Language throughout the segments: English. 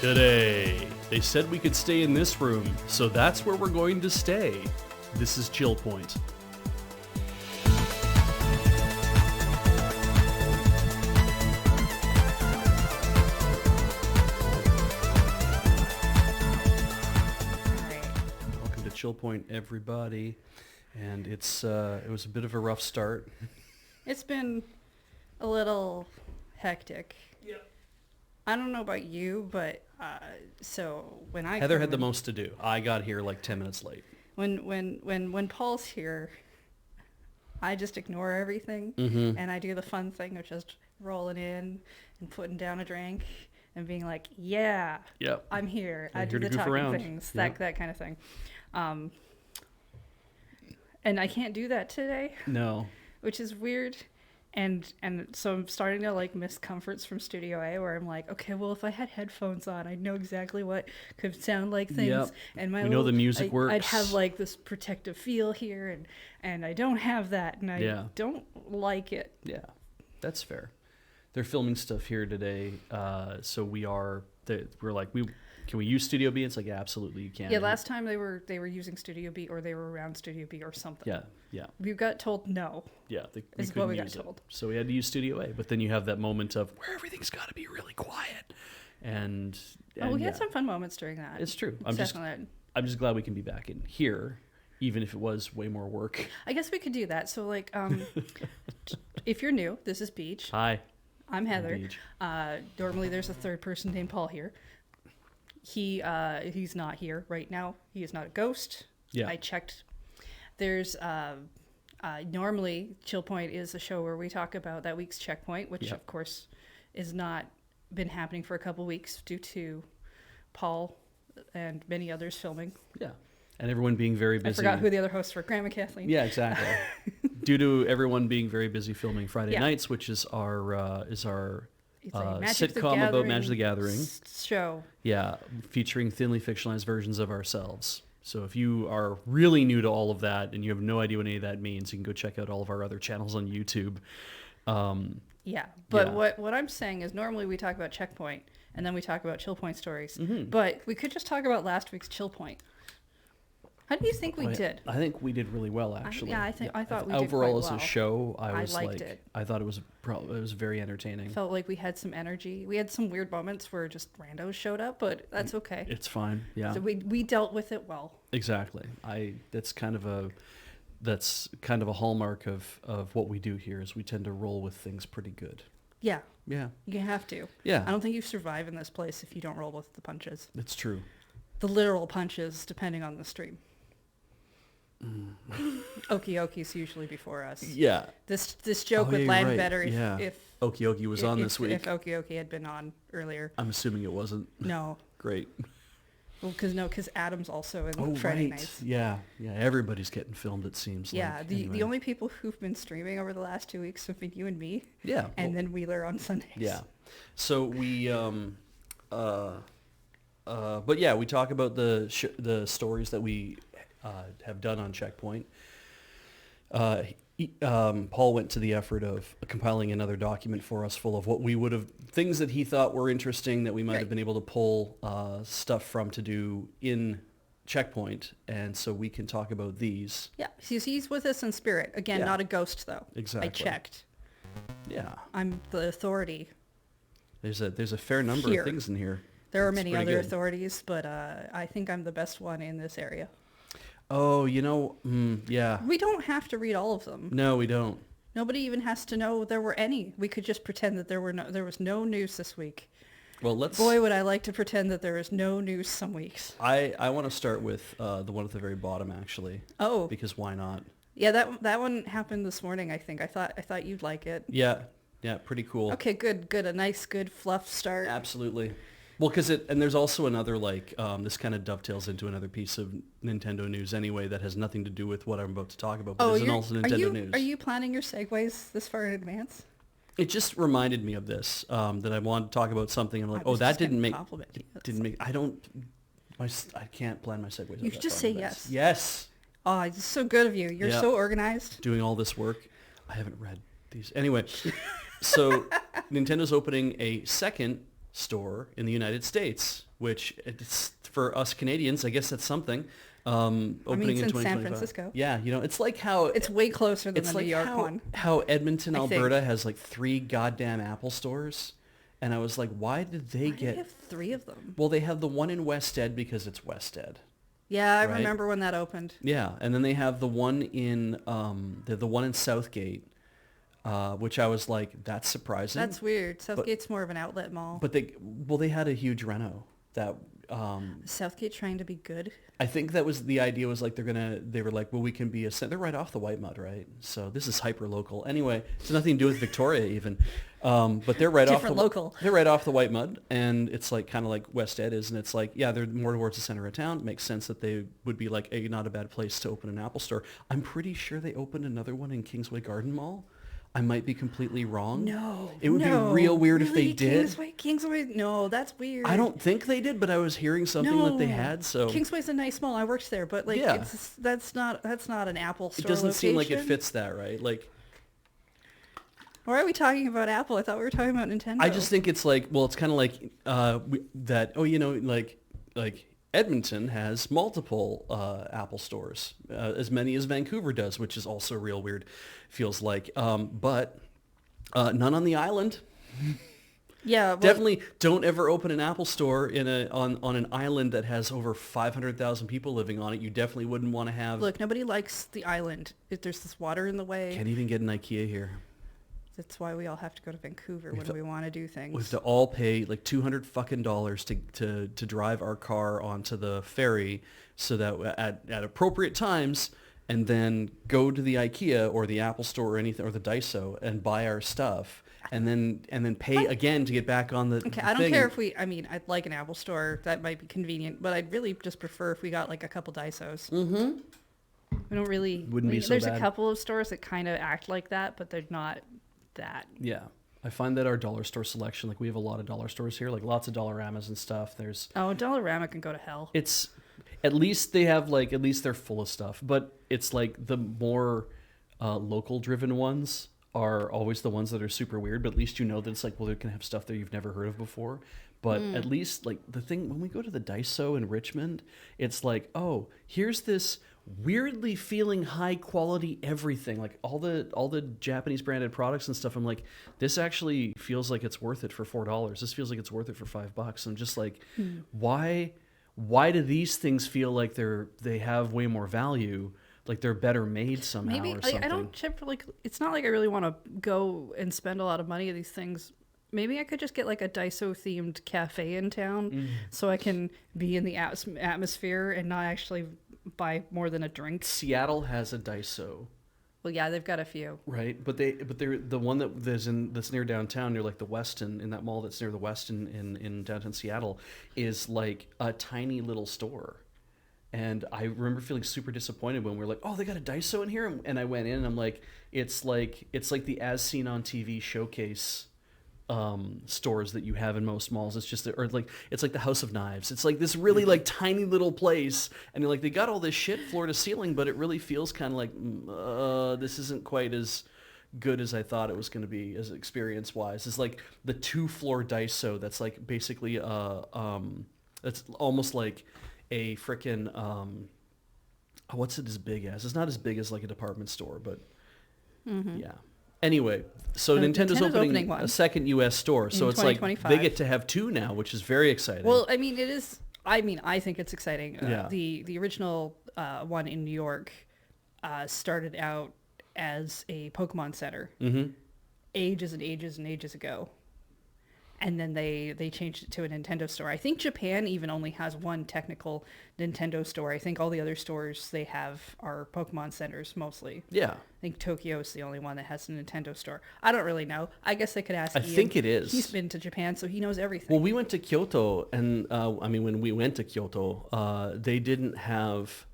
Today, they said we could stay in this room, so that's where we're going to stay. This is ChillPoint. Welcome to ChillPoint, everybody. And it was a bit of a rough start. It's been a little hectic. Yep. I don't know about you, but so when I Heather had the most to do. I got here like 10 minutes late. When Paul's here, I just ignore everything and I do the fun thing of just rolling in and putting down a drink and being like, yeah, Yep. I'm here. I Here do to the goof talking around. things, Yep. that kind of thing. And I can't do that today, No. which is weird. And so I'm starting to like miss comforts from Studio A where I'm like, okay, well, if I had headphones on, I'd know exactly what could sound like things. Yep. And my We know the music works. I'd have like this protective feel here, and I don't have that, and I don't like it. Yeah, that's fair. They're filming stuff here today, so we're like, can we use Studio B? It's like, yeah, absolutely, you can. Yeah, last time they were using Studio B, or they were around Studio B or something. Yeah. We got told no. Yeah, Is what we got told. So we had to use Studio A, but then you have that moment of where everything's got to be really quiet, and we had some fun moments during that. It's true. I'm just glad we can be back in here, even if it was way more work. I guess we could do that. So like, if you're new, this is Beach. Hi, I'm Heather. Beach. Normally there's a third person named Paul here. He's not here right now. He is not a ghost. Yeah. I checked. There's normally ChillPoint is a show where we talk about that week's checkpoint, which of course is not been happening for a couple weeks due to Paul and many others filming. Yeah, and everyone being very busy. I forgot who the other hosts were. Graham and Kathleen. Yeah, exactly. Due to everyone being very busy filming Friday nights, which is our It's a Magic the sitcom about Gathering Magic the Gathering show. Yeah, featuring thinly fictionalized versions of ourselves. So if you are really new to all of that and you have no idea what any of that means, you can go check out all of our other channels on YouTube. What I'm saying is normally we talk about Checkpoint and then we talk about ChillPoint stories. But we could just talk about last week's ChillPoint. How do you think we did? I think we did really well, actually. I thought we did overall quite as well. a show, I liked it. I thought it was very entertaining. Felt like we had some energy. We had some weird moments where just randos showed up, but that's okay. It's fine. Yeah. So we dealt with it well. Exactly. That's kind of a hallmark of what we do here is we tend to roll with things pretty good. Yeah. Yeah. You have to. Yeah. I don't think you survive in this place if you don't roll with the punches. It's true. The literal punches, depending on the stream. Okie Okie's usually before us. Yeah. This joke would land better if Okie Okie was on this week. If Okie Okie had been on earlier. I'm assuming it wasn't. No. Great. Well, because Adam's also in Friday nights. Yeah. Everybody's getting filmed, it seems. Yeah. The only people who've been streaming over the last 2 weeks have been you and me. Yeah. And then Wheeler on Sundays. Yeah. So we but yeah, we talk about the stories that we have done on Checkpoint. Paul went to the effort of compiling another document for us full of what we would have, things that he thought were interesting that we might have been able to pull stuff from to do in Checkpoint, and so we can talk about these. Yeah, he's with us in spirit. Again, not a ghost, though. Exactly. I checked. Yeah. I'm the authority. There's a fair number of things in here. There are many other authorities, but I think I'm the best one in this area. Oh, yeah. We don't have to read all of them. No, we don't. Nobody even has to know there were any. We could just pretend that there was no news this week. Well, Boy, would I like to pretend that there is no news some weeks. I want to start with the one at the very bottom, actually. Oh. Because why not? Yeah, that one happened this morning, I think. I thought you'd like it. Yeah, pretty cool. Okay, good. A nice, good fluff start. Absolutely. Well, and there's also another, this kind of dovetails into another piece of Nintendo news anyway that has nothing to do with what I'm about to talk about, but isn't also Nintendo news. Are you planning your segues this far in advance? It just reminded me of this, that I wanted to talk about something. I'm like, that didn't make, I can't plan my segues. You just say yes. Yes. Oh, it's so good of you. You're so organized. Doing all this work. I haven't read these. Anyway, so Nintendo's opening a second store in the United States, which it's, for us Canadians, I guess that's something. Opening it's in in San 2025. Francisco. Yeah, it's like how It's way closer than it's the like New York how, one. how Edmonton, I think. Alberta has like 3 goddamn Apple stores. And I was like, why did they Why do they have 3 of them? Well, they have the one in West Ed because it's West Ed. Yeah, I right? remember when that opened. Yeah, and then they have the one in the one in Southgate, which I was like, that's surprising. That's weird. Southgate's more of an outlet mall. But they had a huge reno that Southgate trying to be good. I think that was the idea, was like they were like, well, we can be they're right off the White Mud, right? So this is hyper local. Anyway, it's nothing to do with Victoria even. But they're right Different local. They're right off the White Mud, and it's like kind of like West Ed is, and it's like, yeah, they're more towards the center of town. It makes sense that they would be like not a bad place to open an Apple store. I'm pretty sure they opened another one in Kingsway Garden Mall. I might be completely wrong. No. It would be real weird if they did. Kingsway, no, that's weird. I don't think they did, but I was hearing something that they had. So Kingsway's a nice mall. I worked there, but like, Yeah. that's not an Apple store. it doesn't seem like it location. fits that, right? Like, Why are we talking about Apple? I thought we were talking about Nintendo. I just think it's like, well, it's kind of like like Edmonton has multiple Apple stores, as many as Vancouver does, which is also real weird, feels like. But none on the island. Yeah, well, Definitely don't ever open an Apple store on an island that has over 500,000 people living on it. You definitely wouldn't want to have. Look, nobody likes the island. If there's this water in the way, Can't even get an IKEA here. that's why we all have to go to Vancouver when we want to do things. We have to all pay like $200 fucking to drive our car onto the ferry, so that at appropriate times, and then go to the IKEA or the Apple store or anything, or the Daiso, and buy our stuff, and then pay again to get back on the Okay, the I don't thing. care if I'd like an Apple store. That might be convenient, but I'd really just prefer if we got like a couple Daisos. Mm-hmm. We don't really. Wouldn't be so There's bad. a couple of stores that kind of act like that, but they're not that. Yeah. I find that our dollar store selection, like we have a lot of dollar stores here, like lots of Dollaramas and stuff. There's Oh, Dollarama can go to hell. It's at least they have like, at least they're full of stuff, but it's like the more local driven ones are always the ones that are super weird, but at least you know that it's like, well, they're gonna have stuff that you've never heard of before. But at least like the thing, when we go to the Daiso in Richmond, it's like, oh, here's this weirdly feeling high quality everything, like all the Japanese branded products and stuff. I'm like, this actually feels like it's worth it for $4. This feels like it's worth it for $5. I'm just like, why do these things feel like they have way more value, like they're better made somehow? Maybe or something? I don't like. It's not like I really want to go and spend a lot of money on these things. Maybe I could just get like a Daiso themed cafe in town, so I can be in the atmosphere and not actually buy more than a drink. Seattle has a Daiso. Well, yeah, they've got a few. Right, but they're the one that's near downtown, near like the Westin, in that mall that's near the Westin in downtown Seattle, is like a tiny little store. And I remember feeling super disappointed when we were like, oh, they got a Daiso in here, and I went in and I'm like, it's like the As Seen on TV showcase stores that you have in most malls. It's just, or like, it's like the House of Knives. It's like this really like tiny little place, and you're like, they got all this shit floor to ceiling, but it really feels kind of like this isn't quite as good as I thought it was going to be as experience wise. It's like the 2-floor Daiso that's like basically that's almost like a frickin' what's it as big as? It's not as big as like a department store, but yeah. Anyway, so Nintendo's opening one a second U.S. store, so in it's like 2025. they get to have 2 now, which is very exciting. Well, I mean, it is. I mean, I think it's exciting. Yeah. The original one in New York started out as a Pokemon Center ages and ages and ages ago. And then they changed it to a Nintendo store. I think Japan even only has one technical Nintendo store. I think all the other stores they have are Pokemon centers mostly. yeah, I think Tokyo is the only one that has a Nintendo store. I don't really know. I guess they could ask Ian. think it is. He's been to Japan, so he knows everything. well, we went to Kyoto, and I mean, when we went to Kyoto, they didn't have,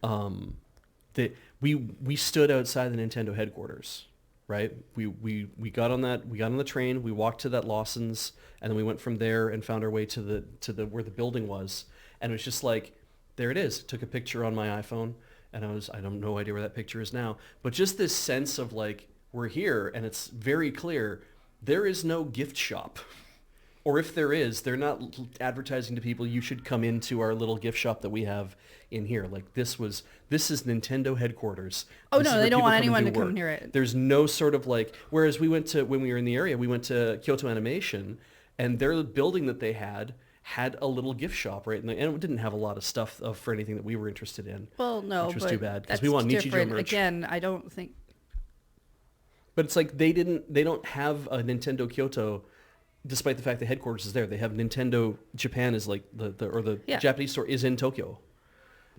we stood outside the Nintendo headquarters. Right, we got on the train, we walked to that Lawson's, and then we went from there and found our way to the where the building was, and it was just like, there it is. Took a picture on my iPhone, and I don't no idea where that picture is now, but just this sense of like, we're here, and it's very clear there is no gift shop. Or if there is, they're not advertising to people, you should come into our little gift shop that we have in here. Like this is Nintendo headquarters. Oh, This is no, where they don't people want come and anyone do to come work. near it. There's no sort of like, whereas when we were in the area, we went to Kyoto Animation, and their building that they had a little gift shop, right? And it didn't have a lot of stuff for anything that we were interested in. Well, no, which was but too bad because that's we want Nichijou different. merch. Again, I don't think... But it's like they don't have a Nintendo Kyoto, despite the fact the headquarters is there. They have Nintendo Japan is like the Yeah. Japanese store is in Tokyo.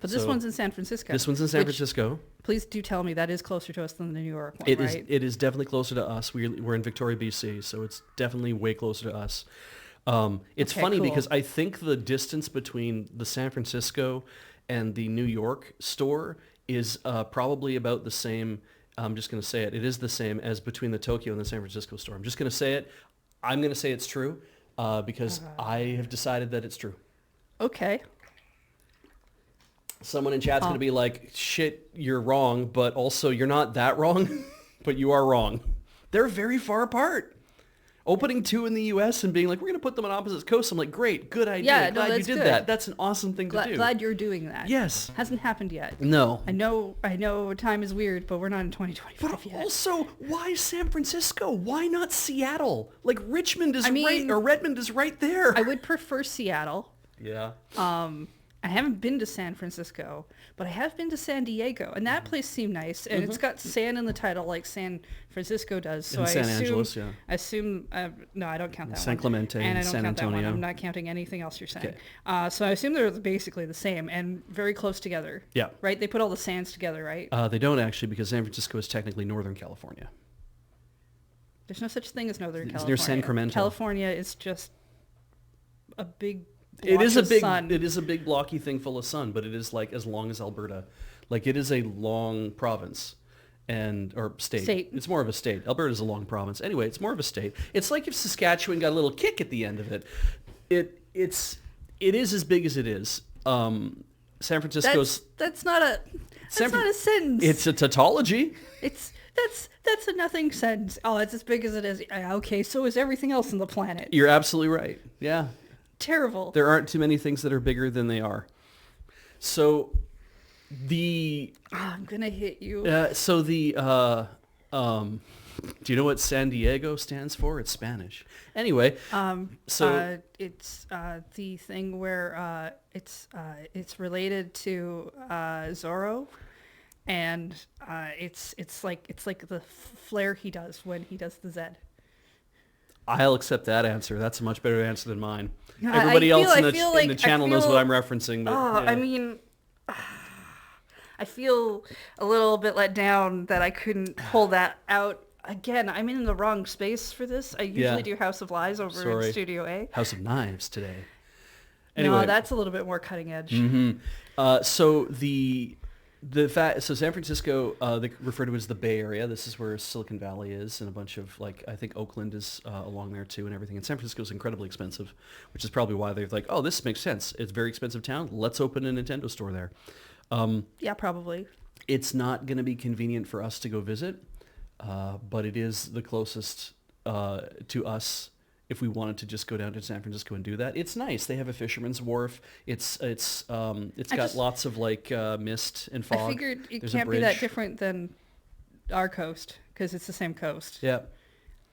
But this So- one's in San Francisco. This one's in San which, Francisco. Please do tell me that is closer to us than the New York one, It right? is definitely closer to us. We're in Victoria, BC, so it's definitely way closer to us. It's Okay, funny cool. because I think the distance between the San Francisco and the New York store is probably about the same. I'm just going to say it. It is the same as between the Tokyo and the San Francisco store. I'm just going to say it. I'm going to say it's true because I have decided that it's true. Okay. Someone in chat's going to be like, shit, you're wrong, but also you're not that wrong, but you are wrong. They're very far apart. Opening two in the U.S. and being like, we're going to put them on opposite coasts. I'm like, great, good idea. Yeah, no, Glad you that's did good. that. That's an awesome thing to do. Glad you're doing that. Yes. Hasn't happened yet. No. I know time is weird, but we're not in 2025 But yet. also, why San Francisco? Why not Seattle? Like Richmond is mean, right, or Redmond is right there. I would prefer Seattle. Yeah. I haven't been to San Francisco, but I have been to San Diego, and that place seemed nice. And it's got San in the title, like San Francisco does. So And I San assume, Angeles, yeah. I assume. No, I don't count that San one. Clemente, and I don't San count that one. Antonio. I'm not counting anything else you're saying. Okay. So I assume they're basically the same and very close together. Yeah. Right? They put all the sands together, right? They don't actually, because San Francisco is technically Northern California. There's no such thing as Northern There's California. Sacramento. California is just a big. It is a block of big, sun. it is a big blocky thing full of sun, but it is like as long as Alberta. Like it is a long province or state. It's more of a state. Alberta is a long province. Anyway, it's more of a state. It's like if Saskatchewan got a little kick at the end of it. It is as big as it is. San Francisco's That's not a sentence. It's a tautology. That's a nothing sentence. Oh, it's as big as it is. Okay, so is everything else on the planet. You're absolutely right. Yeah. Terrible. There aren't too many things that are bigger than they are. So I'm gonna hit you. Do you know what San Diego stands for? It's Spanish. Anyway, It's the thing where it's related to Zorro, and it's like the flare he does when he does the Z. I'll accept that answer. That's a much better answer than mine. Yeah, Everybody else in I the channel knows what I'm referencing. But, yeah. I mean, I feel a little bit let down that I couldn't pull that out. Again, I'm in the wrong space for this. I usually do House of Lies over in Studio A. House of Knives today. Anyway. No, that's a little bit more cutting edge. So San Francisco, they refer to as the Bay Area. This is where Silicon Valley is, and a bunch of I think Oakland is along there too, and everything. And San Francisco is incredibly expensive, which is probably why they're like, oh, this makes sense. It's a very expensive town. Let's open a Nintendo store there. Yeah, probably. It's not going to be convenient for us to go visit, but it is the closest to us. If we wanted to just go down to San Francisco and do that, it's nice. They have a fisherman's wharf. It's got lots of mist and fog. I figured it There's a can't be that bridge. different than our coast because it's the same coast. Yeah.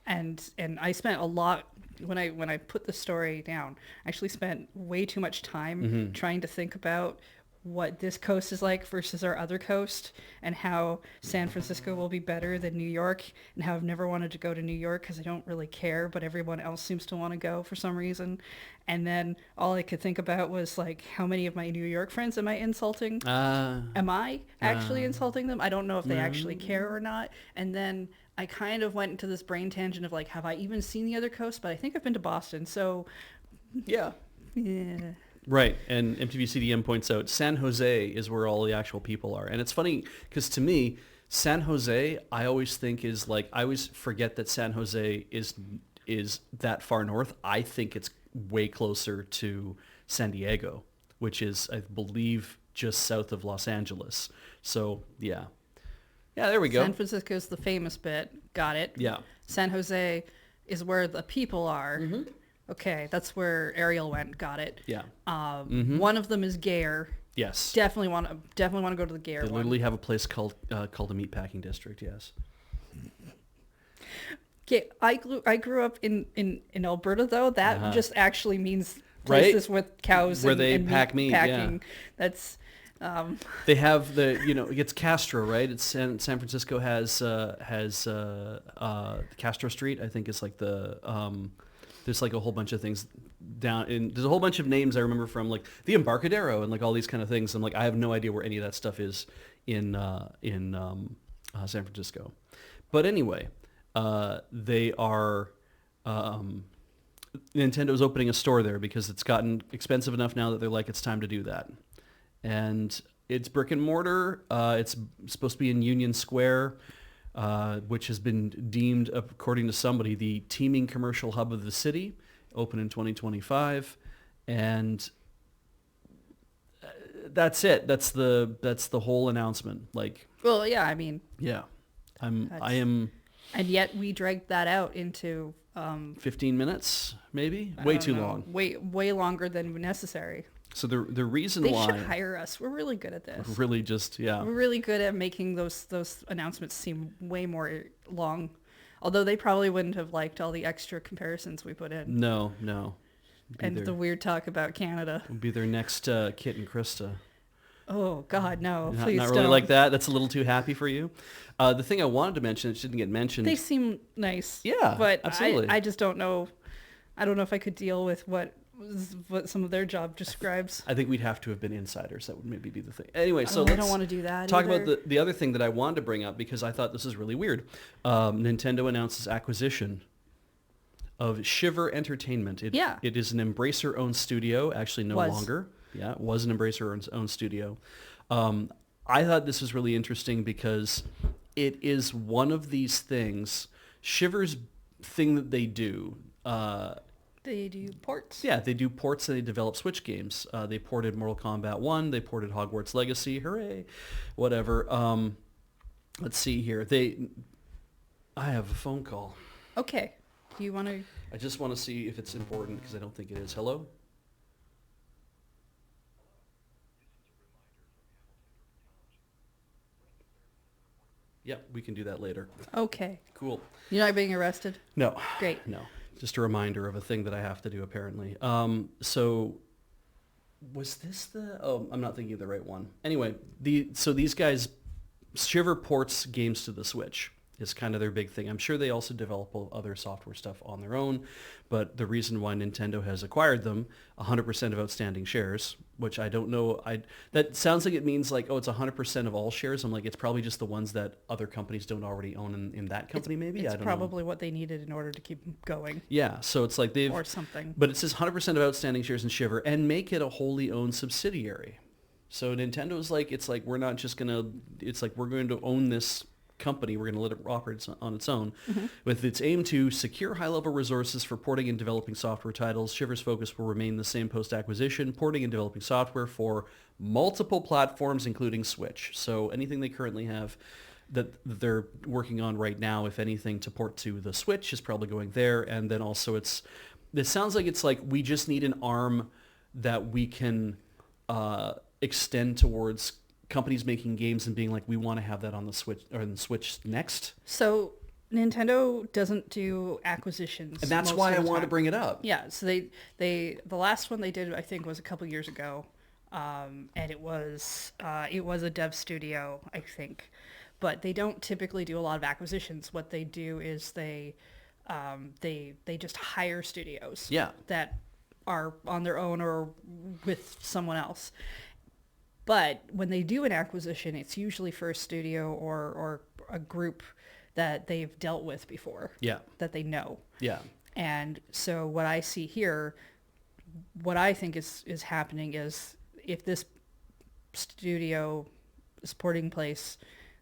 And I spent a lot when I put the story down. I actually spent way too much time trying to think about what this coast is like versus our other coast, and how San Francisco will be better than New York, and how I've never wanted to go to New York because I don't really care, but everyone else seems to want to go for some reason. And then all I could think about was how many of my New York friends am I insulting? Am I actually insulting them? I don't know if they actually care or not. And then I kind of went into this brain tangent of have I even seen the other coast? But I think I've been to Boston, so Yeah. yeah. Right, and MTV CDM points out San Jose is where all the actual people are. And it's funny, because to me, San Jose, I always think is I always forget that San Jose is that far north. I think it's way closer to San Diego, which is, I believe, just south of Los Angeles. So, yeah. Yeah, there we go. San Francisco is the famous bit. Got it. Yeah. San Jose is where the people are. Okay, that's where Ariel went. Got it. Yeah. One of them is Gare. Yes. Definitely want to go to the Gare They one. literally have a place called the Meatpacking District. Yes. Okay, I grew up in Alberta though. That just actually means Right? places with cows Where and, they and pack meat, yeah. packing. That's They have it's Castro, right? It's San Francisco has Castro Street. I think it's like there's like a whole bunch of things there's a whole bunch of names I remember from like the Embarcadero and like all these kind of things. I'm like, I have no idea where any of that stuff is in San Francisco. But anyway, they are Nintendo's opening a store there because it's gotten expensive enough now that they're like, it's time to do that. And it's brick and mortar. It's supposed to be in Union Square, which has been deemed, according to somebody, the teeming commercial hub of the city, open in 2025. And that's it. That's the whole announcement. Like, well, yeah. I mean, yeah, I am. And yet we dragged that out into 15 minutes, maybe? I Way don't too know, long. Way longer than necessary. So the reason They why should hire us. We're really good at this. really just We're really good at making those announcements seem way more long. Although they probably wouldn't have liked all the extra comparisons we put in. No. And the weird talk about Canada. Will be their next Kit and Krista. Oh God, no! Not Please really don't. like that. That's a little too happy for you. The thing I wanted to mention, it didn't get mentioned. They seem nice. Yeah, but absolutely. I just don't know. I don't know if I could deal with what some of their job describes. I think we'd have to have been insiders. That would maybe be the thing. Anyway, so I let's don't want to do that. talk either. about the other thing that I wanted to bring up because I thought this is really weird. Nintendo announces acquisition of Shiver Entertainment. It is an Embracer-owned studio. Actually, no longer. Yeah, it was an Embracer-owned studio. I thought this was really interesting because it is one of these things. Shiver's thing that they do. They do ports. Yeah, they do ports and they develop Switch games. They ported Mortal Kombat 1. They ported Hogwarts Legacy. Hooray. Whatever. Let's see here. I have a phone call. Okay. Do you want to? I just want to see if it's important because I don't think it is. Hello? Yep, we can do that later. Okay. Cool. You're not being arrested? No. Great. No. Just a reminder of a thing that I have to do, apparently. So was this the... Oh, I'm not thinking of the right one. Anyway, so these guys, Shiver ports games to the Switch is kind of their big thing. I'm sure they also develop other software stuff on their own, but the reason why Nintendo has acquired them, 100% of outstanding shares, which I don't know, that sounds like it means like, oh, it's 100% of all shares. I'm like, it's probably just the ones that other companies don't already own in that company, maybe? It's I don't probably what they needed in order to keep going. Yeah, so it's like they've... Or something. But it says 100% of outstanding shares in Shiver and make it a wholly owned subsidiary. So Nintendo's like, it's like, we're not just going to... It's like, we're going to own this company. We're going to let it operate on its own. Mm-hmm. With its aim to secure high-level resources for porting and developing software titles, Shiver's focus will remain the same post-acquisition, porting and developing software for multiple platforms, including Switch. So anything they currently have that they're working on right now, if anything, to port to the Switch is probably going there. And then also it sounds like it's like we just need an arm that we can extend towards companies making games and being like, we want to have that on the Switch or on the Switch next. So Nintendo doesn't do acquisitions, and that's why I wanted to bring it up. Yeah, so the last one they did, I think, was a couple years ago, and it was a dev studio, I think, but they don't typically do a lot of acquisitions. What they do is they just hire studios, that are on their own or with someone else. But when they do an acquisition, it's usually for a studio or a group that they've dealt with before. Yeah. That they know. Yeah. And so what I see here, what I think is happening is if this studio, sporting place,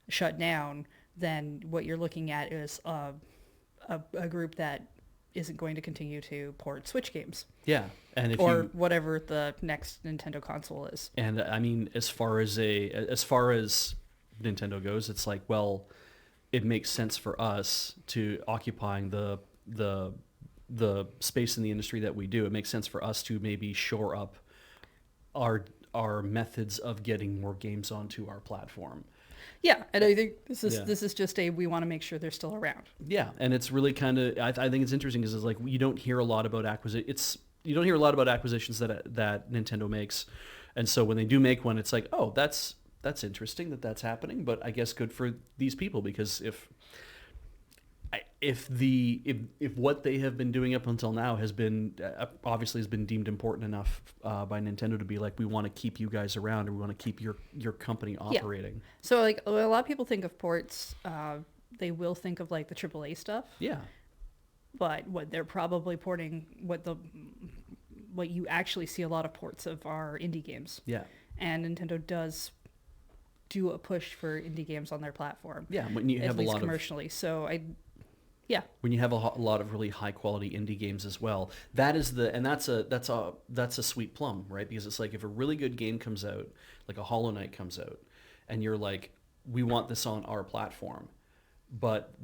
shut down, then what you're looking at is a group that isn't going to continue to port Switch games. Yeah. And whatever the next Nintendo console is. And I mean, as far as Nintendo goes, it's like, well, it makes sense for us to occupying the the space in the industry that we do, it makes sense for us to maybe shore up our methods of getting more games onto our platform. Yeah, and I think this is Yeah. this is just we want to make sure they're still around. Yeah, and it's really kind of I think it's interesting because it's like you don't hear a lot about you don't hear a lot about acquisitions that Nintendo makes, and so when they do make one, it's like, oh, that's interesting that's happening, but I guess good for these people, because if what they have been doing up until now has been obviously has been deemed important enough by Nintendo to be like, we want to keep you guys around, or we want to keep your company operating. Yeah. So like a lot of people think of ports, they will think of like the AAA stuff. Yeah. But what they're probably porting, what you actually see a lot of ports of are indie games. Yeah. And Nintendo does do a push for indie games on their platform. Yeah, when you have at least a lot commercially. Yeah. When you have a lot of really high quality indie games as well, that's a sweet plum, right? Because it's like, if a really good game comes out, like a Hollow Knight comes out, and you're like, we want this on our platform, but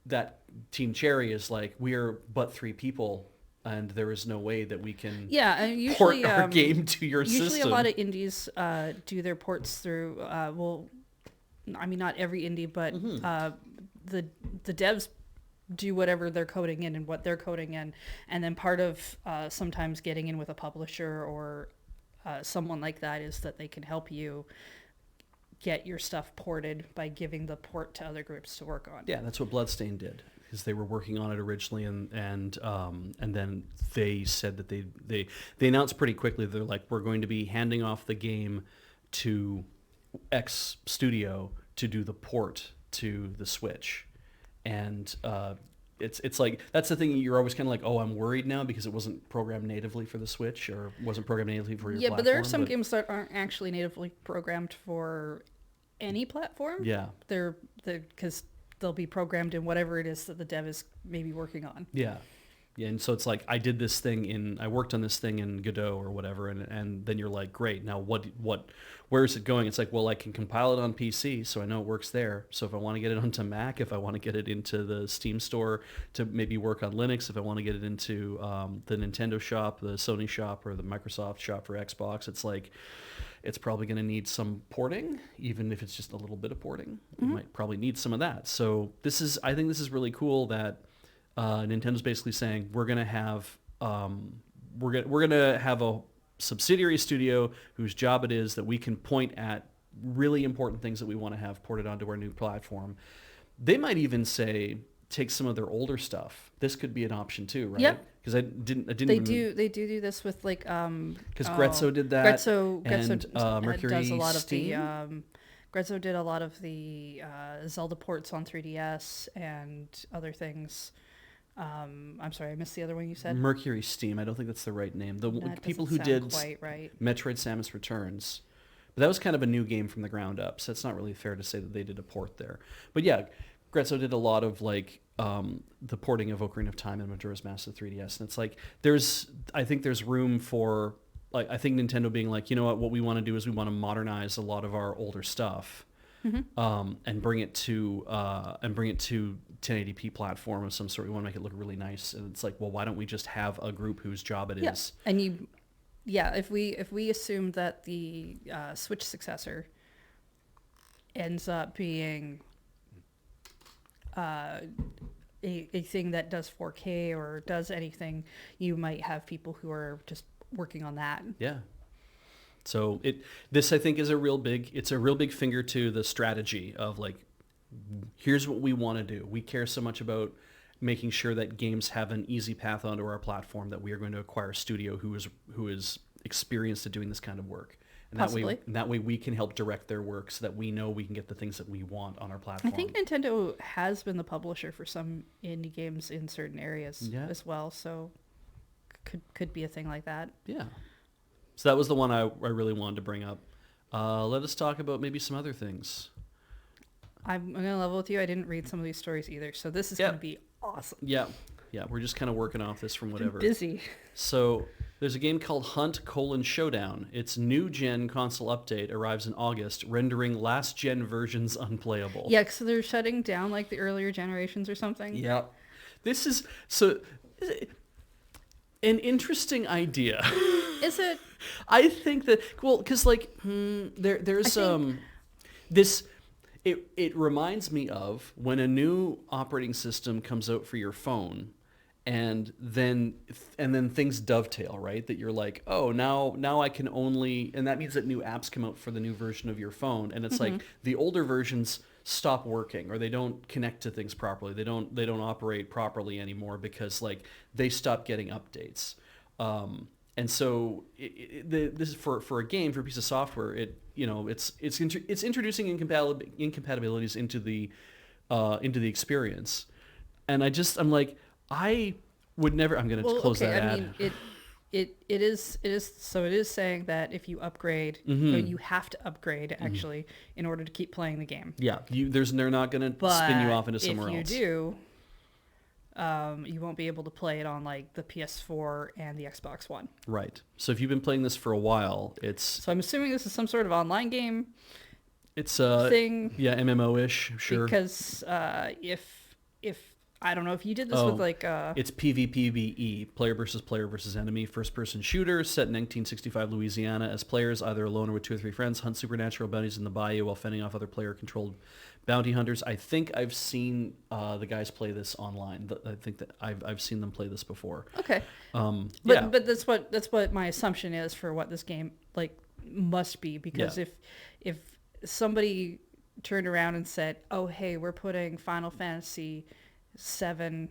that Team Cherry is like, we're but 3 people, and there is no way that we can and port usually our game to your usually system. a lot of indies do their ports through not every indie, but the devs do whatever they're coding in and what they're coding in, and then part of sometimes getting in with a publisher or someone like that is that they can help you get your stuff ported by giving the port to other groups to work on. Yeah, that's what Bloodstained did, because they were working on it originally, and then they said that they announced pretty quickly, they're like, we're going to be handing off the game to X studio to do the port to the Switch. And it's like, that's the thing, you're always kind of like, oh, I'm worried now because it wasn't programmed natively for the Switch, or wasn't programmed natively for your platform. Yeah, but there are some games that aren't actually natively programmed for any platform. Yeah. They're because they'll be programmed in whatever it is that the dev is maybe working on. Yeah. Yeah, and so it's like, I worked on this thing in Godot or whatever, and then you're like, great, now where is it going? It's like, well, I can compile it on PC, so I know it works there. So if I want to get it onto Mac, if I want to get it into the Steam store to maybe work on Linux, if I want to get it into the Nintendo shop, the Sony shop, or the Microsoft shop for Xbox, it's like, it's probably going to need some porting, even if it's just a little bit of porting. You might probably need some of that. So I think this is really cool that Nintendo's basically saying, we're gonna have a subsidiary studio whose job it is that we can point at really important things that we want to have ported onto our new platform. They might even say, take some of their older stuff. This could be an option too, right? Yep. Because I didn't. They do this with like because Grezzo did that. Grezzo Mercury does a lot Steam? of the Grezzo did a lot of the Zelda ports on 3DS and other things. I'm sorry, I missed the other one you said. Mercury Steam. I don't think that's the right name. The That people who doesn't did sound quite right. Metroid Samus Returns. But that was kind of a new game from the ground up, so it's not really fair to say that they did a port there. But yeah, Grezzo did a lot of like the porting of Ocarina of Time and Majora's Mask to 3DS, and it's like I think there's room for, like, I think Nintendo being like, you know what we want to do is we want to modernize a lot of our older stuff. And bring it to 1080p platform of some sort. We want to make it look really nice, and it's like, well, why don't we just have a group whose job it is? And if we assume that the Switch successor ends up being a thing that does 4K or does anything, you might have people who are just working on that. Yeah. So this I think is a real big finger to the strategy of like, here's what we want to do. We care so much about making sure that games have an easy path onto our platform that we are going to acquire a studio who is experienced at doing this kind of work. And that way we can help direct their work so that we know we can get the things that we want on our platform. I think Nintendo has been the publisher for some indie games in certain areas as well, so could be a thing like that. Yeah. So that was the one I really wanted to bring up. Let us talk about maybe some other things. I'm going to level with you. I didn't read some of these stories either, so this is going to be awesome. Yeah. We're just kind of working off this from whatever. I'm busy. So there's a game called Hunt: Showdown. Its new gen console update arrives in August, rendering last gen versions unplayable. Yeah, so they're shutting down like the earlier generations or something. Yeah. This is so. An interesting idea. Is it? I think that, well, because like there's this. It reminds me of when a new operating system comes out for your phone, and then things dovetail, right? That you're like, oh, now I can only, and that means that new apps come out for the new version of your phone, and it's like the older versions stop working, or they don't connect to things properly. They don't operate properly anymore because like they stop getting updates. And so this is for a game, for a piece of software. It's introducing incompatibilities into the experience, and I'm like, I would never. I'm going to close that ad. I mean, it is so it is saying that if you upgrade, you have to upgrade actually in order to keep playing the game. Yeah, they're not going to spin you off into somewhere else. If you do, you won't be able to play it on like the PS4 and the Xbox One. Right. So if you've been playing this for a while, So I'm assuming this is some sort of online game. It's thing. Yeah, MMO-ish, sure. Because if I don't know if you did this with like it's PvPvE, player versus enemy, first person shooter set in 1965 Louisiana. As players, either alone or with 2 or 3 friends, hunt supernatural bounties in the bayou while fending off other player controlled bounty hunters. I think I've seen the guys play this online. I think that I've seen them play this before. Okay. Yeah. But that's what my assumption is for what this game like must be, because if somebody turned around and said, "Oh, hey, we're putting Final Fantasy 7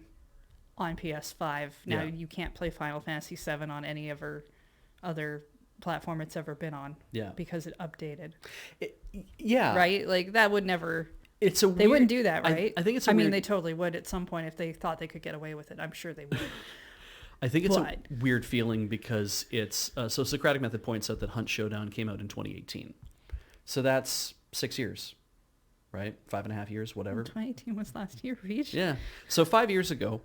on PS5. Now you can't play Final Fantasy 7 on any other platform it's ever been on. Yeah. Because it updated. Yeah. Right? Like that would never. They wouldn't do that, right? I think it's. I mean, they totally would at some point if they thought they could get away with it. I'm sure they would. I think it's a weird feeling because it's so Socratic Method points out that Hunt Showdown came out in 2018, so that's 6 years. Right? 5.5 years, whatever. 2018 was last year, Reach. Yeah. So 5 years ago,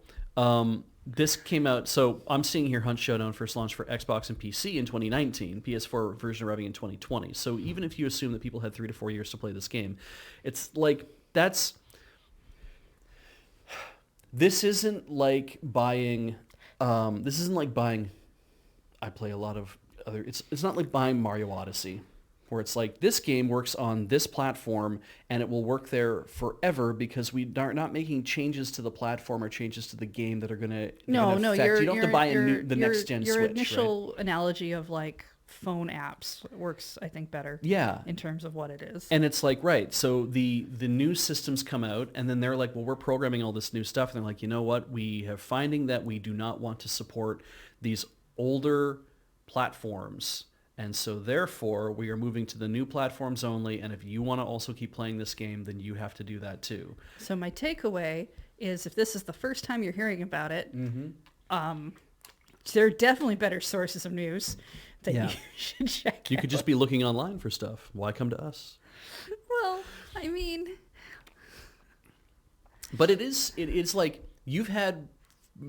this came out. So I'm seeing here Hunt Showdown first launched for Xbox and PC in 2019, PS4 version arriving in 2020. So even if you assume that people had 3 to 4 years to play this game, it's like this isn't like buying. I play a lot of other. It's not like buying Mario Odyssey, where it's like this game works on this platform and it will work there forever because we are not making changes to the platform or changes to the game that are going to affect. You don't have to buy the next gen Switch. Your initial analogy of like phone apps works, I think, better. Yeah. In terms of what it is. And it's like, right, so the new systems come out and then they're like, well, we're programming all this new stuff. And they're like, you know what? We have finding that we do not want to support these older platforms. And so therefore, we are moving to the new platforms only. And if you want to also keep playing this game, then you have to do that too. So my takeaway is if this is the first time you're hearing about it, there are definitely better sources of news that you should check out. You could just be looking online for stuff. Why come to us? Well, I mean... But it's like you've had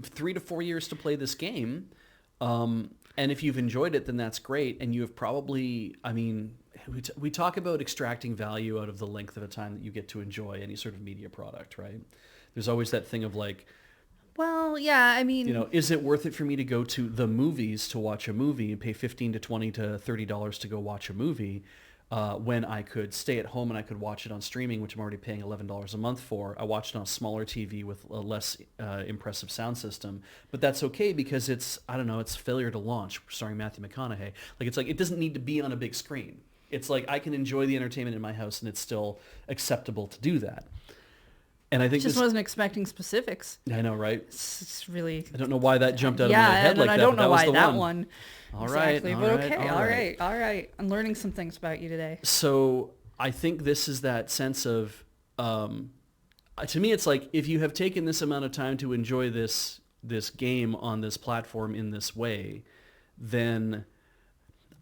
3 to 4 years to play this game. And if you've enjoyed it, then that's great. And you have probably, I mean, we talk about extracting value out of the length of a time that you get to enjoy any sort of media product, right? There's always that thing of like, well, yeah, I mean, is it worth it for me to go to the movies to watch a movie and pay $15 to $20 to $30 to go watch a movie when I could stay at home and I could watch it on streaming, which I'm already paying $11 a month for. I watched it on a smaller TV with a less impressive sound system, but that's okay because it's Failure to Launch starring Matthew McConaughey. It doesn't need to be on a big screen. It's like I can enjoy the entertainment in my house and it's still acceptable to do that. And I think just wasn't expecting specifics. I know, right? It's really. I don't know why that jumped out of my head like that. I don't know why that one. One. All right, exactly. But okay, all right. I'm learning some things about you today. So I think this is that sense of, to me, it's like if you have taken this amount of time to enjoy this game on this platform in this way, then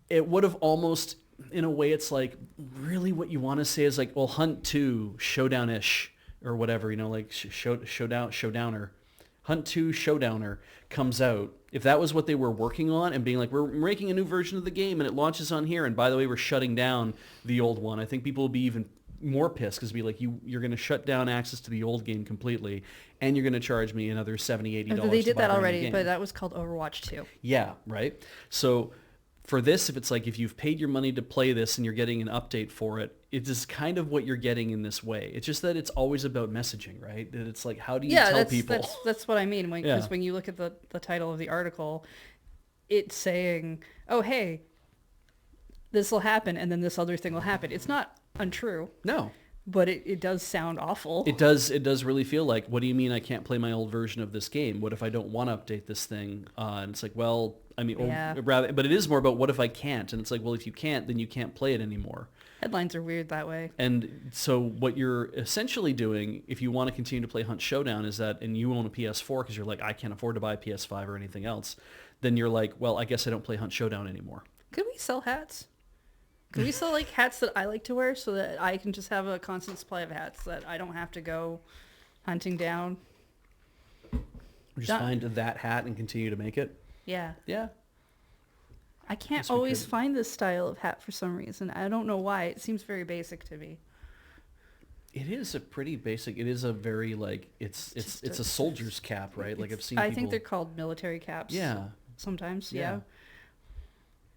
it would have almost, in a way, it's like really what you want to say is like, well, Hunt 2 Showdown-ish. Or whatever, like Showdowner. Hunt 2 Showdowner comes out. If that was what they were working on and being like, we're making a new version of the game and it launches on here, and by the way, we're shutting down the old one, I think people will be even more pissed because be like, you're going to shut down access to the old game completely, and you're going to charge me another $70-$80. They did that brand new already, game. but that was called Overwatch 2. Yeah, right. So for this, if it's like if you've paid your money to play this and you're getting an update for it, it is kind of what you're getting in this way. It's just that it's always about messaging, right? That it's like, how do you tell people? That's what I mean. Because when you look at the title of the article, it's saying, oh, hey, this will happen, and then this other thing will happen. It's not untrue. No. But it does sound awful. It does really feel like, what do you mean I can't play my old version of this game? What if I don't want to update this thing? And it's like, well, I mean, rather, but it is more about what if I can't? And it's like, well, if you can't, then you can't play it anymore. Headlines are weird that way. And so what you're essentially doing, if you want to continue to play Hunt Showdown, is that, and you own a PS4 because you're like, I can't afford to buy a PS5 or anything else, then you're like, well, I guess I don't play Hunt Showdown anymore. Could we sell hats? Could we sell like hats that I like to wear so that I can just have a constant supply of hats that I don't have to go hunting down? Just find that hat and continue to make it? Yeah. Yeah. I can't always find this style of hat for some reason. I don't know why. It seems very basic to me. It is a pretty basic. It is a very like it's a soldier's cap, right? Like I've seen. I think they're called military caps. Yeah. Sometimes, yeah.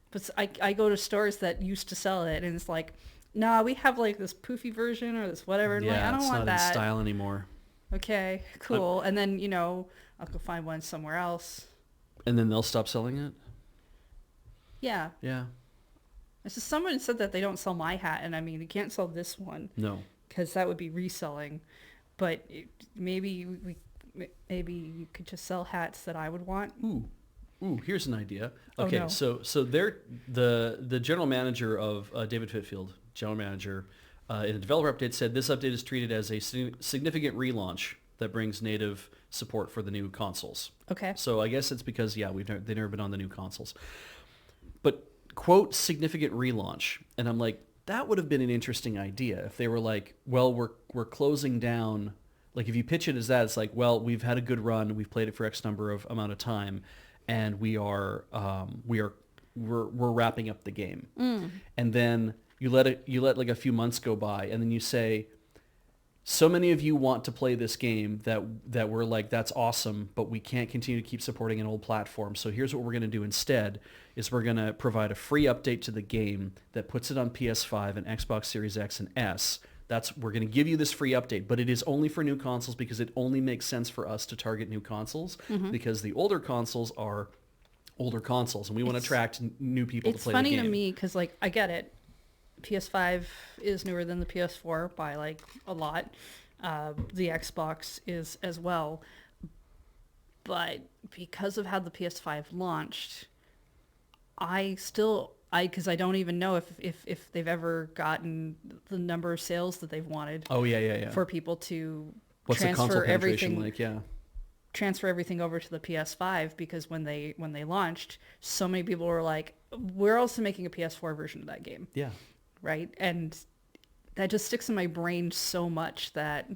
But I go to stores that used to sell it, and it's like, nah, we have like this poofy version or this whatever. And I don't want that. It's not in style anymore. Okay, cool. And then I'll go find one somewhere else. And then they'll stop selling it. Yeah. Yeah. It's just someone said that they don't sell my hat, and I mean, you can't sell this one. No. Because that would be reselling, but maybe you could just sell hats that I would want. Ooh, here's an idea. Okay, so they're the general manager of David Fitfield, general manager, in a developer update said this update is treated as a significant relaunch that brings native support for the new consoles. Okay. So I guess it's because they've never been on the new consoles, but quote significant relaunch, and I'm like, that would have been an interesting idea if they were like, well, we're closing down. Like if you pitch it as that, it's like, well, we've had a good run, we've played it for X number of amount of time, and we're wrapping up the game. And then you let like a few months go by, and then you say, so many of you want to play this game that we're like, that's awesome, but we can't continue to keep supporting an old platform. So here's what we're going to do instead is we're going to provide a free update to the game that puts it on PS5 and Xbox Series X and S. We're going to give you this free update, but it is only for new consoles because it only makes sense for us to target new consoles because the older consoles are older consoles and we want to attract new people to play the game. It's funny to me because like I get it. PS5 is newer than the PS4 by like a lot. The Xbox is as well. But because of how the PS5 launched, because I don't even know if they've ever gotten the number of sales that they've wanted. Oh yeah. For people to transfer everything like, transfer everything over to the PS5 because when they launched, so many people were like, we're also making a PS4 version of that game. Yeah. Right? And that just sticks in my brain so much that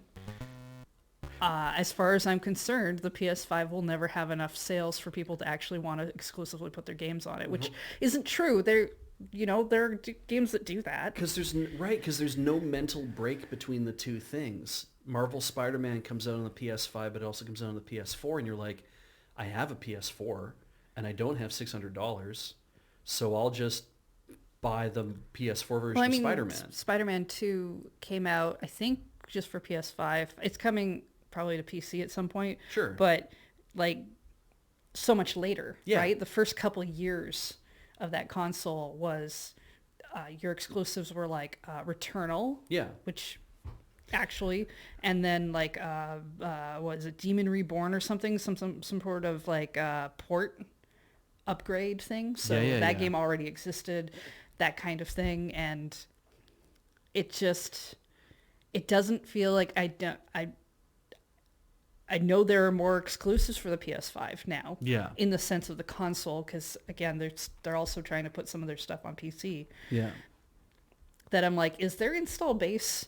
as far as I'm concerned, the PS5 will never have enough sales for people to actually want to exclusively put their games on it, which isn't true. There are games that do that. Because there's no mental break between the two things. Marvel Spider-Man comes out on the PS5, but it also comes out on the PS4, and you're like, I have a PS4, and I don't have $600, so I'll just buy the PS4 version of Spider-Man. Spider-Man 2 came out, I think, just for PS5. It's coming probably to PC at some point. Sure. But like so much later, right? The first couple of years of that console was your exclusives were like Returnal, which actually, and then like was it Demon Reborn or something, some sort of like port upgrade thing. So that game already existed, that kind of thing, and it doesn't feel like I know there are more exclusives for the PS5 now. Yeah. In the sense of the console, because again, they're also trying to put some of their stuff on PC. Yeah. That I'm like, is their install base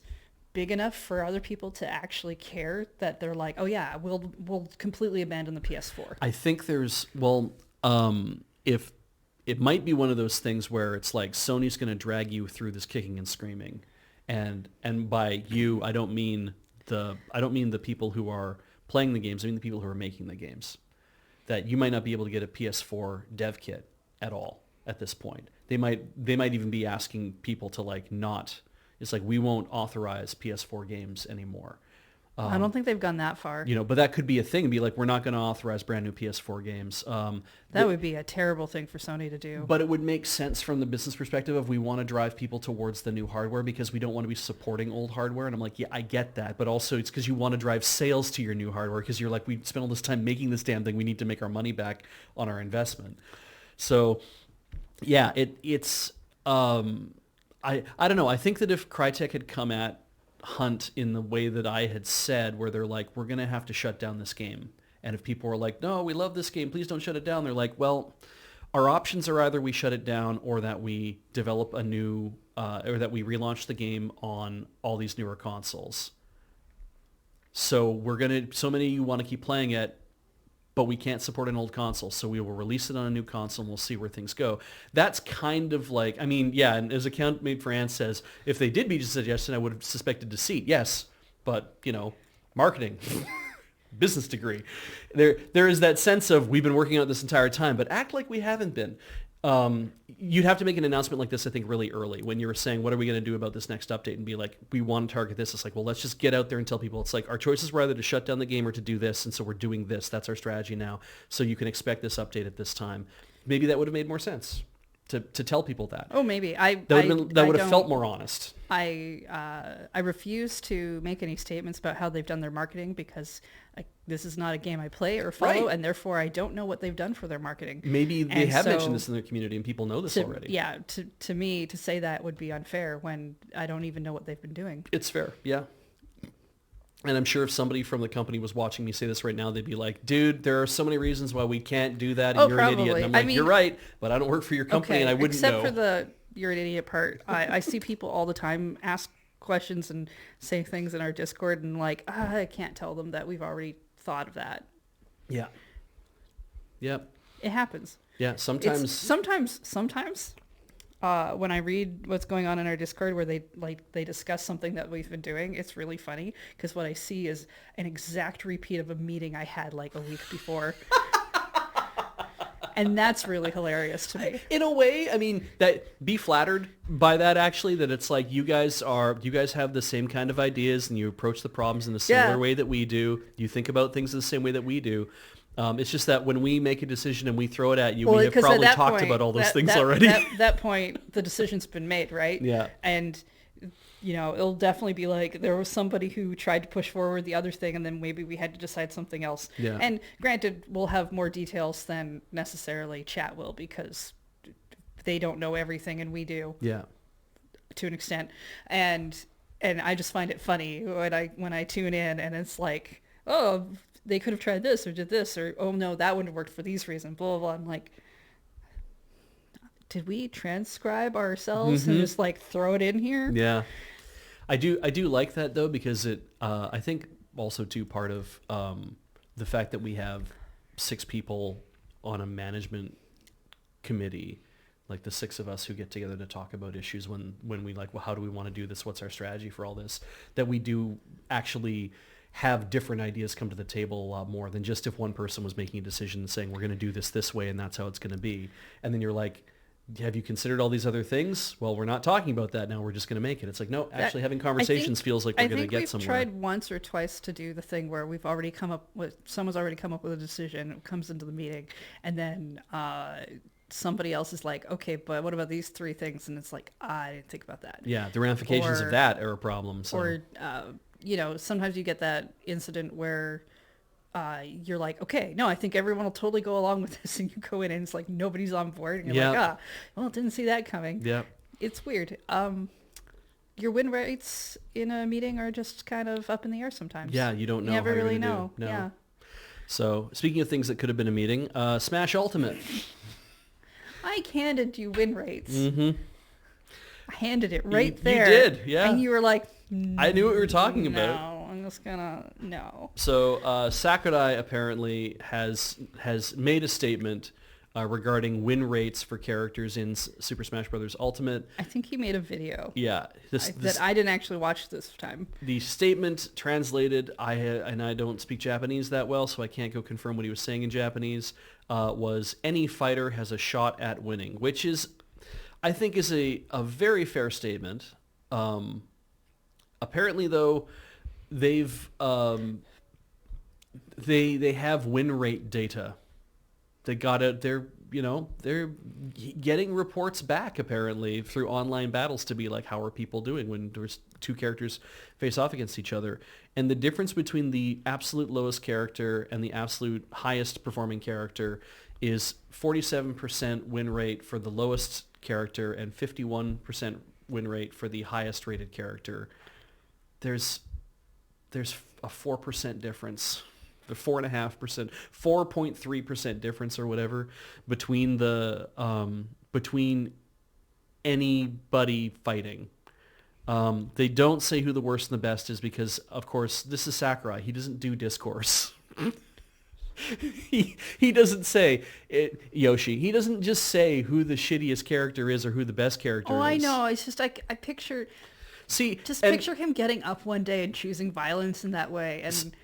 big enough for other people to actually care that they're like, oh yeah, we'll completely abandon the PS4? I think if it might be one of those things where it's like Sony's going to drag you through this kicking and screaming. and by you, I don't mean the people who are playing the games. I mean the people who are making the games. That you might not be able to get a PS4 dev kit at all at this point. They might even be asking people to like not. It's like, we won't authorize PS4 games anymore. I don't think they've gone that far. But that could be a thing. Be like, we're not going to authorize brand new PS4 games. That would be a terrible thing for Sony to do. But it would make sense from the business perspective of, we want to drive people towards the new hardware because we don't want to be supporting old hardware. And I'm like, yeah, I get that. But also it's because you want to drive sales to your new hardware because you're like, we spent all this time making this damn thing. We need to make our money back on our investment. So yeah, it's I don't know. I think that if Crytek had come at Hunt in the way that I had said, where they're like, we're going to have to shut down this game. And if people were like, no, we love this game, please don't shut it down. They're like, well, our options are either we shut it down or that we develop a new, or that we relaunch the game on all these newer consoles. So so many of you want to keep playing it, but we can't support an old console, so we will release it on a new console and we'll see where things go. That's kind of like, I mean, yeah, and as Account Made for Ants says, if they did be suggested, I would have suspected deceit. Yes, but, marketing, business degree. There is that sense of, we've been working on it this entire time, but act like we haven't been. You'd have to make an announcement like this, I think, really early when you're saying, what are we going to do about this next update? And be like, we want to target this. It's like, well, let's just get out there and tell people. It's like, our choices were either to shut down the game or to do this. And so we're doing this. That's our strategy now. So you can expect this update at this time. Maybe that would have made more sense to tell people that. Oh, maybe. That would have felt more honest. I refuse to make any statements about how they've done their marketing because this is not a game I play or follow, Right. and therefore I don't know what they've done for their marketing. Maybe they And have so mentioned this in their community and people know this already. Yeah, to me, to say that would be unfair when I don't even know what they've been doing. It's fair, yeah. And I'm sure if somebody from the company was watching me say this right now, they'd be like, dude, there are so many reasons why we can't do that, and you're an idiot. And I'm like, you're right, but I don't work for your company, and I wouldn't know. Except for the you're an idiot part. I see people all the time ask questions and say things in our Discord, and like, I can't tell them that we've already thought of that. Yeah. Yep. It happens. Yeah, sometimes. Sometimes when I read what's going on in our Discord where they discuss something that we've been doing, it's really funny because what I see is an exact repeat of a meeting I had like a week before. And that's really hilarious to me. In a way, I mean, be flattered by that, actually, that it's like you guys have the same kind of ideas and you approach the problems in the similar way that we do. You think about things the same way that we do. It's just that when we make a decision and we throw it at you, we have probably talked about all those things already. At that point, the decision's been made, right? Yeah. And, it'll definitely be like there was somebody who tried to push forward the other thing and then maybe we had to decide something else. Yeah. And granted, we'll have more details than necessarily chat will because they don't know everything and we do. Yeah. To an extent. And I just find it funny when I tune in and it's like, oh, they could have tried this or did this, or, oh no, that wouldn't have worked for these reasons, blah, blah, blah. I'm like, did we transcribe ourselves and just like throw it in here? Yeah. I do like that though, because it, I think also too part of the fact that we have 6 people on a management committee, like the 6 of us who get together to talk about issues when we like, well, how do we want to do this? What's our strategy for all this? That we do actually have different ideas come to the table a lot more than just if one person was making a decision and saying, we're going to do this way and that's how it's going to be. And then you're like, have you considered all these other things? Well, we're not talking about that now. We're just going to make it. It's like, no, actually having conversations feels like we're going to get somewhere. I think we've tried once or twice to do the thing where someone's already come up with a decision, it comes into the meeting, and then somebody else is like, okay, but what about these 3 things? And it's like, I didn't think about that. Yeah, the ramifications of that are a problem. So. Or, sometimes you get that incident where you're like, okay, no, I think everyone will totally go along with this, and you go in and it's like nobody's on board, and you're like, well, didn't see that coming. Yeah, it's weird. Your win rates in a meeting are just kind of up in the air sometimes. Yeah, you don't know. You never how you're really gonna know. do. No. Yeah. So speaking of things that could have been a meeting, Smash Ultimate. I handed you win rates. Mm-hmm. I handed it right there. You did, yeah. And you were like, I knew what we were talking about. No, I'm just gonna, no. So Sakurai apparently has made a statement regarding win rates for characters in Super Smash Bros. Ultimate. I think he made a video. Yeah, That I didn't actually watch this time. the statement translated, I don't speak Japanese that well, so I can't go confirm what he was saying in Japanese, was any fighter has a shot at winning, which is, I think, is a very fair statement. Apparently, though, they've they have win rate data. They got it. They're getting reports back apparently through online battles to be like, how are people doing when there's two characters face off against each other? And the difference between the absolute lowest character and the absolute highest performing character is 47% win rate for the lowest character and 51% win rate for the highest rated character. There's a 4% difference. The 4.5%, 4.3% difference or whatever between the between anybody fighting. They don't say who the worst and the best is because, of course, this is Sakurai. He doesn't do discourse. he doesn't say it, Yoshi. He doesn't just say who the shittiest character is or who the best character is. Oh, I know. It's just I picture. Picture him getting up one day and choosing violence in that way, and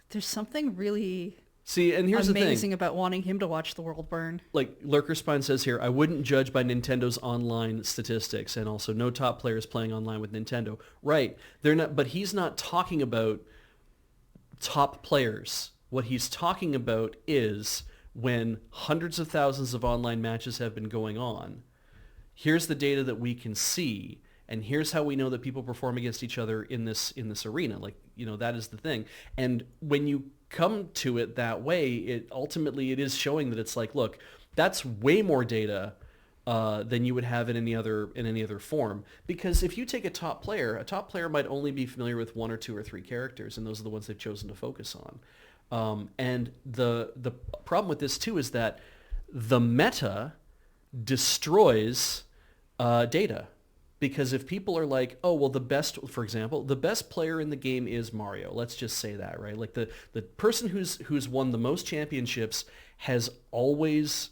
there's something really and here's amazing the thing about wanting him to watch the world burn. Like Lurker Spine says here, I wouldn't judge by Nintendo's online statistics, and also no top players playing online with Nintendo. Right. They're not, but he's not talking about top players. What he's talking about is when hundreds of thousands of online matches have been going on, here's the data that we can see, and here's how we know that people perform against each other in this arena. Like, that is the thing. And when you come to it that way, it is showing that it's like, look, that's way more data than you would have in any other form. Because if you take a top player might only be familiar with one or two or three characters, and those are the ones they've chosen to focus on. And the problem with this too is that the meta destroys data. Because if people are like, oh, well, for example, the best player in the game is Mario. Let's just say that, right? Like the person who's won the most championships has always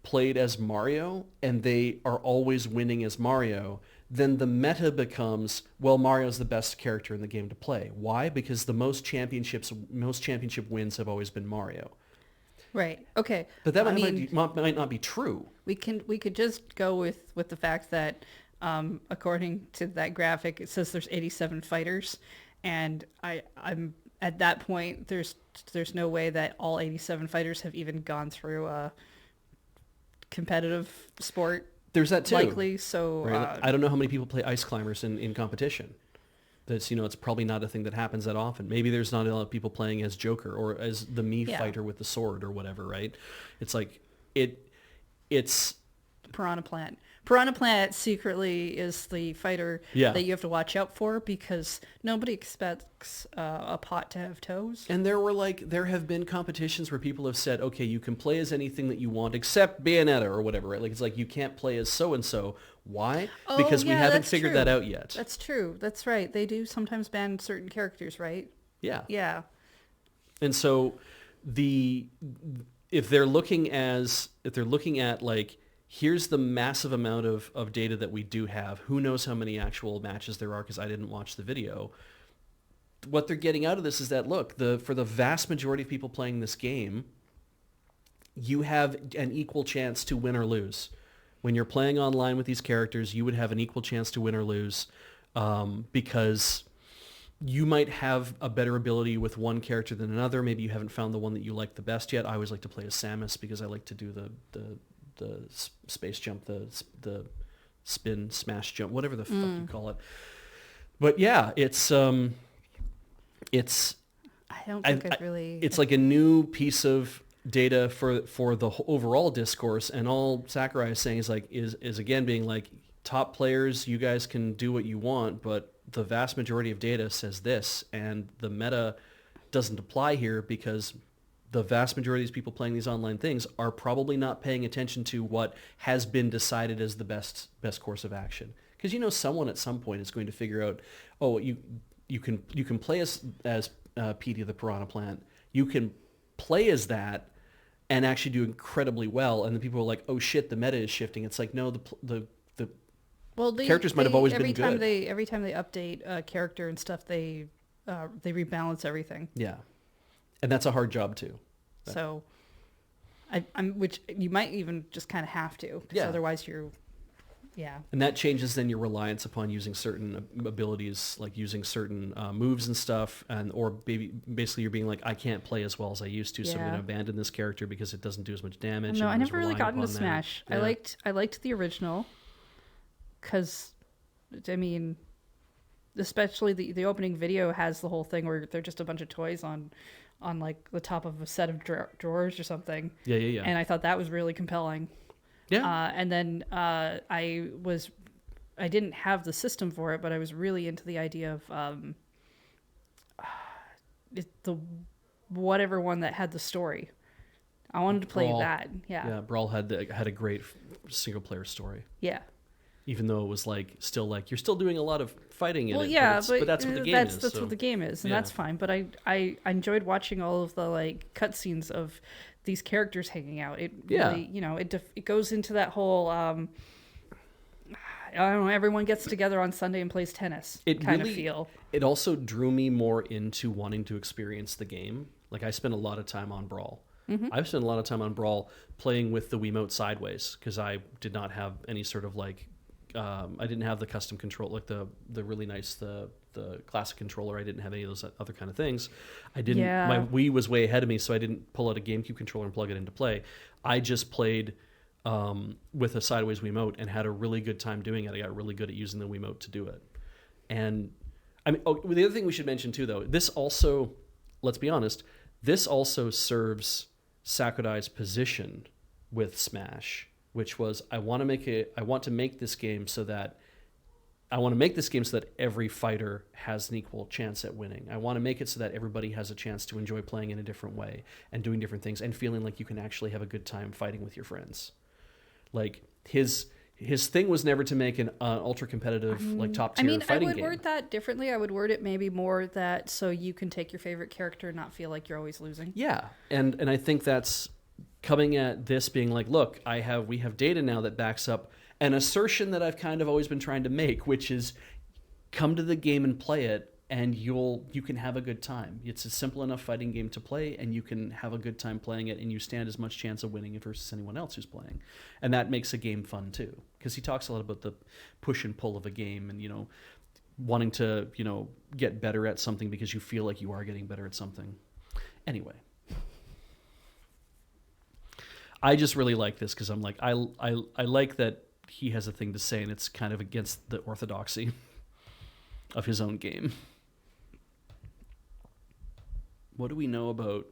played as Mario, and they are always winning as Mario. Then the meta becomes, well, Mario's the best character in the game to play. Why? Because the most championship wins have always been Mario. Right. Okay. But that might not be true. We could just go with the fact that, according to that graphic, it says there's 87 fighters, and I'm at that point. There's no way that all 87 fighters have even gone through a competitive sport. There's that too. Likely. So right? I don't know how many people play ice climbers in competition. That's it's probably not a thing that happens that often. Maybe there's not a lot of people playing as Joker or as the Mii fighter with the sword or whatever. Right? It's like it's Piranha Plant. Piranha Plant secretly is the fighter that you have to watch out for because nobody expects a pot to have toes. And there have been competitions where people have said, okay, you can play as anything that you want except Bayonetta or whatever, right? Like it's like you can't play as so-and-so. Why? Because we haven't figured that out yet. That's true. That's right. They do sometimes ban certain characters, right? Yeah. Yeah. And so if they're looking at like, here's the massive amount of data that we do have. Who knows how many actual matches there are because I didn't watch the video. What they're getting out of this is that, look, for the vast majority of people playing this game, you have an equal chance to win or lose. When you're playing online with these characters, you would have an equal chance to win or lose because you might have a better ability with one character than another. Maybe you haven't found the one that you like the best yet. I always like to play as Samus because I like to do the space jump, the spin smash jump, whatever the fuck you call it. But yeah, it's I don't think it's like a new piece of data for the overall discourse, and all Sakurai is saying is again being like, top players, you guys can do what you want, but the vast majority of data says this, and the meta doesn't apply here because the vast majority of these people playing these online things are probably not paying attention to what has been decided as the best course of action. Because someone at some point is going to figure out, oh, you can play as Petey the Piranha Plant. You can play as that and actually do incredibly well. And then people are like, "Oh shit, the meta is shifting." It's like, no, the Well, characters might have always been good. Every time they update a character and stuff, they rebalance everything. Yeah, and that's a hard job too. So, which you might even just kind of have to, because Yeah. otherwise you're, yeah. And that changes then your reliance upon using certain abilities, like using certain moves and stuff, or basically you're being like, I can't play as well as I used to, so I'm going to abandon this character because it doesn't do as much damage. No, and I never really got into that. Smash. Yeah. I liked the original, because, I mean, especially the opening video has the whole thing where they're just a bunch of toys on like the top of a set of drawers or something. Yeah. And I thought that was really compelling. Yeah. And then I didn't have the system for it, but I was really into the idea of the whatever one that had the story. I wanted to play Brawl. that. Yeah. Yeah. Brawl had a great single player story. Yeah. Even though it was like still like you're still doing a lot of fighting in it. Yeah, but that's what the game is. That's what the game is, and that's fine. But I enjoyed watching all of the like cutscenes of these characters hanging out. It really, it goes into that whole I don't know, everyone gets together on Sunday and plays tennis kind of feel. It also drew me more into wanting to experience the game. Like I spent a lot of time on Brawl. Mm-hmm. I've spent a lot of time on Brawl playing with the Wiimote sideways because I did not have any sort of like I didn't have the custom control, like the really nice, the classic controller. I didn't have any of those other kind of things. My Wii was way ahead of me, so I didn't pull out a GameCube controller and plug it into play. I just played with a sideways Wiimote and had a really good time doing it. I got really good at using the Wiimote to do it. And I mean, the other thing we should mention too, though, this also, let's be honest, this also serves Sakudai's position with Smash, which was I want to make this game so that every fighter has an equal chance at winning. I want to make it so that everybody has a chance to enjoy playing in a different way and doing different things and feeling like you can actually have a good time fighting with your friends. Like his thing was never to make an ultra competitive like top tier fighting game. I would word that differently. I would word it maybe more that so you can take your favorite character and not feel like you're always losing. Yeah, and I think that's coming at this being like, look, we have data now that backs up an assertion that I've kind of always been trying to make, which is come to the game and play it and you can have a good time. It's a simple enough fighting game to play and you can have a good time playing it and you stand as much chance of winning it versus anyone else who's playing. And that makes a game fun too, because he talks a lot about the push and pull of a game and, wanting to, get better at something because you feel like you are getting better at something. Anyway. I just really like this because I'm like, I like that he has a thing to say and it's kind of against the orthodoxy of his own game. What do we know about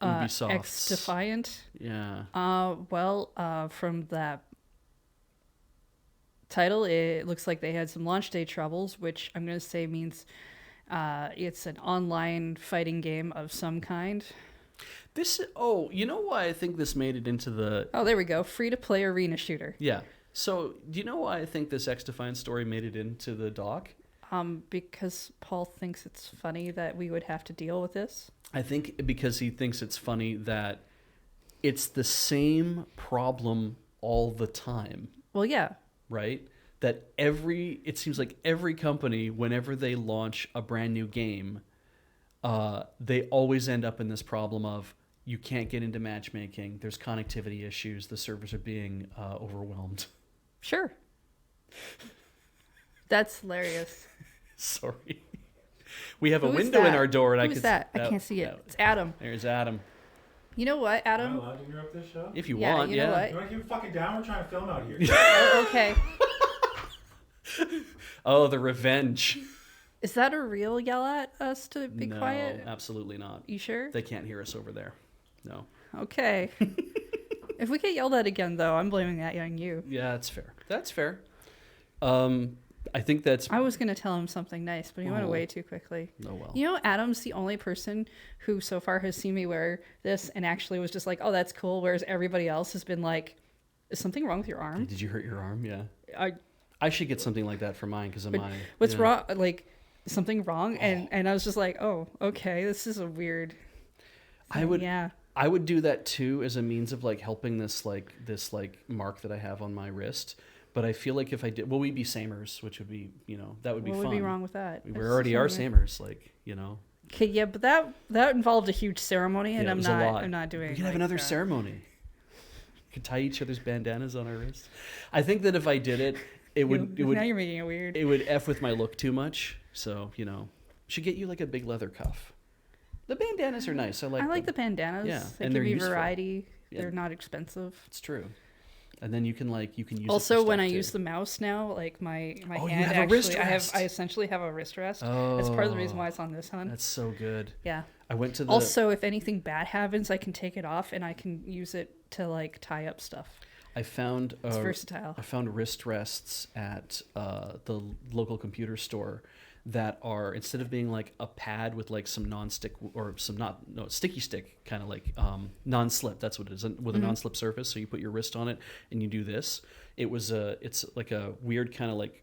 Ubisoft? X-Defiant? Yeah. From that title, it looks like they had some launch day troubles, which I'm going to say means it's an online fighting game of some kind. You know why I think this made it into the... Oh, there we go. Free-to-play arena shooter. Yeah. So, do you know why I think this X-Defiant story made it into the doc? Because Paul thinks it's funny that we would have to deal with this. I think because he thinks it's funny that it's the same problem all the time. Well, yeah. Right? That it seems like every company, whenever they launch a brand new game, they always end up in this problem of you can't get into matchmaking. There's connectivity issues. The servers are being overwhelmed. Sure. That's hilarious. Sorry. We have a window in our door, and Who's that? I can't see it. It's Adam. There's Adam. You know what, Adam? Am I allowed to interrupt this show? If you want, you know what? You want to keep it fucking down? We're trying to film out here. Okay. Oh, the revenge. Is that a real yell at us to be No, quiet? absolutely not. You sure? They can't hear us over there. No. Okay. If we get yelled at again, though, I'm blaming that on you. Yeah, that's fair. That's fair. I think that's... I was going to tell him something nice, but he went away too quickly. Oh, well. You know, Adam's the only person who so far has seen me wear this and actually was just like, oh, that's cool, whereas everybody else has been like, is something wrong with your arm? Did you hurt your arm? Yeah. I should get something like that for mine because of mine. What's wrong? Like, something wrong? And I was just like, oh, okay, this is a weird... I would... Yeah. I would do that too as a means of like helping this mark that I have on my wrist. But I feel like if I did, well, we'd be samers, which would be, that would be What fun. would be wrong with that? We already are samers, Okay, yeah, but that involved a huge ceremony, and Yeah, it was a lot. I'm not doing. We could have another ceremony. We could tie each other's bandanas on our wrists. I think that if I did it, it would Now you're making it weird. it would F with my look too much. So, should get you like a big leather cuff. The bandanas are nice. I like the them. bandanas. Yeah, They and give they're you useful. variety. Yeah. They're not expensive. It's true. And then you can use Also, it for when stuff I too. use the mouse now, like my Oh, you hand have a wrist actually, rest. I essentially have a wrist rest. Oh, That's part of the reason why it's on this one. That's so good. Yeah. I went to the Also, if anything bad happens, I can take it off and I can use it to like tie up stuff. I found It's versatile. I found wrist rests at the local computer store that are, instead of being like a pad with like some non-stick or sticky stick, kind of like non-slip. That's what it is, with a non-slip surface. So you put your wrist on it and you do this. It's like a weird kind of like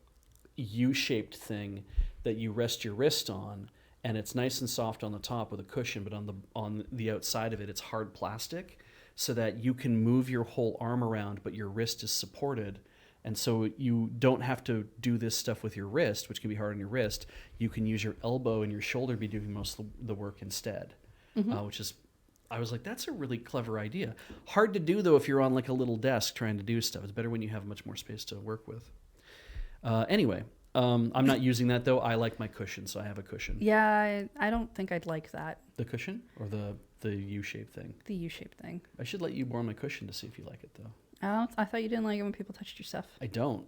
U-shaped thing that you rest your wrist on, and it's nice and soft on the top with a cushion, but on the outside of it, it's hard plastic, so that you can move your whole arm around, but your wrist is supported. And so you don't have to do this stuff with your wrist, which can be hard on your wrist. You can use your elbow and your shoulder be doing most of the work instead, which is, I was like, that's a really clever idea. Hard to do, though, if you're on like a little desk trying to do stuff. It's better when you have much more space to work with. Anyway, I'm not using that, though. I like my cushion, so I have a cushion. Yeah, I don't think I'd like that. The cushion or the U-shaped thing? The U-shaped thing. I should let you borrow my cushion to see if you like it, though. I thought you didn't like it when people touched your stuff. I don't,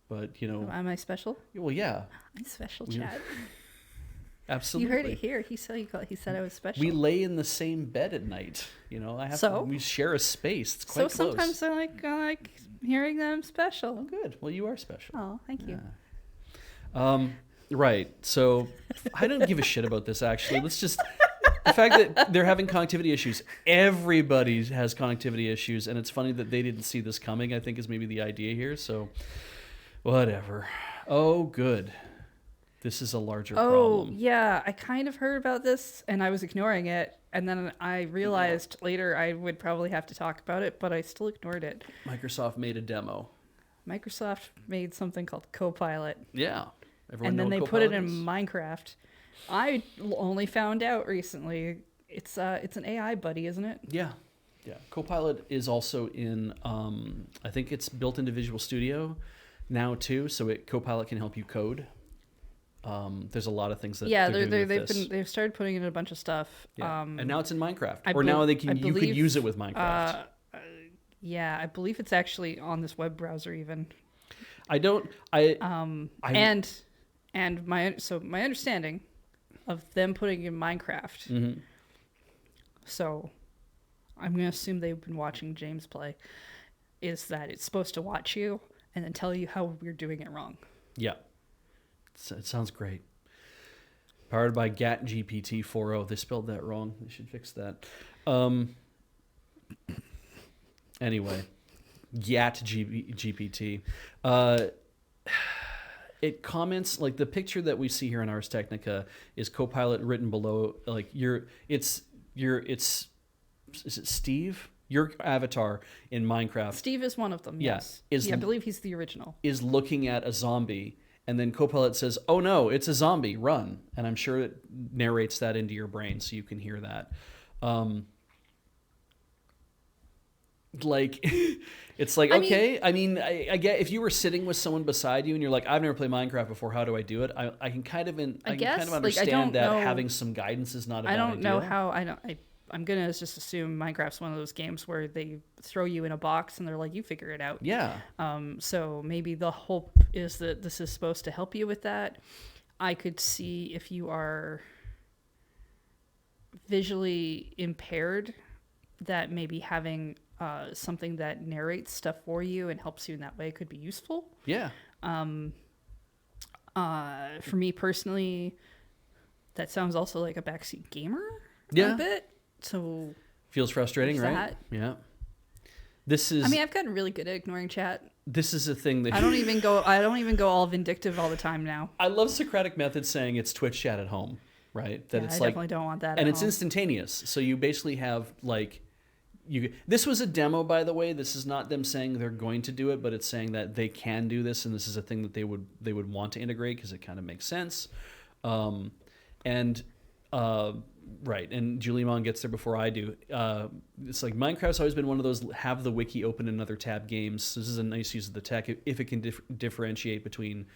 but Am I special? well, yeah, I'm special, We- Chad. absolutely. You heard it here. He said I was special. We lay in the same bed at night. We share a space. It's quite so close. sometimes I like hearing that I'm special. Oh, good. Well, you are special. Oh, thank you. Right. So I don't give a shit about this, actually. Let's just... The fact that they're having connectivity issues. Everybody has connectivity issues, and it's funny that they didn't see this coming, I think, is maybe the idea here. So, whatever. Oh, good. This is a larger problem. Yeah. I kind of heard about this, and I was ignoring it. And then I realized later I would probably have to talk about it, but I still ignored it. Microsoft made a demo. Microsoft made something called Copilot. Yeah. Everyone And know then they what put it Copilot in is? Minecraft. I only found out recently it's an AI buddy, isn't it? Yeah. Copilot is also in, I think it's built into Visual Studio now too, so Copilot can help you code. There's a lot of things that they've started putting in a bunch of stuff. Yeah. And now it's in Minecraft, I or now bel- you I could believe, use it with Minecraft. Yeah, I believe it's actually on this web browser even. And my understanding of them putting in Minecraft. Mm-hmm. So I'm going to assume they've been watching James play, is that it's supposed to watch you and then tell you how you're doing it wrong. Yeah. It sounds great. Powered by GAT GPT 4.0. They spelled that wrong. They should fix that. Anyway, GAT GPT. It comments, like the picture that we see here in Ars Technica is Copilot written below, like is it Steve? Your avatar in Minecraft. Steve is one of them, Yeah, yes. I believe he's the original. Is looking at a zombie, and then Copilot says, "Oh no, it's a zombie, run." And I'm sure it narrates that into your brain so you can hear that. Like, it's like, okay, I mean, I get, if you were sitting with someone beside you and you're like, I've never played Minecraft before, how do I do it? I can kind of understand that having some guidance is not a bad idea. I don't know how, I'm going to just assume Minecraft's one of those games where they throw you in a box and they're like, you figure it out. Yeah. So maybe the hope is that this is supposed to help you with that. I could see if you are visually impaired, that maybe having something that narrates stuff for you and helps you in that way could be useful. Yeah. For me personally, that sounds also like a backseat gamer. Yeah. A bit. So feels frustrating, right? that. Yeah. This is. I mean, I've gotten really good at ignoring chat. This is a thing that I don't even go all vindictive all the time now. I love Socratic Method saying it's Twitch chat at home, right? That Yeah, it's I like, definitely don't want that. and at it's home. instantaneous. So you basically have like This was a demo, by the way. This is not them saying they're going to do it, but it's saying that they can do this, and this is a thing that they would want to integrate because it kind of makes sense. And right, and Julian gets there before I do. It's like Minecraft's always been one of those have the wiki open in another tab games. So this is a nice use of the tech if it can differentiate between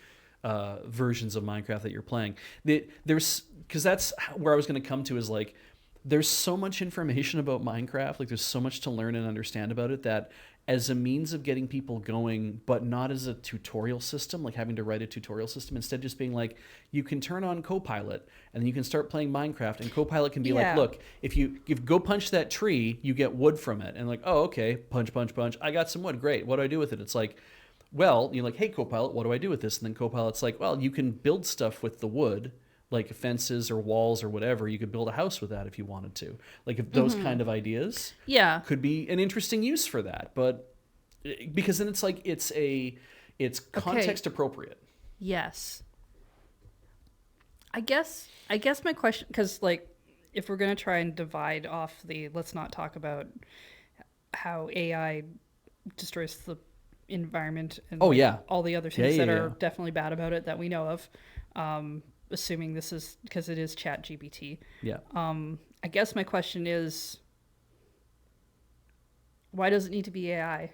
versions of Minecraft that you're playing. Because that's where I was going to come to is like, there's so much information about Minecraft, like there's so much to learn and understand about it that as a means of getting people going, but not as a tutorial system, like having to write a tutorial system, instead just being like, you can turn on Copilot and then you can start playing Minecraft and Copilot can be like, look, if you go punch that tree, you get wood from it. And like, oh, okay, punch. I got some wood. Great. What do I do with it? It's like, well, you're like, hey, Copilot, what do I do with this? And then Copilot's like, well, you can build stuff with the wood, like fences or walls or whatever. You could build a house with that if you wanted to. Like if those kind of ideas could be an interesting use for that. But because then it's like it's context appropriate. Yes. I guess my question, because like if we're going to try and divide off let's not talk about how AI destroys the environment and all the other things that are definitely bad about it that we know of. Assuming this is because it is Chat GPT. Yeah. I guess my question is, why does it need to be AI?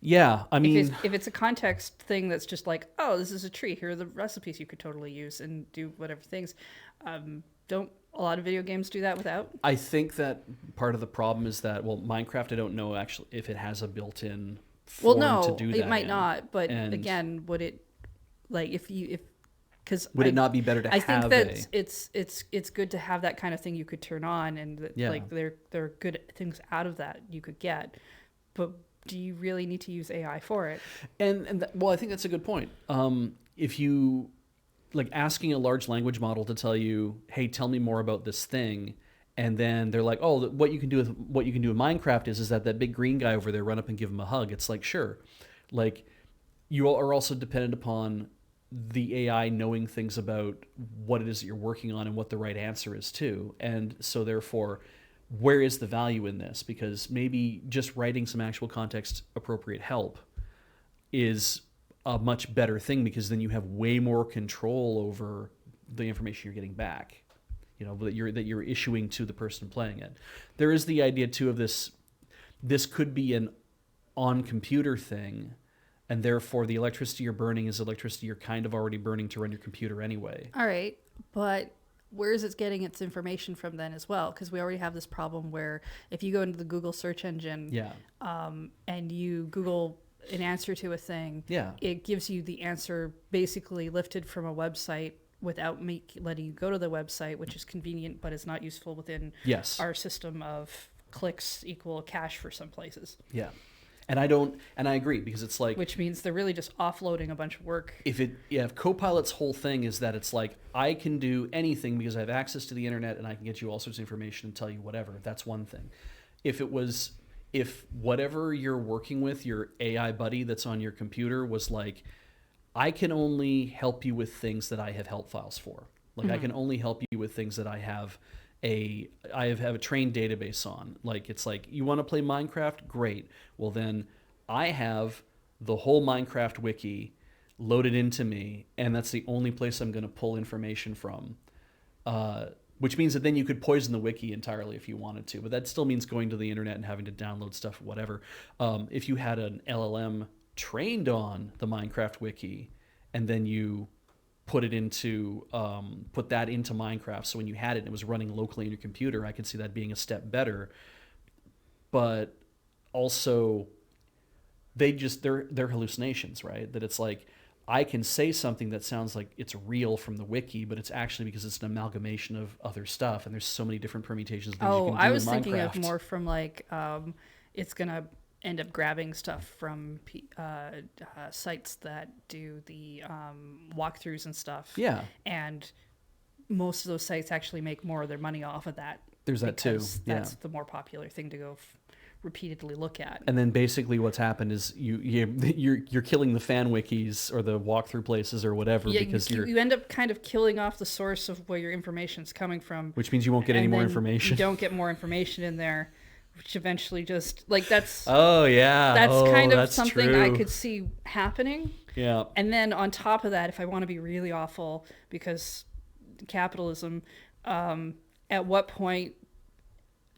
Yeah, I mean, if it's a context thing that's just like, oh, this is a tree, here are the recipes you could totally use and do whatever things. Don't a lot of video games do that without? I think that part of the problem is that, well, Minecraft, I don't know actually if it has a built-in form to do that. It might not, but again, would it, like if because would it not be better to have? I think that it's good to have that kind of thing you could turn on, and that, like there are good things out of that you could get, but do you really need to use AI for it? Well, I think that's a good point. If you like asking a large language model to tell you, hey, tell me more about this thing, and then they're like, oh, what you can do in Minecraft is that big green guy over there, run up and give him a hug. It's like, sure, like you are also dependent upon the AI knowing things about what it is that you're working on and what the right answer is too. And so therefore, where is the value in this? Because maybe just writing some actual context appropriate help is a much better thing, because then you have way more control over the information you're getting back, you know, that you're issuing to the person playing it. There is the idea too of this could be an on computer thing, and therefore the electricity you're burning is electricity you're kind of already burning to run your computer anyway. All right, but where is it getting its information from then as well? Because we already have this problem where if you go into the Google search engine and you Google an answer to a thing, it gives you the answer basically lifted from a website without letting you go to the website, which is convenient, but it's not useful within our system of clicks equal cache for some places. Yeah. And I agree, because it's like, which means they're really just offloading a bunch of work. If Copilot's whole thing is that it's like, I can do anything because I have access to the internet and I can get you all sorts of information and tell you whatever, that's one thing. If whatever you're working with, your AI buddy that's on your computer was like, I can only help you with things that I have help files for. Like I can only help you with things that I have a trained database on. Like it's like, you want to play Minecraft? Great. Well then I have the whole Minecraft wiki loaded into me, and that's the only place I'm going to pull information from. Which means that then you could poison the wiki entirely if you wanted to, but that still means going to the internet and having to download stuff, whatever. If you had an LLM trained on the Minecraft wiki, and then you put that into Minecraft, so when you had it and it was running locally on your computer, I could see that being a step better. But also, they're hallucinations, right? That it's like, I can say something that sounds like it's real from the wiki, but it's actually because it's an amalgamation of other stuff, and there's so many different permutations of things you can do I was in thinking Minecraft. of more from like, it's gonna end up grabbing stuff from sites that do the walkthroughs and stuff. Yeah. And most of those sites actually make more of their money off of that. There's that too. Yeah. That's the more popular thing to go repeatedly look at. And then basically what's happened is you're killing the fan wikis or the walkthrough places or whatever, because you end up kind of killing off the source of where your information's coming from. Which means you won't get any more information. You don't get more information in there. which eventually just like that's Oh yeah. that's Oh, kind of that's something I true. could see happening. Yeah. And then on top of that, if I want to be really awful, because capitalism, at what point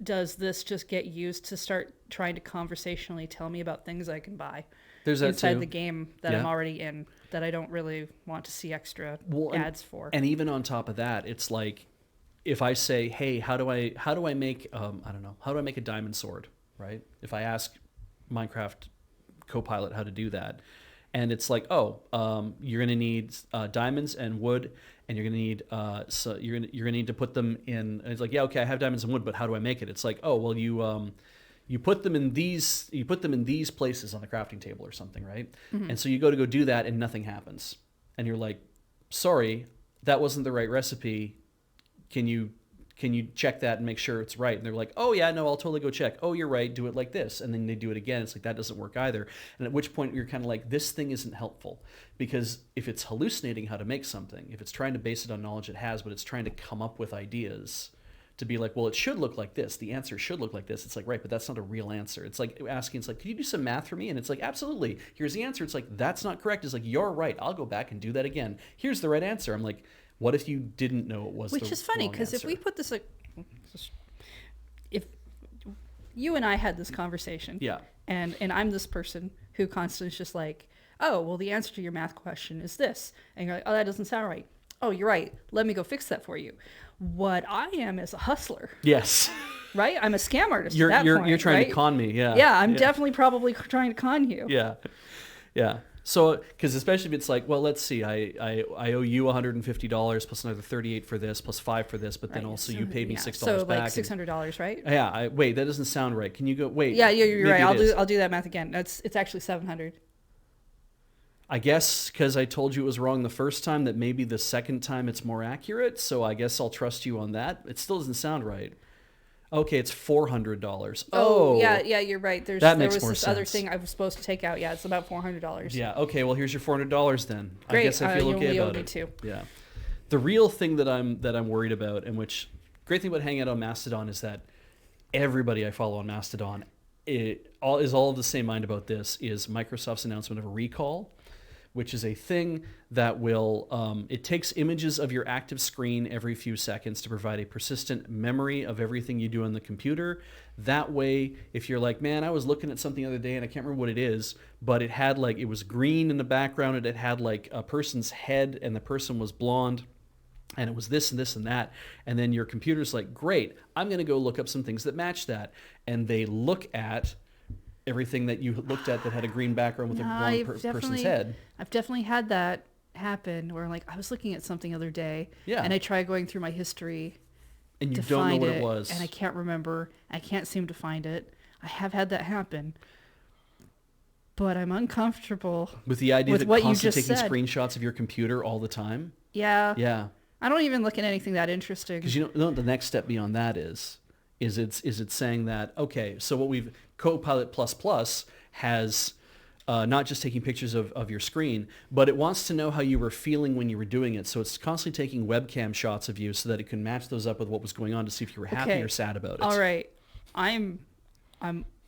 does this just get used to start trying to conversationally tell me about things I can buy There's that inside too. the game that I'm already in that I don't really want to see extra ads for? And even on top of that, it's like if I say, "Hey, how do I make I don't know, how do I make a diamond sword?" Right? If I ask Minecraft Copilot how to do that, and it's like, "Oh, you're gonna need diamonds and wood, and you're gonna need so you're gonna need to put them in." And it's like, "Yeah, okay, I have diamonds and wood, but how do I make it?" It's like, "Oh, well, you put them in these places on the crafting table or something, right?" And so you go do that, and nothing happens, and you're like, "Sorry, that wasn't the right recipe. Can you check that and make sure it's right?" And they're like, "Oh yeah, no, I'll totally go check. Oh, you're right. Do it like this." And then they do it again. It's like, that doesn't work either. And at which point you're kind of like, this thing isn't helpful, because if it's hallucinating how to make something, if it's trying to base it on knowledge it has, but it's trying to come up with ideas to be like, well, it should look like this. The answer should look like this. It's like, right, but that's not a real answer. It's like asking, it's like, "Can you do some math for me?" And it's like, "Absolutely. Here's the answer." It's like, "That's not correct." It's like, "You're right. I'll go back and do that again. Here's the right answer." I'm like, what if you didn't know it was Which is funny, because if we put this, like, if you and I had this conversation, Yeah. and I'm this person who constantly is just like, "Oh, well, the answer to your math question is this," and you're like, "Oh, that doesn't sound right. Oh, you're right. Let me go fix that for you." What I am is a hustler, Yes. right? I'm a scam artist. You're at that you're point, you're trying right? to con me, yeah. Yeah, I'm definitely probably trying to con you. Yeah, yeah. So, because especially if it's like, well, let's see, I owe you $150 plus another 38 for this plus 5 for this, but then Right, also so, you paid me yeah, $6 so back. like $600, right? Yeah. Wait, that doesn't sound right. Can you go? Wait. Yeah, you're right. maybe it is. I'll do that math again. It's actually 700. I guess because I told you it was wrong the first time, that maybe the second time it's more accurate. So I guess I'll trust you on that. It still doesn't sound right. Okay, it's $400. Oh, yeah, you're right. There makes was more this other sense. thing I was supposed to take out. Yeah, it's about $400. Yeah. Okay. Well, here's your $400 then. Great. I guess I feel you okay only owe about me it. two. Yeah. The real thing that I'm worried about, and which great thing about hanging out on Mastodon is that everybody I follow on Mastodon is all of the same mind about this, is Microsoft's announcement of a recall, which is a thing that will, it takes images of your active screen every few seconds to provide a persistent memory of everything you do on the computer. That way, if you're like, "Man, I was looking at something the other day and I can't remember what it is, but it had like, it was green in the background and it had like a person's head and the person was blonde and it was this and this and that," and then your computer's like, "Great, I'm going to go look up some things that match that." And they look at everything that you looked at that had a green background with a blonde person's head. I've definitely had that happen where, like, I was looking at something the other day, and I tried going through my history and you to don't know find what it, it was. and I can't remember. I can't seem to find it. I have had that happen. But I'm uncomfortable with the idea with that what you constantly just taking said. screenshots of your computer all the time. Yeah. Yeah. I don't even look at anything that interesting. Because you know the next step beyond that is it's saying that, okay, so what we've Copilot ++ has not just taking pictures of your screen, but it wants to know how you were feeling when you were doing it. So it's constantly taking webcam shots of you so that it can match those up with what was going on to see if you were happy or sad about it. All right. I'm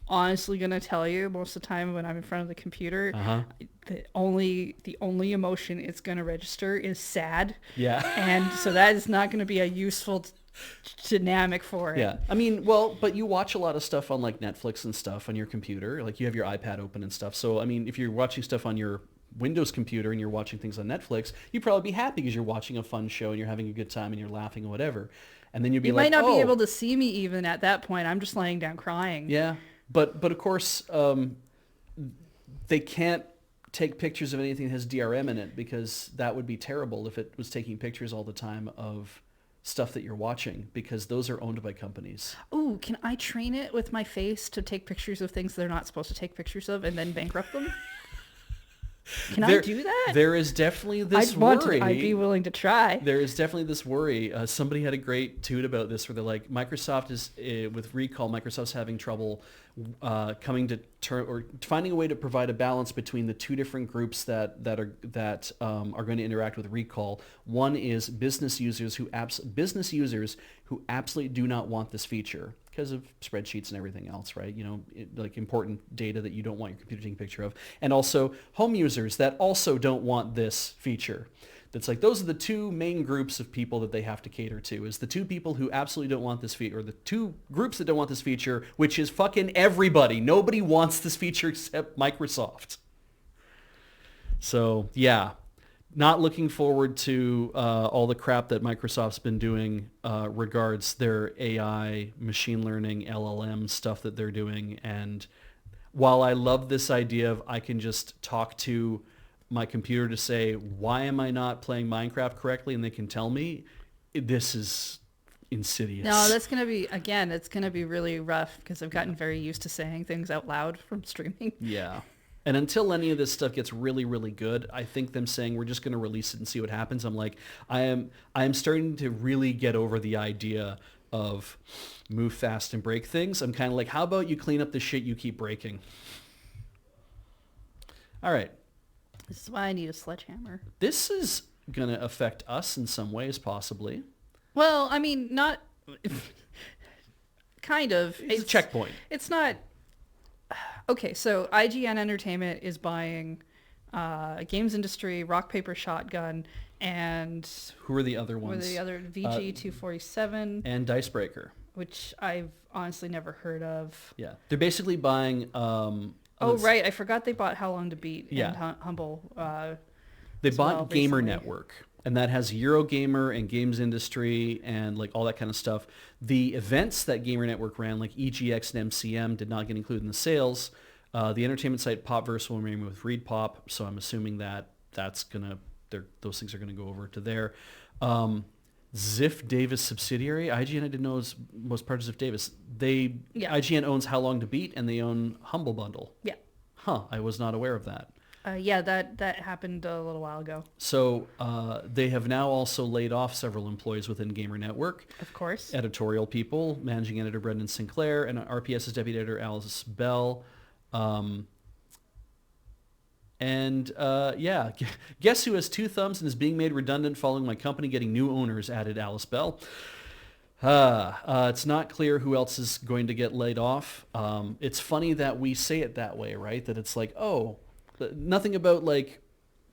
honestly gonna tell you, most of the time when I'm in front of the computer, the only emotion it's gonna register is sad. Yeah. And so that is not gonna be a useful dynamic for it. Yeah. I mean, well, but you watch a lot of stuff on like Netflix and stuff on your computer. Like you have your iPad open and stuff. So, I mean, if you're watching stuff on your Windows computer and you're watching things on Netflix, you'd probably be happy because you're watching a fun show and you're having a good time and you're laughing or whatever. And then you'd be You like, might not oh, be able to see me even at that point. I'm just laying down crying. Yeah. But of course, they can't take pictures of anything that has DRM in it, because that would be terrible if it was taking pictures all the time of stuff that you're watching, because those are owned by companies. Ooh, can I train it with my face to take pictures of things they're not supposed to take pictures of and then bankrupt them? Can I do that? There is definitely this worry. I'd be willing to try. There is definitely this worry. Somebody had a great tweet about this where they're like, Microsoft is, with recall, Microsoft's having trouble coming to or finding a way to provide a balance between the two different groups that are going to interact with recall. One is business users who absolutely do not want this feature, because of spreadsheets and everything else, right? Like important data that you don't want your computer taking a picture of. And also home users that also don't want this feature. That's like, those are the two main groups of people that they have to cater to, is the two people who absolutely don't want this feature, or the two groups that don't want this feature, which is fucking everybody. Nobody wants this feature except Microsoft. So yeah, not looking forward to all the crap that Microsoft's been doing regards their AI, machine learning, LLM stuff that they're doing. And while I love this idea of I can just talk to my computer to say, why am I not playing Minecraft correctly? And they can tell me, this is insidious. No, that's going to be, again, it's going to be really rough because I've gotten very used to saying things out loud from streaming. Yeah. And until any of this stuff gets really, really good, I think them saying we're just going to release it and see what happens. I'm like, I am starting to really get over the idea of move fast and break things. I'm kind of like, how about you clean up the shit you keep breaking? All right. This is why I need a sledgehammer. This is going to affect us in some ways, possibly. Well, I mean, not kind of. It's a checkpoint. It's not. Okay, so IGN Entertainment is buying Games Industry, Rock Paper Shotgun, and Who are the other what are ones? the other VG247, And Dicebreaker. which I've honestly never heard of. Yeah. They're basically buying... Oh, right. I forgot they bought How Long to Beat Yeah. and Humble. They as bought well Gamer recently. Network, and that has Eurogamer and Games Industry and like all that kind of stuff. The events that Gamer Network ran, like EGX and MCM, did not get included in the sales. The entertainment site Popverse will remain with Read Pop, so I'm assuming that those things are gonna go over to there. Ziff Davis subsidiary, IGN I didn't know was part of Ziff Davis. Yeah. IGN owns How Long to Beat, and they own Humble Bundle. Yeah. Huh, I was not aware of that. Yeah, that happened a little while ago. So they have now also laid off several employees within Gamer Network. Of course. Editorial people, managing editor Brendan Sinclair, and RPS's deputy editor Alice Bell. Guess who has two thumbs and is being made redundant following my company getting new owners, added Alice Bell. It's not clear who else is going to get laid off. It's funny that we say it that way, right? That it's like, oh, nothing about like,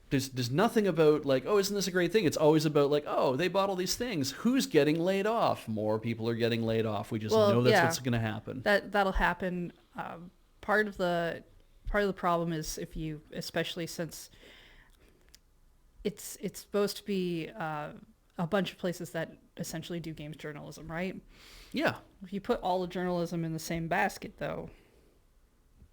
there's nothing about like, oh, isn't this a great thing? It's always about like, oh, they bought all these things. Who's getting laid off? More people are getting laid off. We just know that's what's going to happen. That'll happen. Part of the problem is especially since it's supposed to be a bunch of places that essentially do games journalism, right? Yeah. If you put all the journalism in the same basket, though,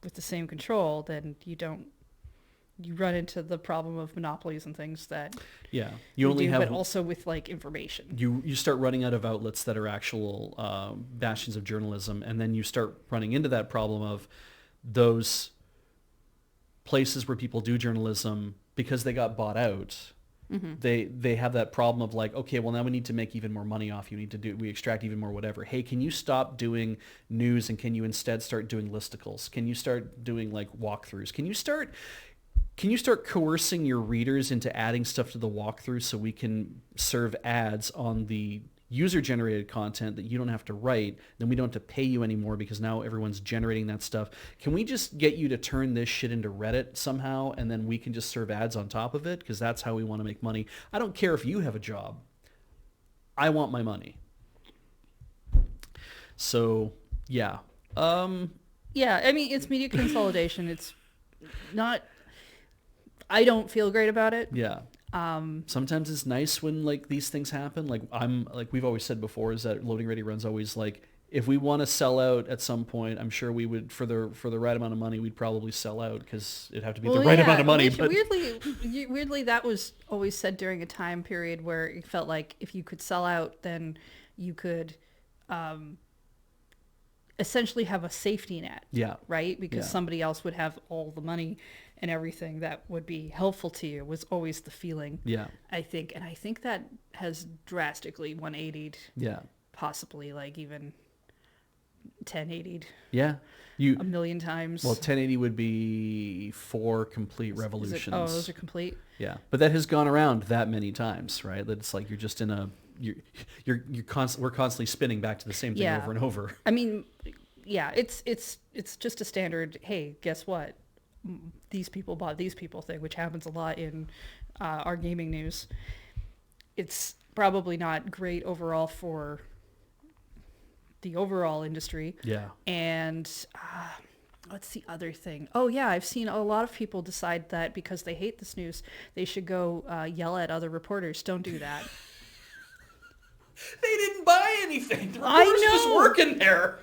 with the same control, then you run into the problem of monopolies and things that you only have, but also with like information. You start running out of outlets that are actual bastions of journalism, and then you start running into that problem of those places where people do journalism because they got bought out. Mm-hmm. They have that problem of like, okay, well now we need to make even more money off you. We extract even more whatever. Hey, can you stop doing news and can you instead start doing listicles? Can you start doing like walkthroughs? Can you start coercing your readers into adding stuff to the walkthrough so we can serve ads on the user-generated content that you don't have to write, then we don't have to pay you anymore because now everyone's generating that stuff. Can we just get you to turn this shit into Reddit somehow, and then we can just serve ads on top of it? Because that's how we want to make money. I don't care if you have a job. I want my money. So, yeah. Yeah, I mean, it's media consolidation. It's not... I don't feel great about it. Yeah. Sometimes it's nice when like these things happen. Like we've always said before, is that Loading Ready Run's always like, if we want to sell out at some point, I'm sure we would, for the right amount of money, we'd probably sell out because it'd have to be the right amount of money. Which, but weirdly, that was always said during a time period where it felt like if you could sell out, then you could essentially have a safety net. Yeah. Right? Because somebody else would have all the money and everything that would be helpful to you was always the feeling. Yeah. I think that has drastically 180'd. Yeah. Possibly like even 1080'd. Yeah. A million times. Well, 1080 would be 4 complete revolutions. Those are complete? Yeah. But that has gone around that many times, right? That it's like you're just in a we're constantly spinning back to the same thing Yeah. over and over. I mean, yeah, it's just a standard. Hey, guess what? These people bought these people thing, which happens a lot in our gaming news. It's probably not great overall for the overall industry. Yeah. And what's the other thing? Oh yeah, I've seen a lot of people decide that because they hate this news, they should go yell at other reporters. Don't do that. They didn't buy anything. The I reporter's just know. working there.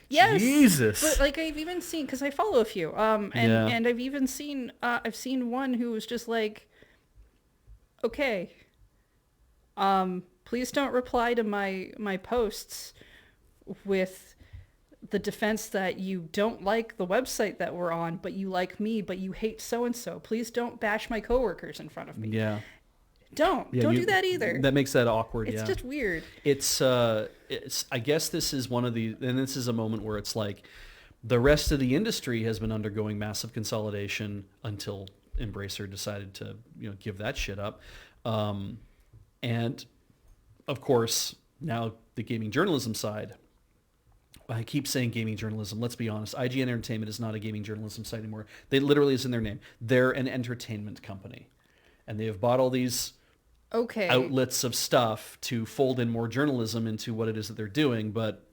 Yes, Jesus. but like I've even seen, because I follow a few, and I've even seen one who was just like, okay, please don't reply to my posts with the defense that you don't like the website that we're on, but you like me, but you hate so and so. Please don't bash my coworkers in front of me. Yeah. Don't do that either. That makes that awkward. It's just weird. It's I guess this is one of the, and this is a moment where it's like the rest of the industry has been undergoing massive consolidation until Embracer decided to, give that shit up. And of course, now the gaming journalism side, I keep saying gaming journalism. Let's be honest. IGN Entertainment is not a gaming journalism site anymore. They literally is in their name. They're an entertainment company. And they have bought all these outlets of stuff to fold in more journalism into what it is that they're doing. But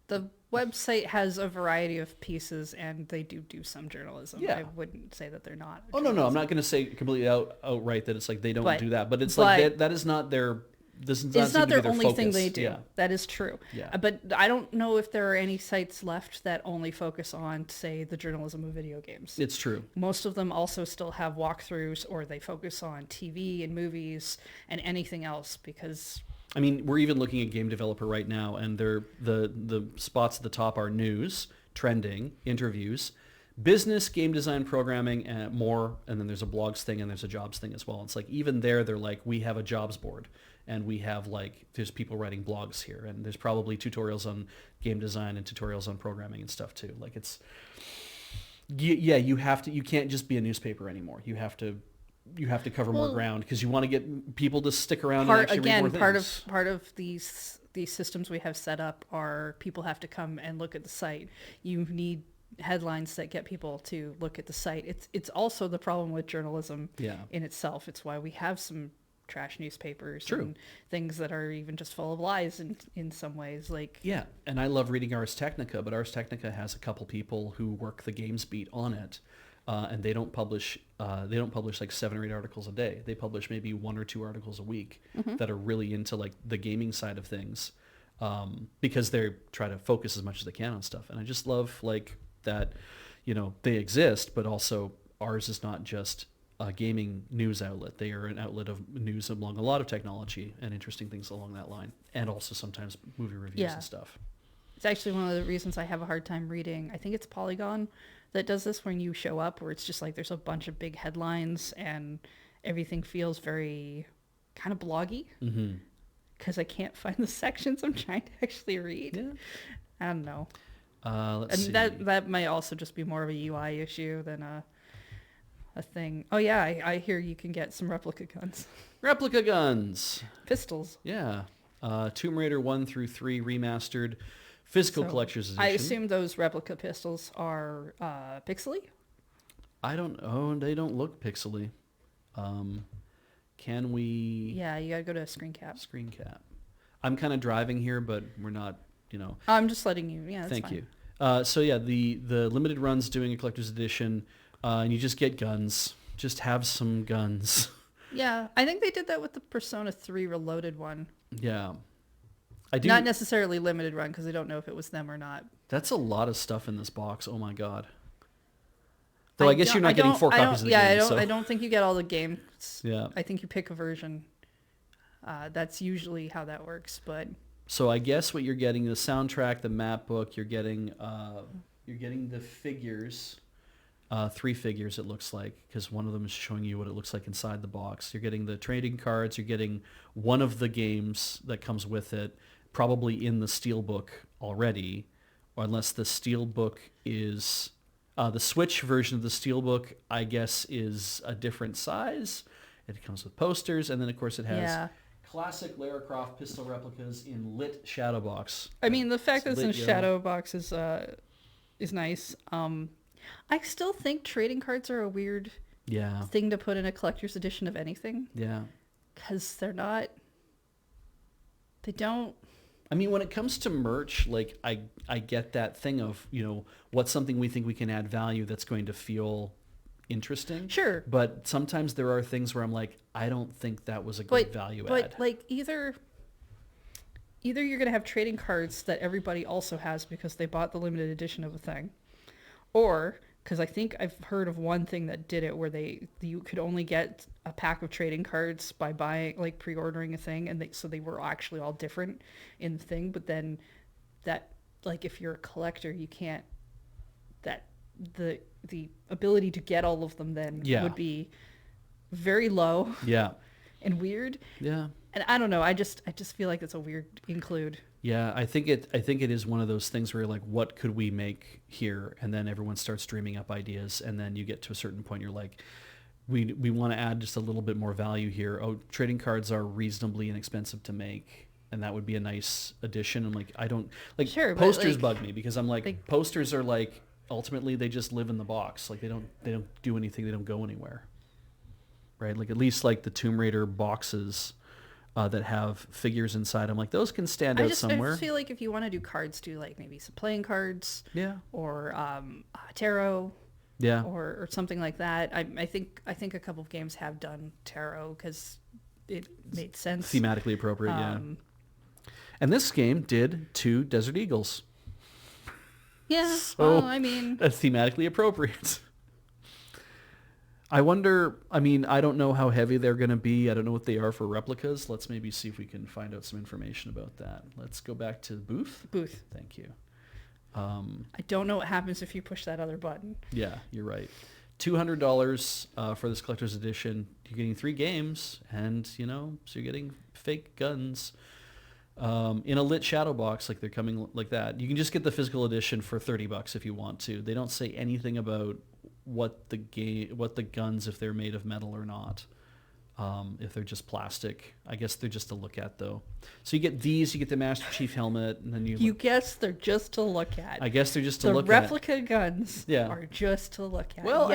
the website has a variety of pieces, and they do some journalism. Yeah. I wouldn't say that they're not. no, I'm not going to say completely outright that it's like they don't do that. But it's but like that is not their. It's not their only focus. thing they do. Yeah. That is true. Yeah. But I don't know if there are any sites left that only focus on, say, the journalism of video games. It's true. Most of them also still have walkthroughs, or they focus on TV and movies and anything else, because... I mean, we're even looking at Game Developer right now, and the spots at the top are news, trending, interviews, business, game design, programming, and more, and then there's a blogs thing and there's a jobs thing as well. It's like even there, they're like, we have a jobs board, and we have there's people writing blogs here, and there's probably tutorials on game design and tutorials on programming and stuff too. Like it's, you can't just be a newspaper anymore. You have to cover more ground because you want to get people to stick around and actually read more things. Part of these systems we have set up are people have to come and look at the site. You need headlines that get people to look at the site. It's also the problem with journalism in itself. It's why we have some trash newspapers and things that are even just full of lies in some ways. And I love reading Ars Technica, but Ars Technica has a couple people who work the games beat on it. And they don't publish like 7 or 8 articles a day. They publish maybe 1 or 2 articles a week that are really into like the gaming side of things, because they try to focus as much as they can on stuff. And I just love like that, they exist, but also ours is not just a gaming news outlet. They are an outlet of news along a lot of technology and interesting things along that line, and also sometimes movie reviews and stuff. It's actually one of the reasons I have a hard time reading. I think it's Polygon that does this when you show up, where it's just like there's a bunch of big headlines and everything feels very kind of bloggy because I can't find the sections I'm trying to actually read. Yeah. I don't know. Let's see. That might also just be more of a UI issue than a thing. Oh yeah, I hear you can get some replica guns. Replica guns. Pistols. Yeah. Tomb Raider 1 through 3 remastered. Physical collector's edition. I assume those replica pistols are pixely? I don't know. They don't look pixely. Can we... Yeah, you gotta go to screen cap. Screen cap. I'm kind of driving here, but we're not, I'm just letting you. Yeah, that's Thank fine. you. So yeah, the limited run's doing a collector's edition, and you just get guns. Just have some guns. Yeah, I think they did that with the Persona 3 Reloaded one. Yeah. I do. Not necessarily limited run, because I don't know if it was them or not. That's a lot of stuff in this box. Oh my god. Though I guess you're not getting 4 copies of the game. I don't think you get all the games. Yeah. I think you pick a version. That's usually how that works, but... So I guess what you're getting, the soundtrack, the map book, you're getting the figures, 3 figures it looks like, because one of them is showing you what it looks like inside the box. You're getting the trading cards, you're getting one of the games that comes with it, probably in the steelbook already, or unless the steelbook is... the Switch version of the steelbook, I guess, is a different size. It comes with posters, and then of course it has classic Lara Croft pistol replicas in lit shadow box. I mean, the fact that it's in lit yellow. shadow box is nice. I still think trading cards are a weird thing to put in a collector's edition of anything. Yeah. Because they don't. I mean, when it comes to merch, like I get that thing of, what's something we think we can add value that's going to feel interesting. Sure. But sometimes there are things where I'm like, I don't think that was a good value add. But like either you're going to have trading cards that everybody also has because they bought the limited edition of a thing, or because I think I've heard of one thing that did it where you could only get a pack of trading cards by buying, like pre-ordering a thing, and so they were actually all different in the thing. But then that, like, if you're a collector, you can't, that the ability to get all of them then would be very low. Yeah. And weird. Yeah. And I don't know. I just feel like it's a weird include. Yeah, I think it is one of those things where you're like, what could we make here? And then everyone starts dreaming up ideas, and then you get to a certain point, you're like, we want to add just a little bit more value here. Oh, trading cards are reasonably inexpensive to make, and that would be a nice addition. I'm like, I don't like posters bug me because I'm like posters are like ultimately they just live in the box. Like they don't do anything. They don't go anywhere. Right? Like at least like the Tomb Raider boxes that have figures inside. I'm like, those can stand out somewhere. I just feel like if you want to do cards, do like maybe some playing cards. Yeah. Or tarot. Yeah. Or something like that. I think a couple of games have done tarot because it made sense. Thematically appropriate, yeah. And this game did 2 Desert Eagles. Yeah. So well, I mean, that's thematically appropriate. I wonder, I mean, I don't know how heavy they're going to be. I don't know what they are for replicas. Let's maybe see if we can find out some information about that. Let's go back to booth. Booth. Thank you. I don't know what happens if you push that other button. Yeah, you're right. $200 for this collector's edition. You're getting 3 games, and, so you're getting fake guns in a lit shadow box, like they're coming like that. You can just get the physical edition for $30 if you want to. They don't say anything about what the guns, if they're made of metal or not, if they're just plastic. I guess they're just to look at though. So you get these, you get the Master Chief helmet, and then you guess they're just to look at. I guess they're just to look at. The replica guns are just to look at. Well,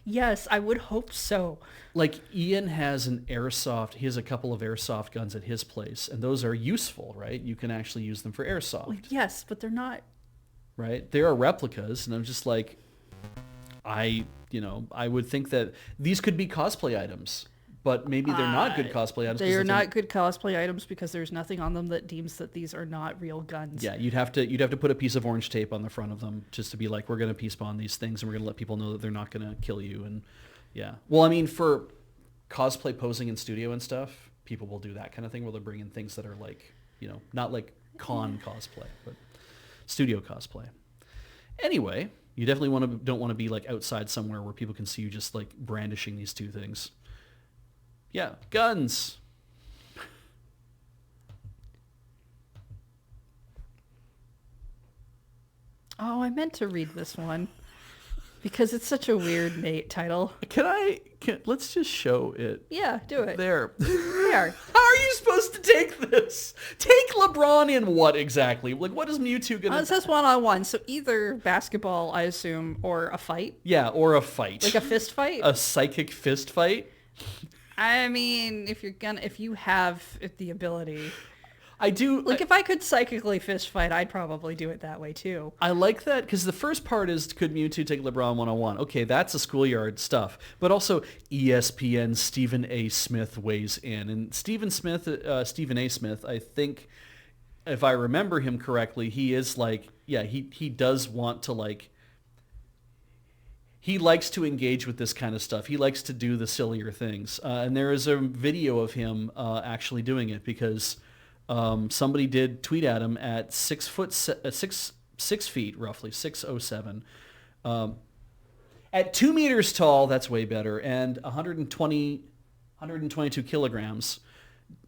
yes, I would hope so. Like Ian has he has a couple of airsoft guns at his place, and those are useful, right? You can actually use them for airsoft. Well, yes, but they're not. Right? They are replicas, and I'm just like, I would think that these could be cosplay items, but maybe they're not good cosplay items. They are not good cosplay items because there's nothing on them that deems that these are not real guns. Yeah, you'd have to put a piece of orange tape on the front of them just to be like, we're going to piece bond these things and we're going to let people know that they're not going to kill you. And yeah, well, I mean, for cosplay posing in studio and stuff, people will do that kind of thing where they'll bring in things that are like, not like con cosplay, but studio cosplay. Anyway. You definitely don't want to be like outside somewhere where people can see you just like brandishing these 2 things. Yeah, guns. Oh, I meant to read this one because it's such a weird title. Let's just show it. Yeah, do it. There. There. How are you supposed to take this? Take LeBron in what exactly? Like, what is Mewtwo going to... It says 1-on-1, so either basketball, I assume, or a fight. Yeah, or a fight. Like a fist fight? A psychic fist fight? I mean, if you have the ability... I do... Like, if I could psychically fist fight, I'd probably do it that way, too. I like that, because the first part is, could Mewtwo take LeBron 1-on-1? Okay, that's a schoolyard stuff. But also, ESPN Stephen A. Smith weighs in. And Stephen A. Smith, I think, if I remember him correctly, he is like, yeah, he does want to, like... He likes to engage with this kind of stuff. He likes to do the sillier things. And there is a video of him actually doing it, because... somebody did tweet at him at 6 feet roughly 607 at 2 meters tall. That's way better. And 122 kilograms.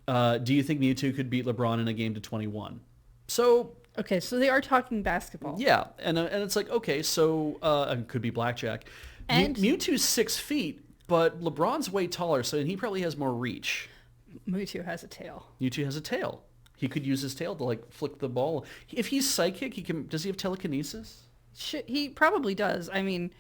Do you think Mewtwo could beat LeBron in a game to 21? So okay, so they are talking basketball. Yeah, and it's like, okay, so it could be blackjack. And Mewtwo's 6 feet, but LeBron's way taller, so he probably has more reach. Mewtwo has a tail. Mewtwo has a tail. He could use his tail to like flick the ball. If he's psychic, he can. Does he have telekinesis? He probably does. I mean,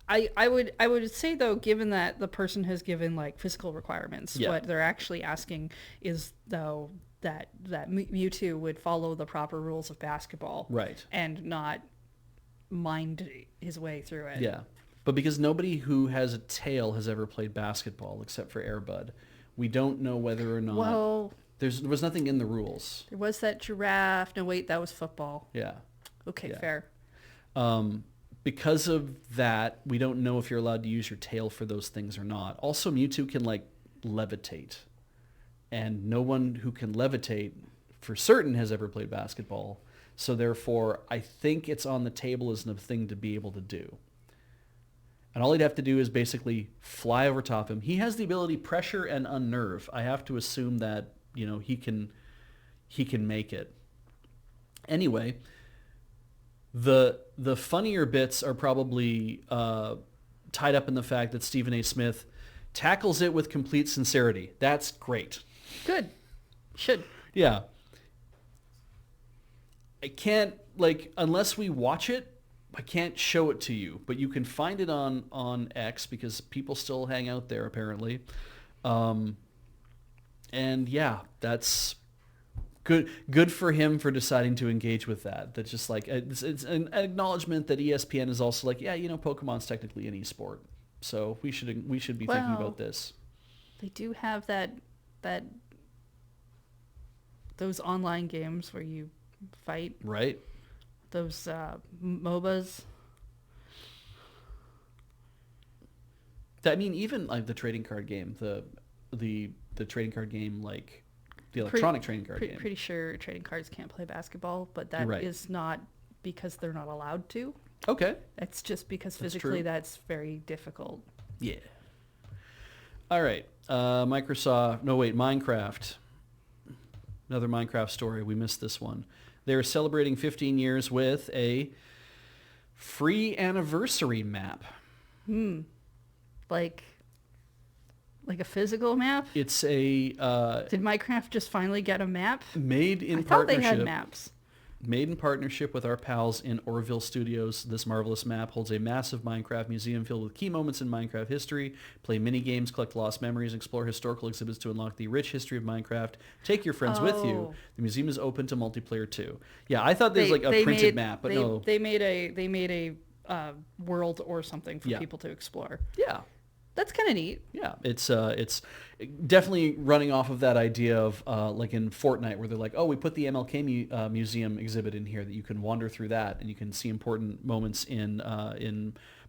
I would say though, given that the person has given like physical requirements, Yeah. what they're actually asking is though that Mewtwo would follow the proper rules of basketball, Right. and not mind his way through it. Yeah. But because nobody who has a tail has ever played basketball except for Air Bud, we don't know whether or not. Well, there was nothing in the rules. there was that giraffe. No, wait, that was football. Yeah. Okay, Yeah. fair. Because of that, we don't know if you're allowed to use your tail for those things or not. Also, Mewtwo can like levitate. And no one who can levitate for certain has ever played basketball. So therefore, I think it's on the table as a thing to be able to do. And all he'd have to do is basically fly over top him. He has the ability pressure and unnerve. I have to assume that, he can make it. Anyway, the funnier bits are probably tied up in the fact that Stephen A. Smith tackles it with complete sincerity. That's great. Good. Should. Yeah. I can't, unless we watch it, I can't show it to you, but you can find it on X because people still hang out there apparently. And yeah, that's good for him for deciding to engage with that. That's just like, it's an acknowledgement that ESPN is also like, yeah, Pokemon's technically an esport. So we should be thinking about this. They do have those online games where you fight. Right. Those MOBAs. Even like the trading card game, the trading card game, like the electronic trading card game. Pretty sure trading cards can't play basketball, but that Right. is not because they're not allowed to. Okay. That's just because That's physically true. that's very difficult. Yeah. All right. Minecraft. Another Minecraft story. We missed this one. They're celebrating 15 years with a free anniversary map. Like a physical map? It's a Did Minecraft just finally get a map? made in I thought they partnership. had maps. Made in partnership with our pals in Orville Studios, this marvelous map holds a massive Minecraft museum filled with key moments in Minecraft history. Play mini games, collect lost memories, explore historical exhibits to unlock the rich history of Minecraft. Take your friends with you. Oh. The museum is open to multiplayer too. Yeah, I thought there's like a printed map, but no. They made a world or something for Yeah. people to explore. Yeah. That's kind of neat. Yeah, it's definitely running off of that idea of like in Fortnite where they're like, oh, we put the MLK museum exhibit in here that you can wander through that and you can see important moments in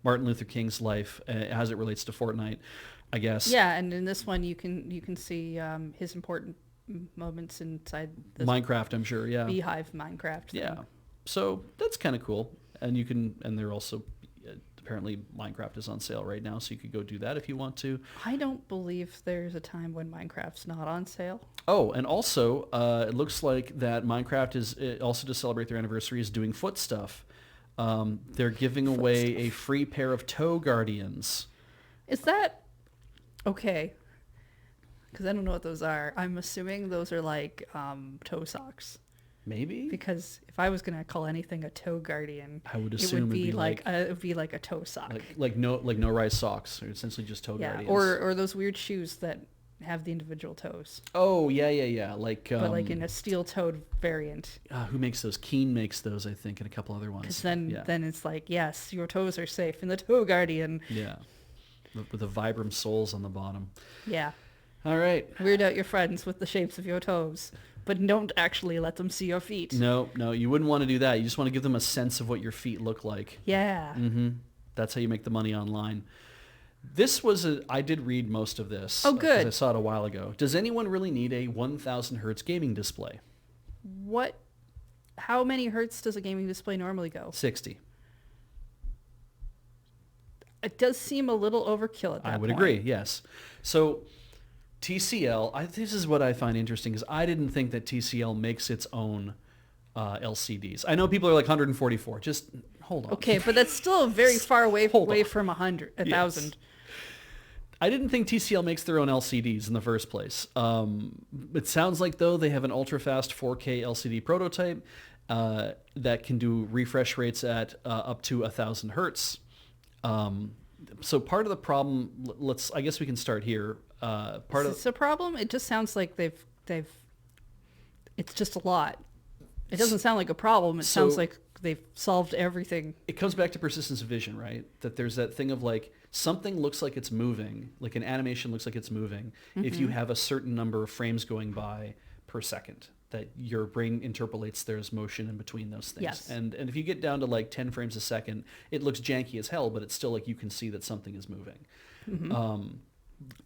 Martin Luther King's life as it relates to Fortnite, I guess. Yeah, and in this one you can see his important moments inside the Minecraft, I'm sure. Yeah. Beehive Minecraft thing. Yeah. So that's kind of cool, and they're also. Apparently Minecraft is on sale right now, so you could go do that if you want to. I don't believe there's a time when Minecraft's not on sale. Oh, and also, it looks like that Minecraft is also to celebrate their anniversary is doing foot stuff. They're giving away a free pair of toe guardians. Is that okay? Because I don't know what those are. I'm assuming those are like toe socks. Maybe? Because if I was gonna call anything a toe guardian, I would it assume would be like it would be like a toe sock. like no rise socks. They're essentially just toe Yeah, guardians. or those weird shoes that have the individual toes, oh yeah. Like but like in a steel-toed variant. who makes those? Keen makes those, I think, and a couple other ones. Because then yeah. then it's like, yes, your toes are safe in the toe guardian. Yeah. With the Vibram soles on the bottom. Yeah. All right. Weird out your friends with the shapes of your toes, but don't actually let them see your feet. No, you wouldn't want to do that. You just want to give them a sense of what your feet look like. Yeah. Mm-hmm. That's how you make the money online. I did read most of this. Oh, good. 'Cause I saw it a while ago. Does anyone really need a 1,000 hertz gaming display? How many hertz does a gaming display normally go? 60. It does seem a little overkill at that I would point. agree, yes. So TCL, this is what I find interesting, is I didn't think that TCL makes its own LCDs. I know people are like 144. Just hold on. Okay, but that's still very far away Hold on. from 1,000. I didn't think TCL makes their own LCDs in the first place. It sounds like, though, they have an ultra-fast 4K LCD prototype that can do refresh rates at up to 1,000 hertz. So part of the problem, I guess we can start here. Is this a problem? It just sounds like they've. It's just a lot. It doesn't sound like a problem. It sounds like they've solved everything. It comes back to persistence of vision, right? That there's that thing of like something looks like it's moving, like an animation looks like it's moving if you have a certain number of frames going by per second, that your brain interpolates there's motion in between those things. Yes. And if you get down to like 10 frames a second, it looks janky as hell, but it's still like you can see that something is moving.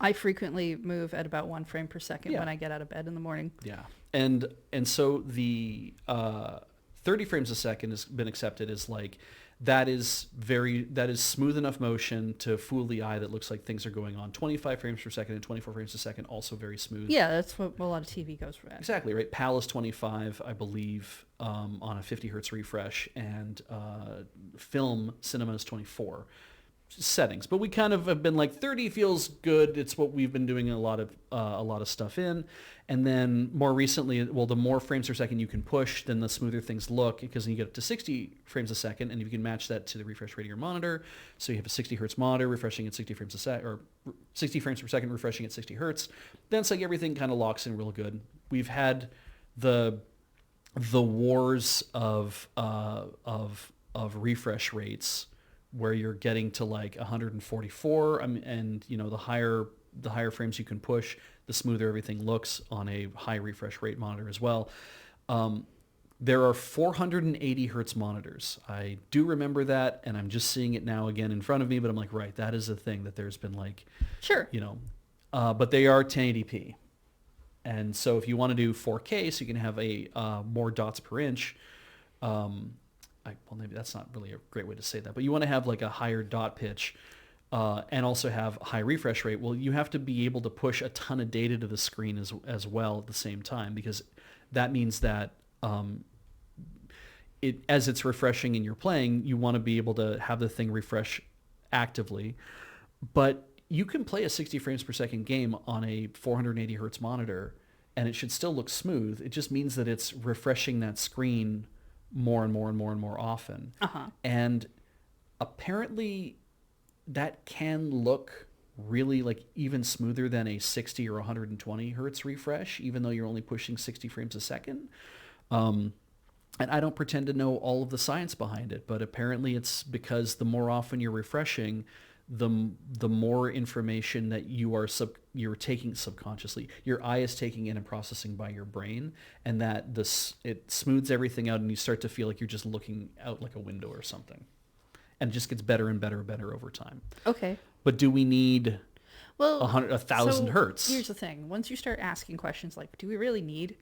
I frequently move at about 1 frame per second when I get out of bed in the morning. Yeah. And so the 30 frames a second has been accepted as like that is smooth enough motion to fool the eye that looks like things are going on. 25 frames per second and 24 frames a second, also very smooth. Yeah, that's what a lot of TV goes for. Exactly, right? PAL is 25, I believe, on a 50 hertz refresh, and film cinema is 24 settings. But we kind of have been like 30 feels good. It's what we've been doing a lot of stuff in. And then more recently, well, the more frames per second you can push, then the smoother things look, because then you get up to 60 frames a second, and you can match that to the refresh rate of your monitor. So you have a 60 hertz monitor refreshing at 60 frames a sec, or 60 frames per second refreshing at 60 hertz. Then it's like everything kind of locks in real good. We've had the wars of refresh rates where you're getting to like 144, and you know, the higher frames you can push, the smoother everything looks on a high refresh rate monitor as well. There are 480 hertz monitors. I do remember that, and I'm just seeing it now again in front of me, but I'm like, right, that is a thing that there's been like, Sure. you know, but they are 1080p. And so if you want to do 4K, so you can have a more dots per inch, well, maybe that's not really a great way to say that, but you want to have like a higher dot pitch and also have high refresh rate. Well, you have to be able to push a ton of data to the screen as well at the same time, because that means that as it's refreshing and you're playing, you want to be able to have the thing refresh actively. But you can play a 60 frames per second game on a 480 hertz monitor, and it should still look smooth. It just means that it's refreshing that screen more and more and more and more often. And apparently that can look really like even smoother than a 60 or 120 hertz refresh, even though you're only pushing 60 frames a second. And I don't pretend to know all of the science behind it, but apparently it's because the more often you're refreshing, the more information that you're taking subconsciously, your eye is taking in and processing by your brain, and that it smooths everything out, and you start to feel like you're just looking out like a window or something, and it just gets better and better and better over time. Okay. But do we need 1,000 so hertz? Here's the thing: once you start asking questions like, "Do we really need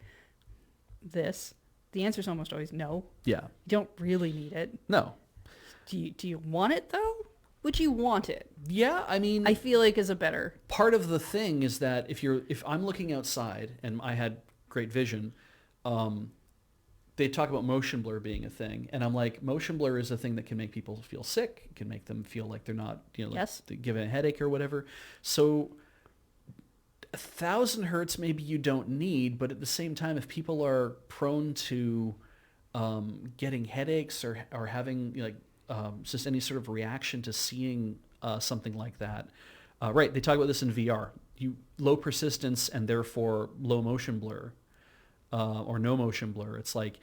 this?" The answer is almost always no. Yeah. You don't really need it. No. Do you want it though? Would you want it? Yeah, I mean, I feel like is a better. Part of the thing is that if I'm looking outside and I had great vision, they talk about motion blur being a thing, and I'm like, motion blur is a thing that can make people feel sick. It can make them feel like they're not, like Yes. they give it a headache or whatever. So 1,000 hertz maybe you don't need, but at the same time, if people are prone to getting headaches or having just any sort of reaction to seeing something like that, right? They talk about this in VR. Low persistence and therefore low motion blur, or no motion blur. It's like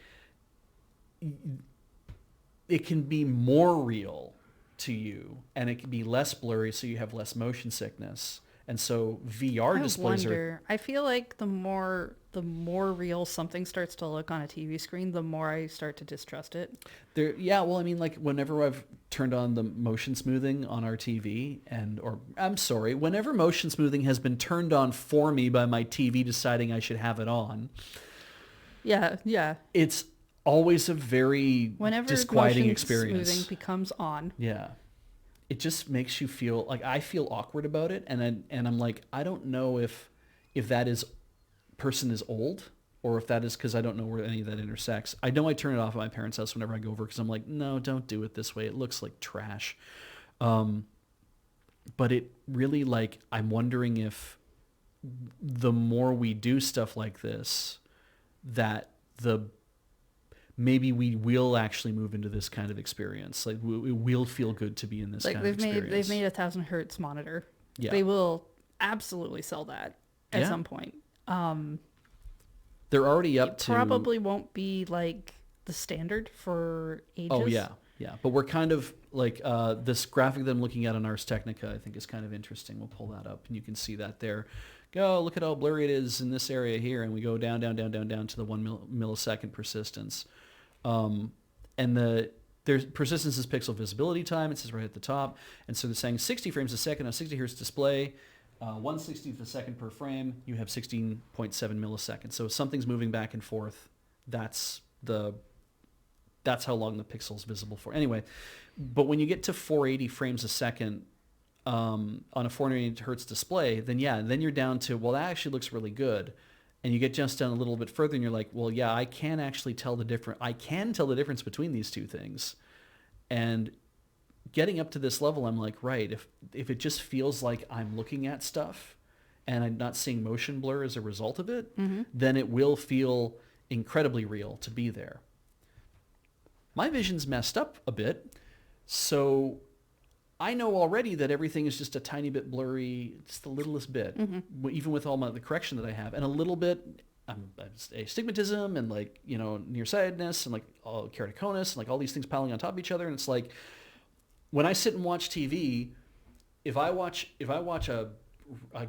it can be more real to you, and it can be less blurry, so you have less motion sickness. And so VR displays are. I feel like the more real something starts to look on a TV screen, the more I start to distrust it. Yeah, well, I mean, like whenever I've turned on the motion smoothing on our TV, whenever motion smoothing has been turned on for me by my TV deciding I should have it on. Yeah. It's always a very disquieting motion experience. Smoothing becomes on. Yeah. It just makes you feel like I feel awkward about it, and I'm like, I don't know if that person is old, or if that is because I don't know where any of that intersects. I know I turn it off at my parents' house whenever I go over, because I'm like, no, don't do it this way. It looks like trash. but it really, like, I'm wondering if the more we do stuff like this, that maybe we will actually move into this kind of experience. Like, it will feel good to be in this Like kind of experience. they've made 1,000 hertz monitor. Yeah. They will absolutely sell that at Yeah. some point. They're already up to... Probably won't be like the standard for ages. Oh, yeah. Yeah. But we're kind of like this graphic that I'm looking at on Ars Technica, I think is kind of interesting. We'll pull that up and you can see that there. Go, look at how blurry it is in this area here. And we go down to the 1 millisecond persistence. And there's persistence is pixel visibility time. It says right at the top. And so they're saying 60 frames a second on 60 hertz display, 1/60th of a second per frame. You have 16.7 milliseconds. So if something's moving back and forth, that's how long the pixel's visible for. Anyway, but when you get to 480 frames a second on a 480 hertz display, then you're down to, well, that actually looks really good. And you get just down a little bit further and you're like, well, yeah, I can actually tell the difference between these two things. And getting up to this level, I'm like, right, if it just feels like I'm looking at stuff and I'm not seeing motion blur as a result of it, then it will feel incredibly real to be there. My vision's messed up a bit, so I know already that everything is just a tiny bit blurry, just the littlest bit, even with all the correction that I have, and a little bit astigmatism and, like, you know, nearsightedness and, like, all keratoconus and, like, all these things piling on top of each other. And it's like, when I sit and watch TV, if I watch a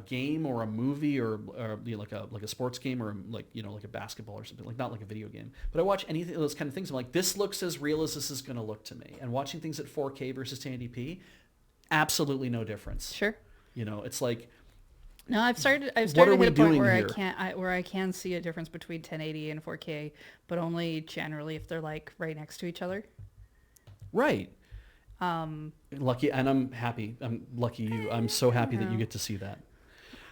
game or a movie or you know, like a sports game or like a basketball or something, like, not like a video game, but I watch anything of those kind of things, I'm like, this looks as real as this is going to look to me. And watching things at 4K versus 1080p, absolutely no difference. Sure. You know, it's like, no, I've started are to hit we a point doing where here? I can see a difference between 1080 and 4K, but only generally if they're, like, right next to each other. right. Lucky, and I'm happy. I'm lucky you. I'm so happy that you get to see that.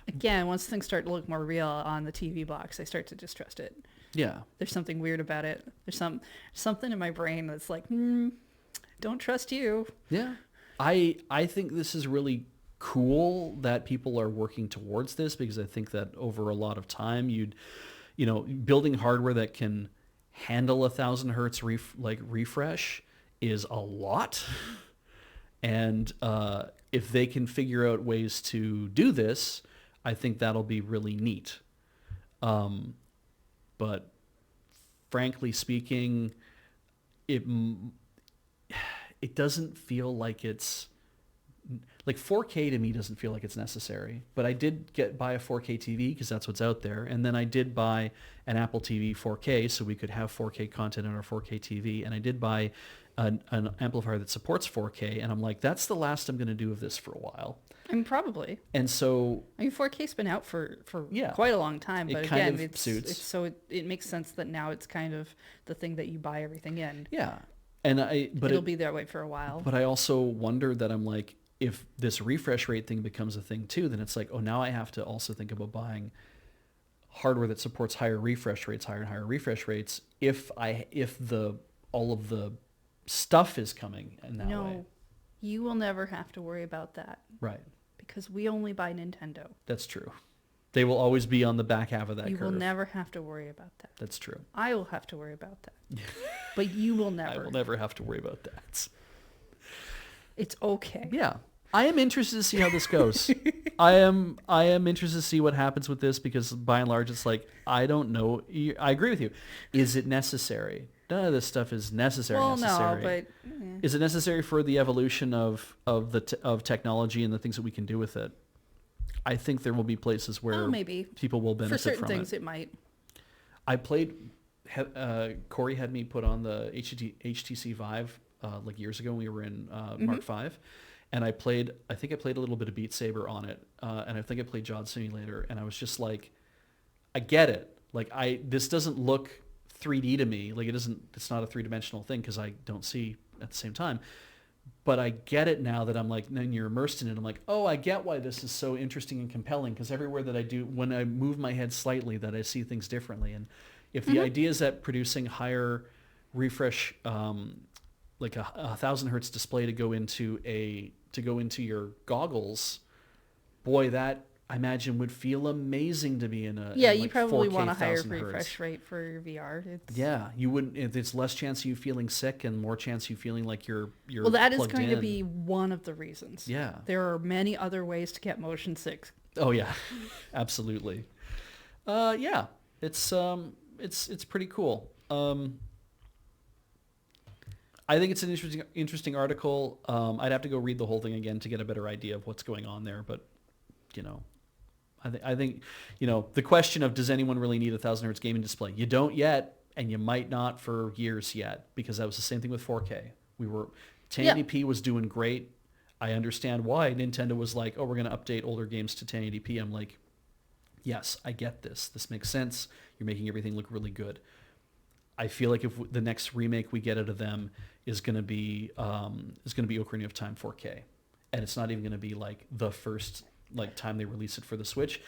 Again, once things start to look more real on the TV box, I start to distrust it. Yeah. There's something weird about it. There's something in my brain that's like, don't trust you. Yeah. I think this is really cool that people are working towards this, because I think that over a lot of time, building hardware that can handle 1,000 hertz refresh is a lot. And if they can figure out ways to do this, I think that'll be really neat. But frankly speaking, it doesn't feel like it's like 4K to me doesn't feel like it's necessary. But I did buy a 4K TV because that's what's out there. And then I did buy an Apple TV 4K so we could have 4K content on our 4K TV. And I did buy an amplifier that supports 4K. And I'm like, that's the last I'm going to do of this for a while. I mean, probably. And so... 4K's been out for yeah, quite a long time. But it kind again, of suits. So it makes sense that now it's kind of the thing that you buy everything in. Yeah. And it'll be that way for a while. But I also wonder that I'm like, if this refresh rate thing becomes a thing too, then it's like, oh, now I have to also think about buying hardware that supports higher refresh rates, higher and higher refresh rates, if all of the stuff is coming in that way. No, you will never have to worry about that. Right. Because we only buy Nintendo. That's true. They will always be on the back half of that You curve. will never have to worry about that. That's true. I will have to worry about that. But you will never. I will never have to worry about that. It's okay. Yeah. I am interested to see how this goes. I am interested to see what happens with this, because by and large, it's like, I don't know. I agree with you. Is it necessary? None of this stuff is necessary. Well, necessary. no, but Is it necessary for the evolution of technology and the things that we can do with it? I think there will be places where maybe people will benefit for certain from things it. it might. I played. Corey had me put on the HTC Vive like years ago when we were in Mark V, and I think I played a little bit of Beat Saber on it, and I think I played Job Simulator, and I was just like, I get it. Like, this doesn't look 3D to me. Like, it's not a three-dimensional thing because I don't see at the same time. But I get it now that I'm like, then you're immersed in it. I'm like, oh, I get why this is so interesting and compelling, because everywhere that I do, when I move my head slightly, that I see things differently. And if the idea is that producing higher refresh, like a 1,000 hertz display to go into a to go into your goggles, boy, that I imagine would feel amazing to be in a Yeah, in you like probably 4K want a higher 1000 hertz. refresh rate for your VR. Yeah, you wouldn't. It's less chance of you feeling sick and more chance of you feeling like you're Well, that is plugged going to in. be one of the reasons. Yeah. There are many other ways to get motion sick. Oh yeah, absolutely. Yeah, it's pretty cool. I think it's an interesting article. I'd have to go read the whole thing again to get a better idea of what's going on there. But you know, I think you know the question of does anyone really need a 1000 hertz gaming display? You don't yet, and you might not for years yet, because that was the same thing with 4K. 1080p was doing great. I understand why Nintendo was like, oh, we're going to update older games to 1080p. I'm like, yes, I get this. This makes sense. You're making everything look really good. I feel like if the next remake we get out of them is going to be Ocarina of Time 4K, and it's not even going to be like the first like time they release it for the Switch.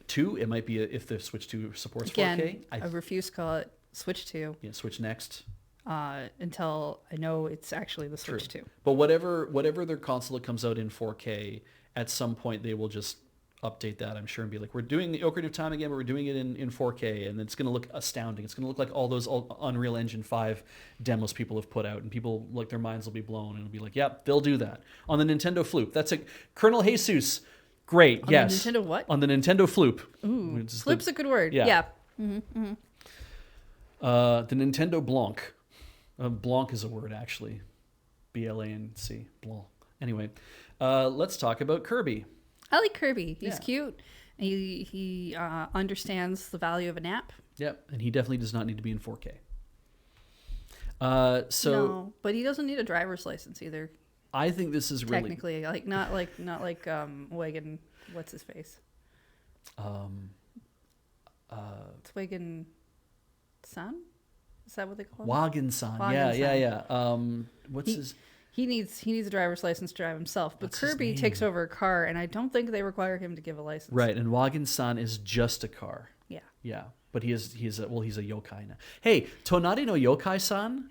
2, it might be if the Switch 2 supports 4K. Again, I refuse to call it Switch 2. Yeah, Switch Next. Until I know it's actually the Switch 2. But whatever their console that comes out in 4K, at some point they will just update that, I'm sure, and be like, we're doing the Ocarina of Time again, but we're doing it in 4K, and it's going to look astounding. It's going to look like all those Unreal Engine 5 demos people have put out, and people, like, their minds will be blown, and it'll be like, yep, they'll do that. On the Nintendo Floop. That's a Colonel Jesus. Great, On yes. the Nintendo what? On the Nintendo Floop. Ooh, Floop's a good word. Yeah. Mm-hmm. The Nintendo Blanc. Blanc is a word, actually. B-L-A-N-C. Blanc. Anyway, let's talk about Kirby. I like Kirby. He's Yeah. cute. He understands the value of a nap. Yep, and he definitely does not need to be in 4K. No, but he doesn't need a driver's license either. I think this is really Technically, not like Wagon. What's his face? It's Wagon Son. Is that what they call him? Wagen-san. Wagen-san. Yeah. What's his? He needs a driver's license to drive himself, but What's his Kirby name? takes over a car, and I don't think they require him to give a license. Right, and Wagen-san is just a car. Yeah. Yeah, but he's a yokai now. Hey, Tonari no Yokai-san,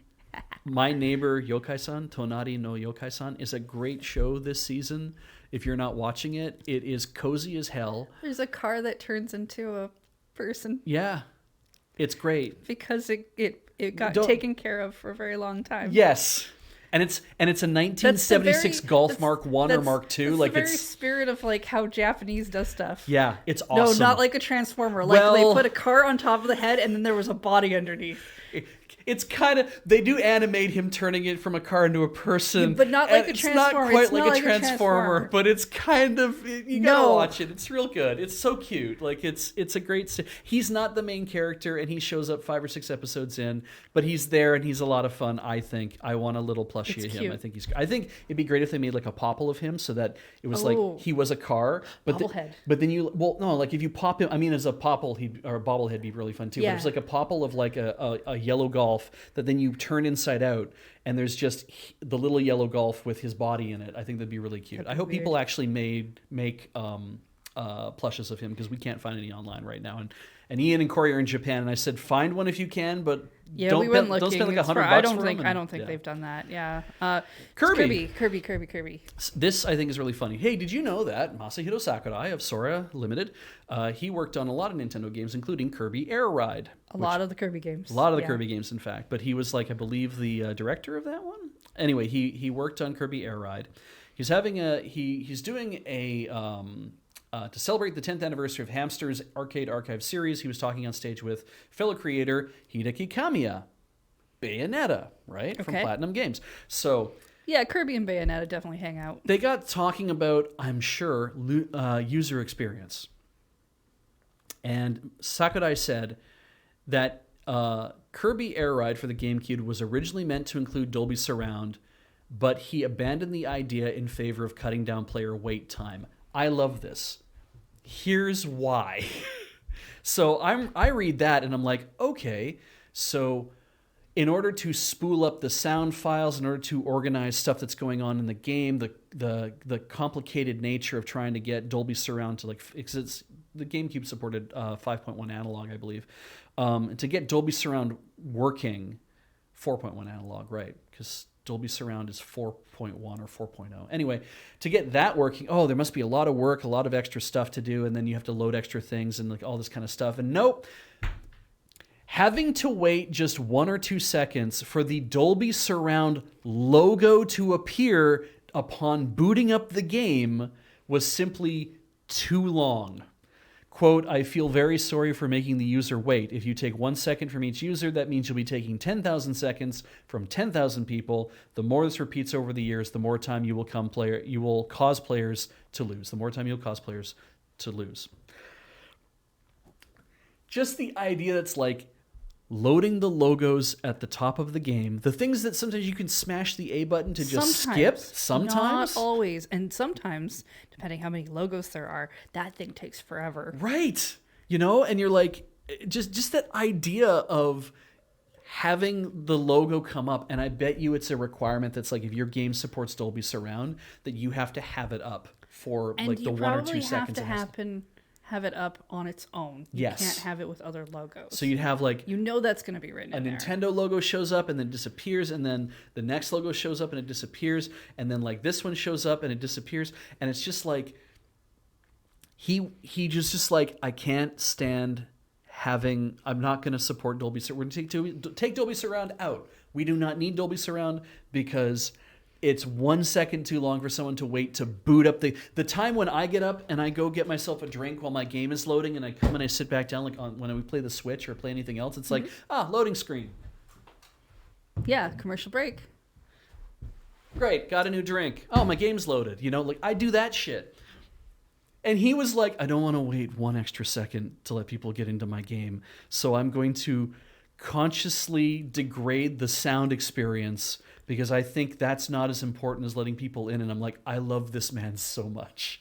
my neighbor Yokai-san, Tonari no Yokai-san, is a great show this season. If you're not watching it, it is cozy as hell. There's a car that turns into a person Yeah, it's great. because it got Don't- taken care of for a very long time. Yes. And it's a 1976 Golf Mark 1 or Mark 2. That's Like the very it's spirit of like how Japanese does stuff. yeah, it's awesome. No, not like a transformer. Like Well- they put a car on top of the head and then there was a body underneath. It's kind of, they do animate him turning it from a car into a person. Yeah, but not like and a it's Transformer. not quite It's like not a like a transformer, Transformer. but it's kind of, you gotta No. watch it. It's real good. It's so cute. Like it's a great, he's not the main character and he shows up 5 or 6 episodes in, but he's there and he's a lot of fun, I think. I want a little plushie It's of him. cute. I think it'd be great if they made like a popple of him so that it was Oh. like he was a car. But Bobblehead. but then like if you pop him, I mean, as a popple, or a bobblehead would be really fun too. But Yeah. it's like a popple of like a yellow golf that then you turn inside out, and there's just the little yellow golf with his body in it. I think that'd be really cute. That'd I be hope weird. people actually make plushes of him, because we can't find any online right now. And Ian and Corey are in Japan, and I said find one if you can, but Yeah, don't we went looking. don't spend like It's $100 I don't for think them. I don't think Yeah. they've done that. Yeah. Kirby. Kirby. This, I think, is really funny. Hey, did you know that Masahiro Sakurai of Sora Limited, he worked on a lot of Nintendo games, including Kirby Air Ride. A lot of the Kirby games. A lot of the Yeah. Kirby games, in fact. But he was, like, I believe, the director of that one. Anyway, he worked on Kirby Air Ride. He's having he's doing a to celebrate the 10th anniversary of Hamster's Arcade Archive series. He was talking on stage with fellow creator Hideki Kamiya, Bayonetta, right, from Okay. Platinum Games. So Yeah, Kirby and Bayonetta definitely hang out. they got talking about, I'm sure, user experience. And Sakurai said that Kirby Air Ride for the GameCube was originally meant to include Dolby Surround, but he abandoned the idea in favor of cutting down player wait time. I love this. Here's why. So I read that and I'm like, okay, so in order to spool up the sound files, in order to organize stuff that's going on in the game, the complicated nature of trying to get Dolby Surround to, like, because it's the GameCube supported 5.1 analog, I believe, to get Dolby Surround working, 4.1 analog, right? Because Dolby Surround is 4.1 or 4.0. Anyway, to get that working, there must be a lot of work, a lot of extra stuff to do, and then you have to load extra things and like all this kind of stuff. And nope, having to wait just 1 or 2 seconds for the Dolby Surround logo to appear upon booting up the game was simply too long. Quote, I feel very sorry for making the user wait. If you take 1 second from each user, that means you'll be taking 10,000 seconds from 10,000 people. The more this repeats over the years, the more time you will cause players to lose. The more time you'll cause players to lose. Just the idea that's like loading the logos at the top of the game, the things that sometimes you can smash the A button to just skip. Sometimes. Not always. And sometimes, depending how many logos there are, that thing takes forever. Right. And you're like, just that idea of having the logo come up, and I bet you it's a requirement that's like if your game supports Dolby Surround, that you have to have it up for and like the 1 or 2 seconds. Have it up on its own. You can't have it with other logos. So you'd have like that's going to be written in there. Nintendo logo shows up and then disappears, and then the next logo shows up and it disappears, and then like this one shows up and it disappears, and it's just like he just like, I can't stand having. I'm not going to support Dolby Surround. We're going to take Dolby Surround out. We do not need Dolby Surround because it's 1 second too long for someone to wait to boot up the time when I get up and I go get myself a drink while my game is loading, and I come and I sit back down like when we play the Switch or play anything else. It's like, loading screen. Yeah, commercial break. Great, got a new drink. Oh, my game's loaded. Like I do that shit. And he was like, I don't want to wait 1 extra second to let people get into my game, so I'm going to consciously degrade the sound experience because I think that's not as important as letting people in. And I'm like, I love this man so much.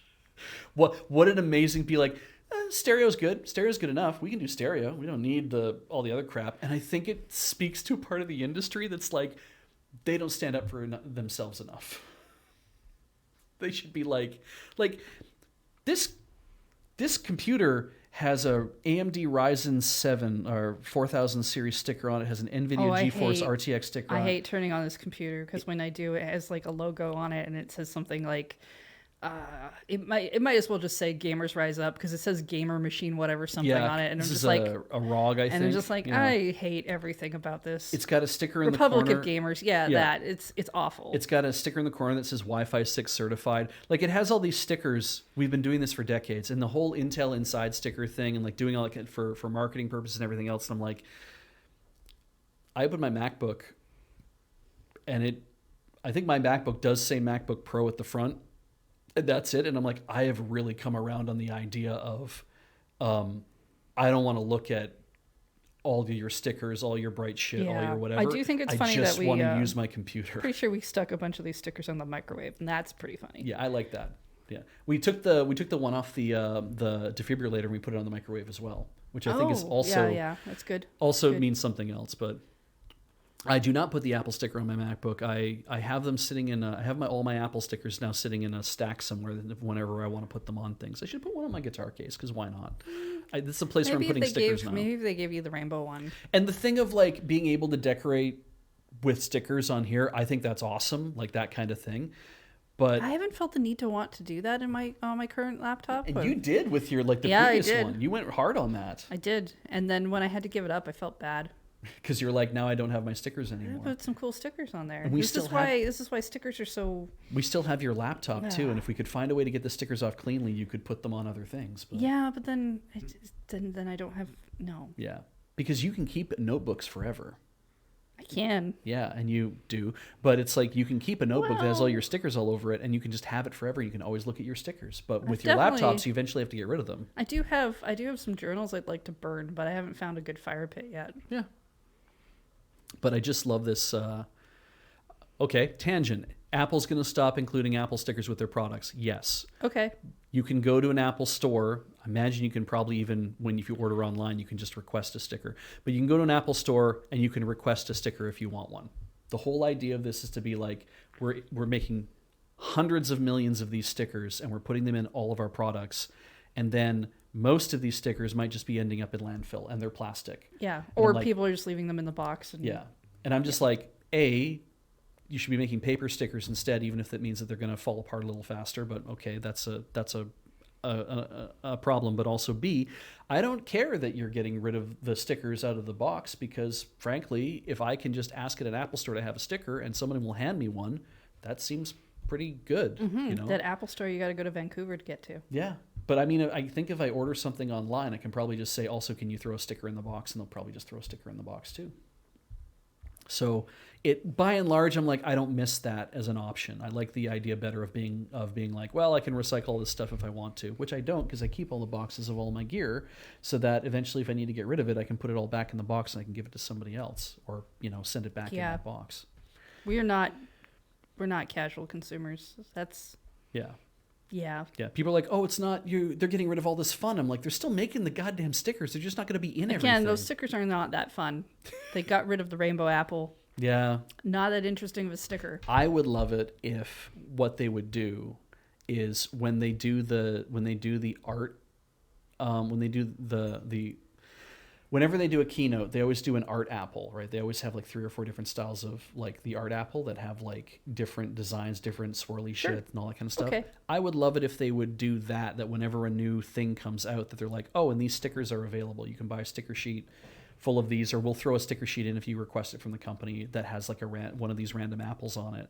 What an amazing, be like, stereo's good. Stereo's good enough. We can do stereo. We don't need all the other crap. And I think it speaks to a part of the industry that's like, they don't stand up for themselves enough. They should be like this computer has a AMD Ryzen 7 or 4000 series sticker on it. Has an NVIDIA GeForce RTX sticker on it. I hate turning on this computer because when I do, it has like a logo on it and it says something like, it might as well just say Gamers Rise Up because it says gamer machine whatever something on it, and I'm just like a ROG, I think. And I'm just like, I hate everything about this. It's got a sticker in Republic the corner. of Gamers, that it's awful. It's got a sticker in the corner that says Wi-Fi 6 certified. Like it has all these stickers. We've been doing this for decades, and the whole Intel Inside sticker thing, and like doing all that for marketing purposes and everything else. And I'm like, I opened my MacBook, and I think my MacBook does say MacBook Pro at the front. And that's it. And I'm like, I have really come around on the idea of, I don't want to look at all of your stickers, all your bright shit, all your whatever. I do think it's funny that we... I just want to use my computer. Pretty sure we stuck a bunch of these stickers on the microwave, and that's pretty funny. Yeah, I like that. Yeah, we took the one off the defibrillator and we put it on the microwave as well, which I think is also that's good. Also good. Means something else, but. I do not put the Apple sticker on my MacBook. I have them sitting in. I have all my Apple stickers now sitting in a stack somewhere. Whenever I want to put them on things, I should put one on my guitar case because why not? This is a place where I'm putting stickers now. Maybe if they gave you the rainbow one. And the thing of like being able to decorate with stickers on here, I think that's awesome. Like that kind of thing. But I haven't felt the need to want to do that on my current laptop. And you did with your the previous I did. one. You went hard on that. I did, and then when I had to give it up, I felt bad. Because you're like, now I don't have my stickers anymore. I put some cool stickers on there. And this is why stickers are so... We still have your laptop too, and if we could find a way to get the stickers off cleanly, you could put them on other things. But... Yeah, but then I don't have... No. Yeah, because you can keep notebooks forever. I can. Yeah, and you do. But it's like you can keep a notebook that has all your stickers all over it, and you can just have it forever. You can always look at your stickers. But with your laptops, you eventually have to get rid of them. I do have some journals I'd like to burn, but I haven't found a good fire pit yet. Yeah. But I just love this. Okay, tangent. Apple's going to stop including Apple stickers with their products. Yes. Okay. You can go to an Apple store. I imagine you can probably even, if you order online, you can just request a sticker. But you can go to an Apple store and you can request a sticker if you want one. The whole idea of this is to be like, we're making hundreds of millions of these stickers and we're putting them in all of our products. And then most of these stickers might just be ending up in landfill and they're plastic. Yeah. Or people are just leaving them in the box. Yeah. And I'm just like, you should be making paper stickers instead, even if that means that they're going to fall apart a little faster. But okay, that's a problem. But also B, I don't care that you're getting rid of the stickers out of the box, because frankly, if I can just ask at an Apple store to have a sticker and somebody will hand me one, that seems pretty good. You know? That Apple store you got to go to Vancouver to get to. Yeah. But I mean, I think if I order something online, I can probably just say, also, can you throw a sticker in the box? And they'll probably just throw a sticker in the box too. So it, by and large, I'm like, I don't miss that as an option. I like the idea better of being like, well, I can recycle all this stuff if I want to, which I don't, because I keep all the boxes of all my gear, so that eventually if I need to get rid of it, I can put it all back in the box and I can give it to somebody else, or, you know, send it back in that box. We're not casual consumers. That's Yeah. yeah. Yeah. People are like, oh, it's not you. They're getting rid of all this fun. I'm like, they're still making the goddamn stickers. They're just not going to be in everything. Again, those stickers are not that fun. They got rid of the rainbow apple. Yeah. Not that interesting of a sticker. I would love it if what they would do is when they do the art, whenever they do a keynote, they always do an art apple, right? They always have like 3 or 4 different styles of like the art apple that have like different designs, different swirly shit and all that kind of stuff. Okay. I would love it if they would do that whenever a new thing comes out, that they're like, oh, and these stickers are available. You can buy a sticker sheet full of these, or we'll throw a sticker sheet in if you request it from the company that has like one of these random apples on it.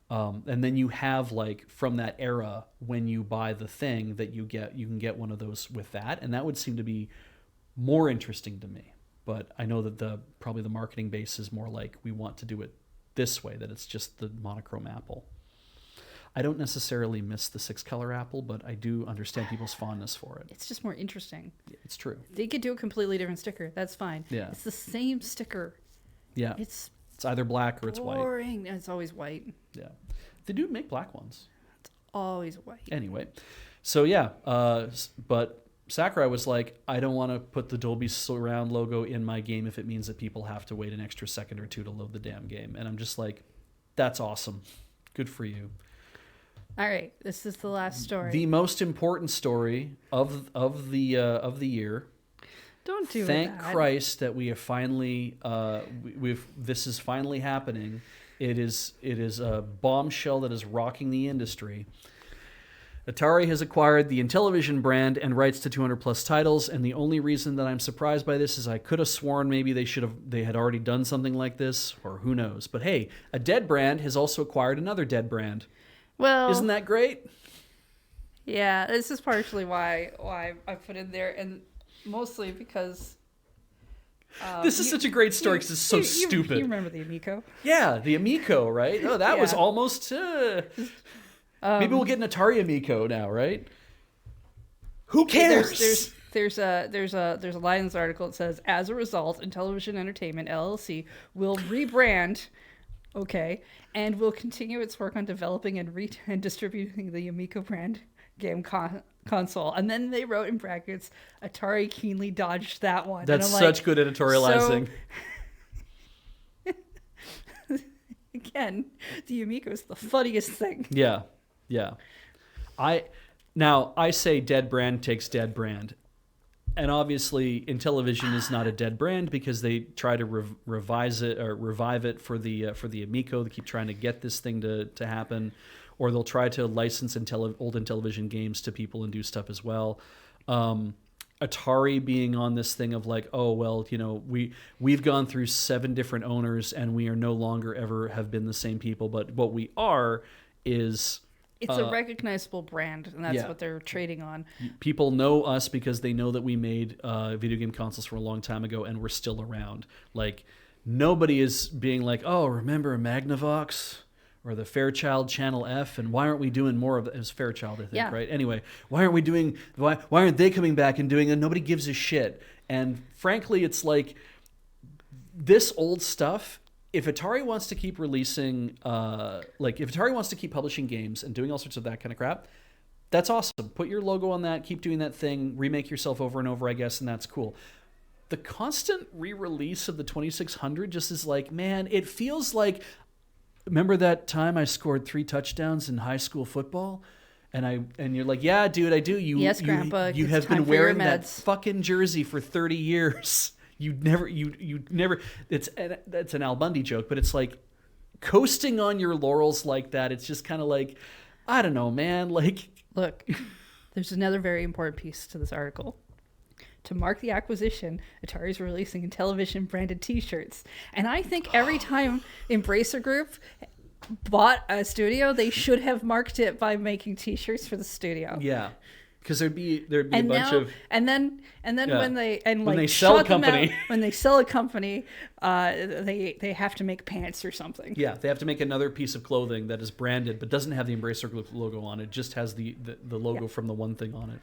And then you have like from that era, when you buy the thing that you can get one of those with that. And that would seem to be more interesting to me. But I know that probably the marketing base is more like, we want to do it this way, that it's just the monochrome apple. I don't necessarily miss the 6-color apple, but I do understand people's fondness for it. It's just more interesting. It's true. They could do a completely different sticker. That's fine. Yeah. It's the same sticker. Yeah. It's either black or it's white. boring. It's always white. Yeah. They do make black ones. Always white. Anyway. So yeah, but Sakurai was like, I don't want to put the Dolby Surround logo in my game if it means that people have to wait an extra second or two to load the damn game. And I'm just like, that's awesome. Good for you. All right, this is the last story. The most important story of the year. Don't do Thank that. Christ that we have finally this is finally happening. It is a bombshell that is rocking the industry. Atari has acquired the Intellivision brand and rights to 200 plus titles, and the only reason that I'm surprised by this is I could have sworn maybe they had already done something like this, or who knows. But hey, a dead brand has also acquired another dead brand. Well, Isn't that great? Yeah, this is partially why I put it there, and mostly because this is such a great story because it's so stupid. You remember the Amico? Yeah, the Amico, right? Oh, that was almost. Maybe we'll get an Atari Amico now, right? Who cares? There's a line in this article that says, as a result, Intellivision Entertainment LLC will rebrand. Okay, and will continue its work on developing and distributing the Amico brand game console. And then they wrote in brackets, Atari keenly dodged that one. That's such good editorializing. So, again, the Amico is the funniest thing. Yeah. I say dead brand takes dead brand. And obviously, Intellivision is not a dead brand because they try to revive it for the Amico. They keep trying to get this thing to happen, or they'll try to license old Intellivision games to people and do stuff as well. Atari being on this thing of like, oh well, you know, we've gone through 7 different owners and we are no longer ever have been the same people, but what we are is. It's a recognizable brand, and that's what they're trading on. People know us because they know that we made video game consoles from a long time ago, and we're still around. Like, nobody is being like, oh, remember Magnavox or the Fairchild Channel F, and why aren't we doing more of it? It was Fairchild, I think, right? Anyway, why aren't they coming back and doing it? Nobody gives a shit. And frankly, it's like this old stuff. If Atari wants to keep releasing, if Atari wants to keep publishing games and doing all sorts of that kind of crap, that's awesome. Put your logo on that, keep doing that thing, remake yourself over and over, I guess, and that's cool. The constant re-release of the 2600 just is like, man, it feels like, remember that time I scored 3 touchdowns in high school football? And you're like, yeah, dude, I do. Yes, Grandpa. You have been wearing that fucking jersey for 30 years. You never. That's an Al Bundy joke, but it's like, coasting on your laurels like that, it's just kind of like, I don't know, man. Like, Look, there's another very important piece to this article. To mark the acquisition, Atari's releasing Intellivision branded T-shirts. And I think every time Embracer Group bought a studio, they should have marked it by making T-shirts for the studio. yeah, because there'd be a And bunch now, of and then Yeah. when they When they sell a shut them out- company. when they sell a company, they have to make pants or something. yeah, they have to make another piece of clothing that is branded but doesn't have the Embracer Group logo on it. Just has the logo Yeah. from the one thing on it.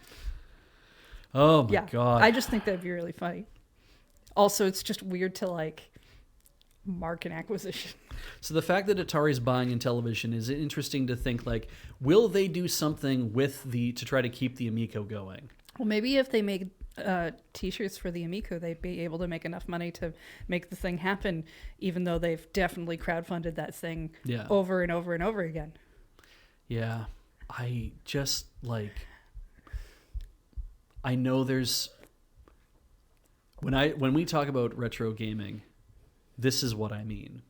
Oh my god! I just think that'd be really funny. Also, it's just weird to like mark an acquisition. So the fact that Atari's buying Intellivision is interesting to think, like, will they do something with to try to keep the Amico going? Well, maybe if they make T-shirts for the Amico, they'd be able to make enough money to make the thing happen, even though they've definitely crowdfunded that thing Yeah. over and over and over again. Yeah. I just like, I know there's, when we talk about retro gaming, this is what I mean,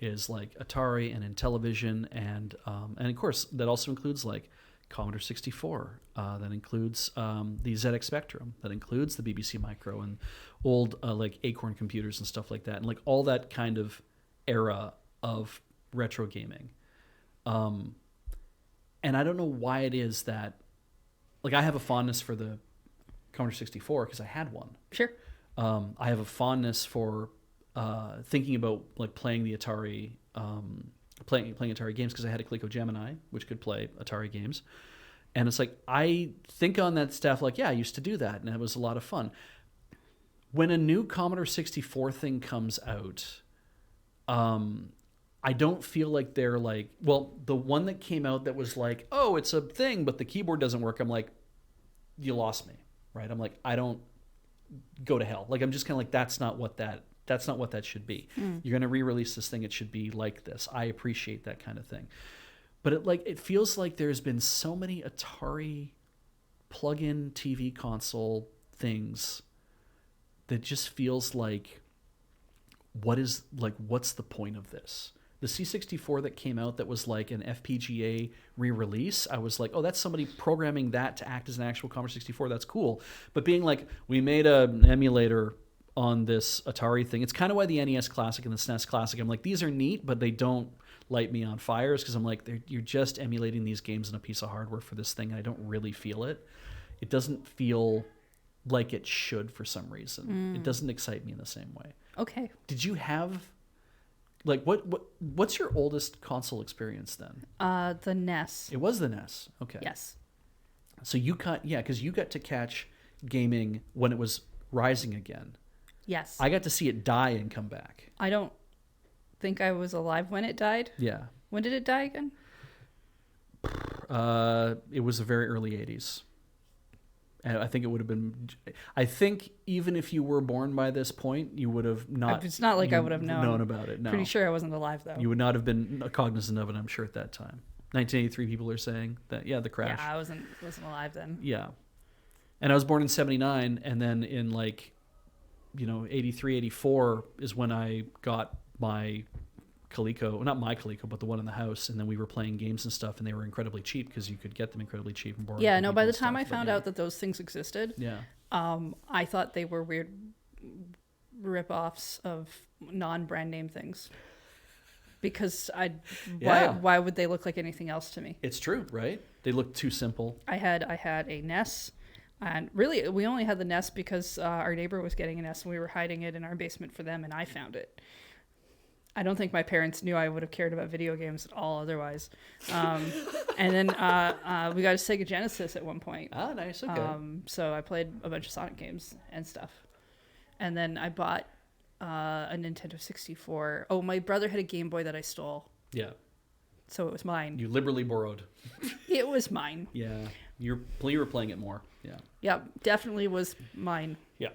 is like Atari and Intellivision and of course that also includes like Commodore 64, that includes the ZX Spectrum, that includes the BBC Micro and old like Acorn computers and stuff like that, and like all that kind of era of retro gaming. And I don't know why it is that, like, I have a fondness for the Commodore 64 because I had one. Sure. I have a fondness for thinking about like playing the Atari, playing Atari games because I had a Coleco Gemini which could play Atari games, and it's like I think on that stuff like, yeah, I used to do that and it was a lot of fun. When a new Commodore 64 thing comes out, I don't feel like they're like, well, the one that came out that was like, oh, it's a thing but the keyboard doesn't work, I'm like, you lost me, right? I'm like, I don't, go to hell. Like, I'm just kind of like, that's not what that should be. You're going to re-release this thing, it should be like this. I appreciate that kind of thing. But it feels like there's been so many Atari plug-in TV console things that just feels like, what's the point of this? The C64 that came out that was like an FPGA re-release, I was like, oh, that's somebody programming that to act as an actual Commodore 64. That's cool. But being like, we made an emulator on this Atari thing. It's kind of why the NES Classic and the SNES Classic, I'm like, these are neat, but they don't light me on fires because I'm like, you're just emulating these games in a piece of hardware for this thing, and I don't really feel it. It doesn't feel like it should for some reason. It doesn't excite me in the same way. Okay. Did you have... Like, what's your oldest console experience then? The NES. It was the NES. Okay. Yes. So because you got to catch gaming when it was rising again. Yes. I got to see it die and come back. I don't think I was alive when it died. Yeah. When did it die again? It was the very early 80s. And I think it would have been... I think even if you were born by this point, you would have not... It's not like I would have known about it, no. Pretty sure I wasn't alive, though. You would not have been cognizant of it, I'm sure, at that time. 1983 people are saying that, yeah, the crash. Yeah, I wasn't alive then. Yeah. And I was born in 79, and then in 83, 84 is when I got my Coleco, well, not my Coleco, but the one in the house, and then we were playing games and stuff, and they were incredibly cheap because you could get them incredibly cheap and borrow. Yeah, from no, people by the and time stuff, I but found yeah. out that those things existed, Yeah. I thought they were weird rip-offs of non-brand name things. Because why would they look like anything else to me? It's true, right? They look too simple. I had a NES, and really we only had the NES because our neighbor was getting a NES and we were hiding it in our basement for them, and I found it. I don't think my parents knew I would have cared about video games at all otherwise. And then we got a Sega Genesis at one point. Ah, nice. Okay. So I played a bunch of Sonic games and stuff. And then I bought a Nintendo 64. Oh, my brother had a Game Boy that I stole. Yeah. So it was mine. You liberally borrowed. It was mine. Yeah. You were playing it more. Yeah. Yeah, definitely was mine. Yeah.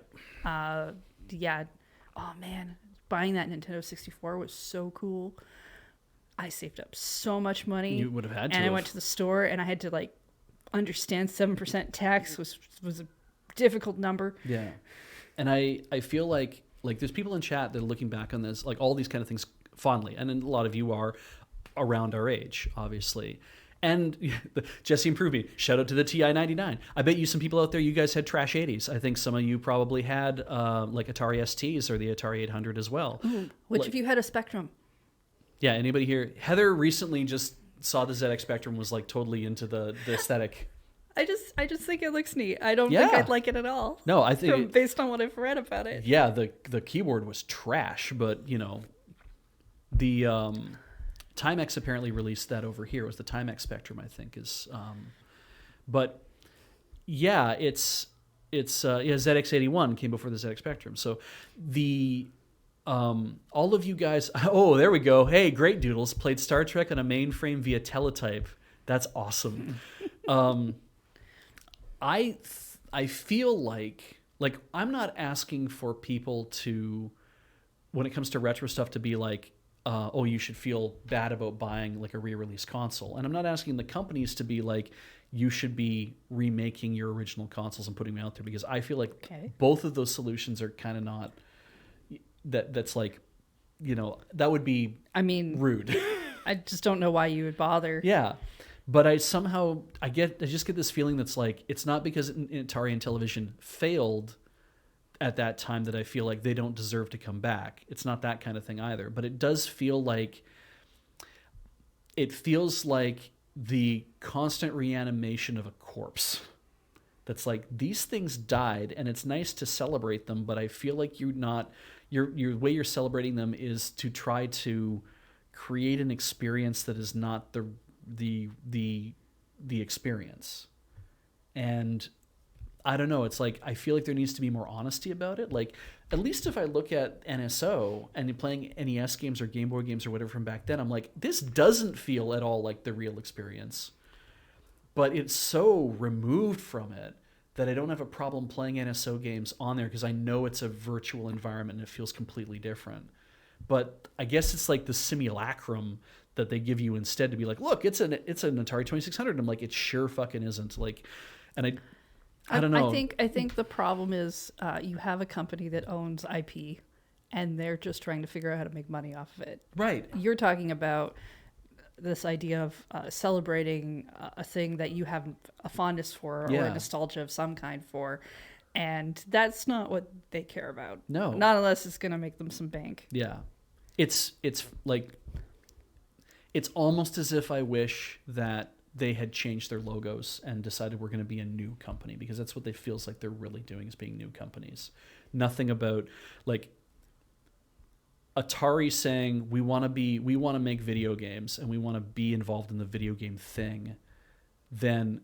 Yeah. Oh, man. Buying that Nintendo 64 was so cool. I saved up so much money. You would have had to. And I went to the store and I had to understand 7% tax was a difficult number. Yeah. And I feel like there's people in chat that are looking back on this, like all these kind of things fondly, and then a lot of you are around our age, obviously. And Jesse improved me. Shout out to the TI-99. I bet you some people out there, you guys had trash 80s. I think some of you probably had like Atari STs or the Atari 800 as well. Ooh, which of you had a Spectrum? Yeah, anybody here? Heather recently just saw the ZX Spectrum, was like totally into the aesthetic. I just think it looks neat. I don't Yeah. think I'd like it at all. No, I think based on what I've read about it. yeah, the keyboard was trash, but the Timex apparently released that over here. It was the Timex Spectrum, I think, is but yeah, it's ZX81 came before the ZX Spectrum. So the all of you guys, oh, there we go. Hey, great doodles, played Star Trek on a mainframe via teletype. That's awesome. I feel like I'm not asking for people to, when it comes to retro stuff, to be like, oh, you should feel bad about buying like a re-release console. And I'm not asking the companies to be like, you should be remaking your original consoles and putting them out there, because I feel like both of those solutions are kind of not, that's like, that would be rude. I just don't know why you would bother. Yeah. But I just get this feeling that's like, it's not because Atari and television failed at that time that I feel like they don't deserve to come back. It's not that kind of thing either. But it does feel like, it feels like the constant reanimation of a corpse. That's like, these things died and it's nice to celebrate them, but I feel like your way you're celebrating them is to try to create an experience that is not the experience. And I don't know, it's like, I feel like there needs to be more honesty about it. Like, at least if I look at NSO and playing NES games or Game Boy games or whatever from back then, I'm like, this doesn't feel at all like the real experience. But it's so removed from it that I don't have a problem playing NSO games on there, because I know it's a virtual environment and it feels completely different. But I guess it's like the simulacrum that they give you instead, to be like, look, it's an Atari 2600. I'm like, it sure fucking isn't. Like, and I don't know. I think the problem is you have a company that owns IP, and they're just trying to figure out how to make money off of it. Right. You're talking about this idea of celebrating a thing that you have a fondness for, or a nostalgia of some kind for, and that's not what they care about. No. Not unless it's going to make them some bank. Yeah. It's like, it's almost as if I wish that they had changed their logos and decided we're going to be a new company, because that's what they feels like they're really doing, is being new companies. Nothing about like Atari saying we want to make video games and we want to be involved in the video game thing. Then,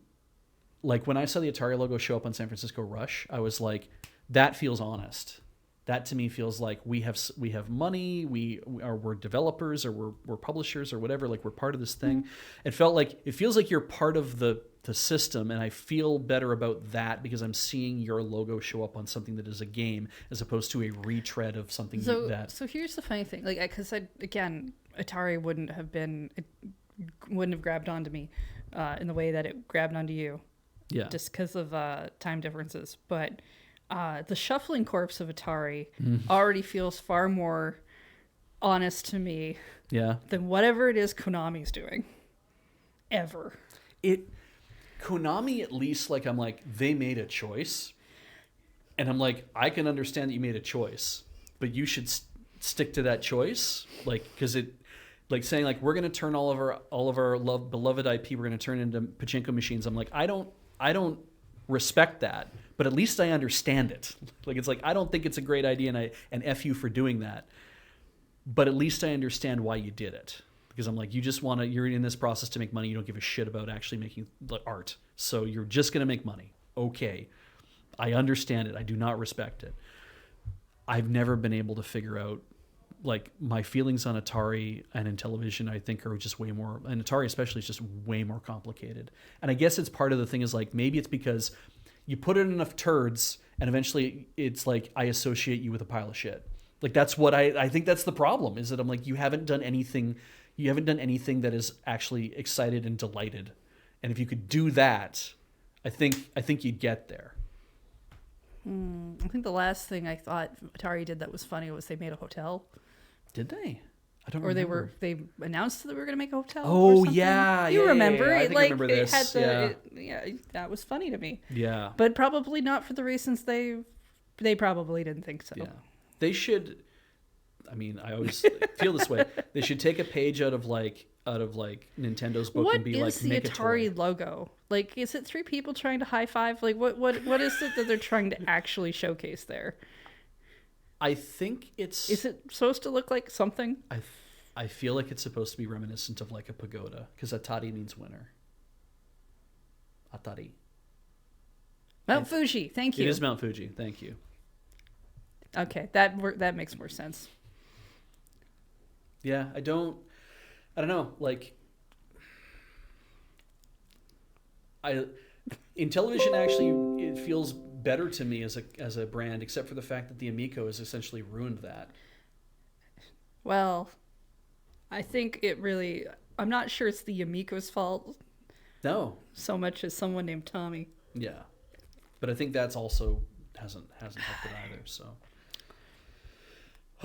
like, when I saw the Atari logo show up on San Francisco Rush, I was like, that feels honest. That to me feels like we have money, we're developers, or we're publishers or whatever, like we're part of this thing. It feels like you're part of the system, and I feel better about that because I'm seeing your logo show up on something that is a game as opposed to a retread of something that. So here's the funny thing, like, because again, Atari wouldn't have grabbed onto me in the way that it grabbed onto you, just because of time differences, but. The shuffling corpse of Atari already feels far more honest to me than whatever it is Konami's doing. Ever. Konami, at least, like, I'm like, they made a choice. And I'm like, I can understand that you made a choice, but you should stick to that choice. Like, because it, like saying like, we're going to turn all of our beloved IP, we're going to turn into pachinko machines. I'm like, I don't respect that. But at least I understand it. Like, it's like, I don't think it's a great idea, and F you for doing that. But at least I understand why you did it. Because I'm like, you're in this process to make money. You don't give a shit about actually making the art. So you're just going to make money. Okay. I understand it. I do not respect it. I've never been able to figure out, like, my feelings on Atari and in television, I think, are just way more, and Atari especially is just way more complicated. And I guess it's part of the thing is, like, maybe it's because you put in enough turds and eventually it's like, I associate you with a pile of shit. Like, that's what I think that's the problem, is that I'm like, you haven't done anything that is actually excited and delighted. And if you could do that, I think you'd get there. I think the last thing I thought Atari did that was funny was they made a hotel. Did they? I don't Or remember. they announced that we were going to make a hotel. Oh, or something. yeah, You yeah, remember? yeah, I It, think I like, remember it this, had the, yeah. that was funny to me. Yeah. But probably not for the reasons they probably didn't think so. Yeah. They should, I mean, I always feel this way. They should take a page out of Nintendo's book What and be is like, the make Atari a toy. logo? Like, is it three people trying to high five? Like, what is it that they're trying to actually showcase there? I think it's. Is it supposed to look like something? I feel like it's supposed to be reminiscent of like a pagoda because Atari means winner. Atari. Mount Fuji. Thank you. It is Mount Fuji. Thank you. Okay, that makes more sense. Yeah, I don't know. Like, in television, actually, it feels better to me as a brand, except for the fact that the Amico has essentially ruined that. Well, I think it really. I'm not sure it's the Amico's fault No. so much as someone named Tommy. Yeah, but I think that's also hasn't helped it either. So.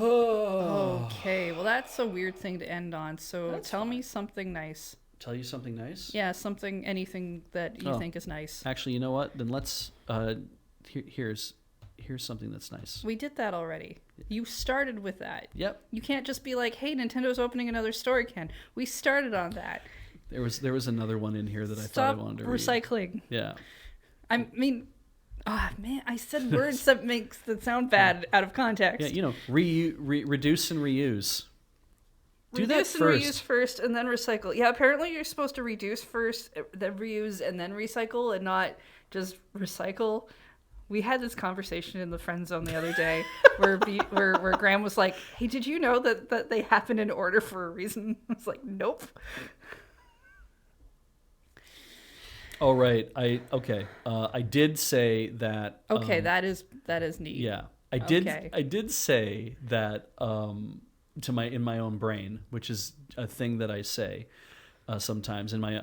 Okay, well that's a weird thing to end on. So That's tell me fine. something nice. Tell you something nice? Yeah, anything that you Oh. think is nice. Actually, you know what? Then let's. Here's something that's nice. We did that already. You started with that. Yep. You can't just be like, "Hey, Nintendo's opening another store again." We started on that. There was another one in here that I thought Stop I wanted to read. recycling. Yeah. I mean, man, I said words that sound bad out of context. Yeah, you know, reduce and reuse. Do that Reduce and first. reuse first, and then recycle. Yeah, apparently you're supposed to reduce first, then reuse, and then recycle, and not just recycle. We had this conversation in the friend zone the other day, where Graham was like, "Hey, did you know that they happen in order for a reason?" I was like, "Nope." Oh right, I did say that. Okay, that is neat. Yeah, I did. Okay. I did say that in my own brain, which is a thing that I say sometimes in my.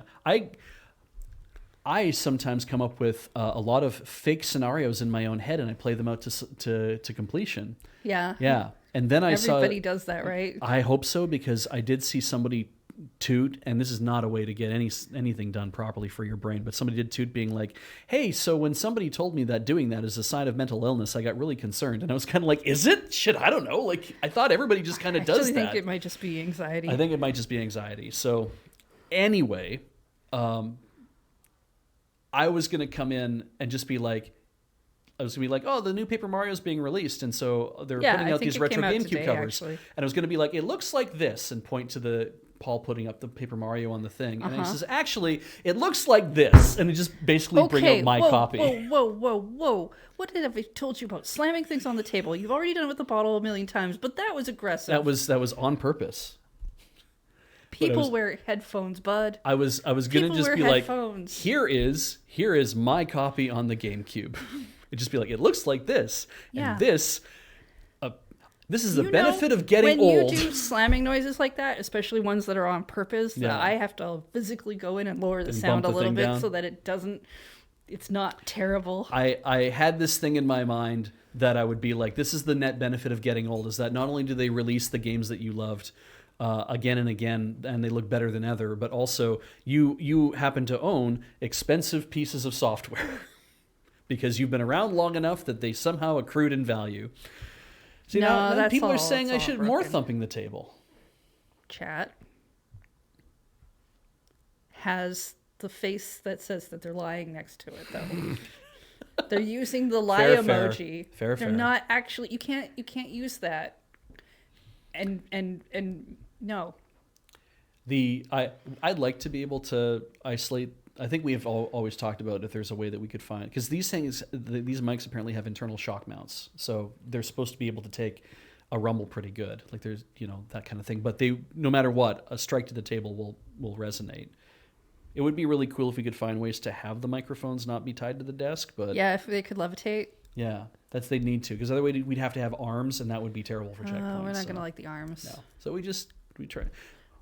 I sometimes come up with a lot of fake scenarios in my own head, and I play them out to completion. Yeah. Yeah, and then Everybody does that, right? I hope so, because I did see somebody toot, and this is not a way to get anything done properly for your brain, but somebody did toot being like, "Hey, so when somebody told me that doing that is a sign of mental illness, I got really concerned." And I was kind of like, "Is it? Shit, I don't know. Like, I thought everybody just kind of does that." I think it might just be anxiety. I think it might just be anxiety. So anyway, I was going to come in and just be like, "Oh, the new Paper Mario's being released, and so they're putting out these retro GameCube covers." Actually. And I was going to be like, "It looks like this," and point to the Paul putting up the Paper Mario on the thing, and he says, "Actually, it looks like this," and he just basically bring out my copy. Whoa! What did I told you about slamming things on the table? You've already done it with the bottle a million times, but that was aggressive. That was on purpose. People wear headphones, bud. I was gonna People just wear be headphones. like, here is my copy on the GameCube. It'd just be like, it looks like this, Yeah. and this is the You benefit know, of getting when old. you do slamming noises like that, especially ones that are on purpose, Yeah. that I have to physically go in and lower the And sound bump a the little thing bit down. so that it's not terrible. I had this thing in my mind that I would be like, this is the net benefit of getting old, is that not only do they release the games that you loved again and again, and they look better than ever, but also you happen to own expensive pieces of software because you've been around long enough that they somehow accrued in value. See, No, now that's people are all- saying it's I all should more broken. thumping the table. Chat has the face that says that they're lying next to it, though. They're using the lie Fair, emoji. Fair. They're not actually. You can't use that. And no. I'd like to be able to isolate. I think we have always talked about if there's a way that we could find, because these mics apparently have internal shock mounts, so they're supposed to be able to take a rumble pretty good. Like there's that kind of thing. But they, no matter what, a strike to the table will resonate. It would be really cool if we could find ways to have the microphones not be tied to the desk, but Yeah, if they could levitate. yeah, they'd need to, because otherwise we'd have to have arms, and that would be terrible for checkpoints. We're not so. gonna like the arms. No. So we try.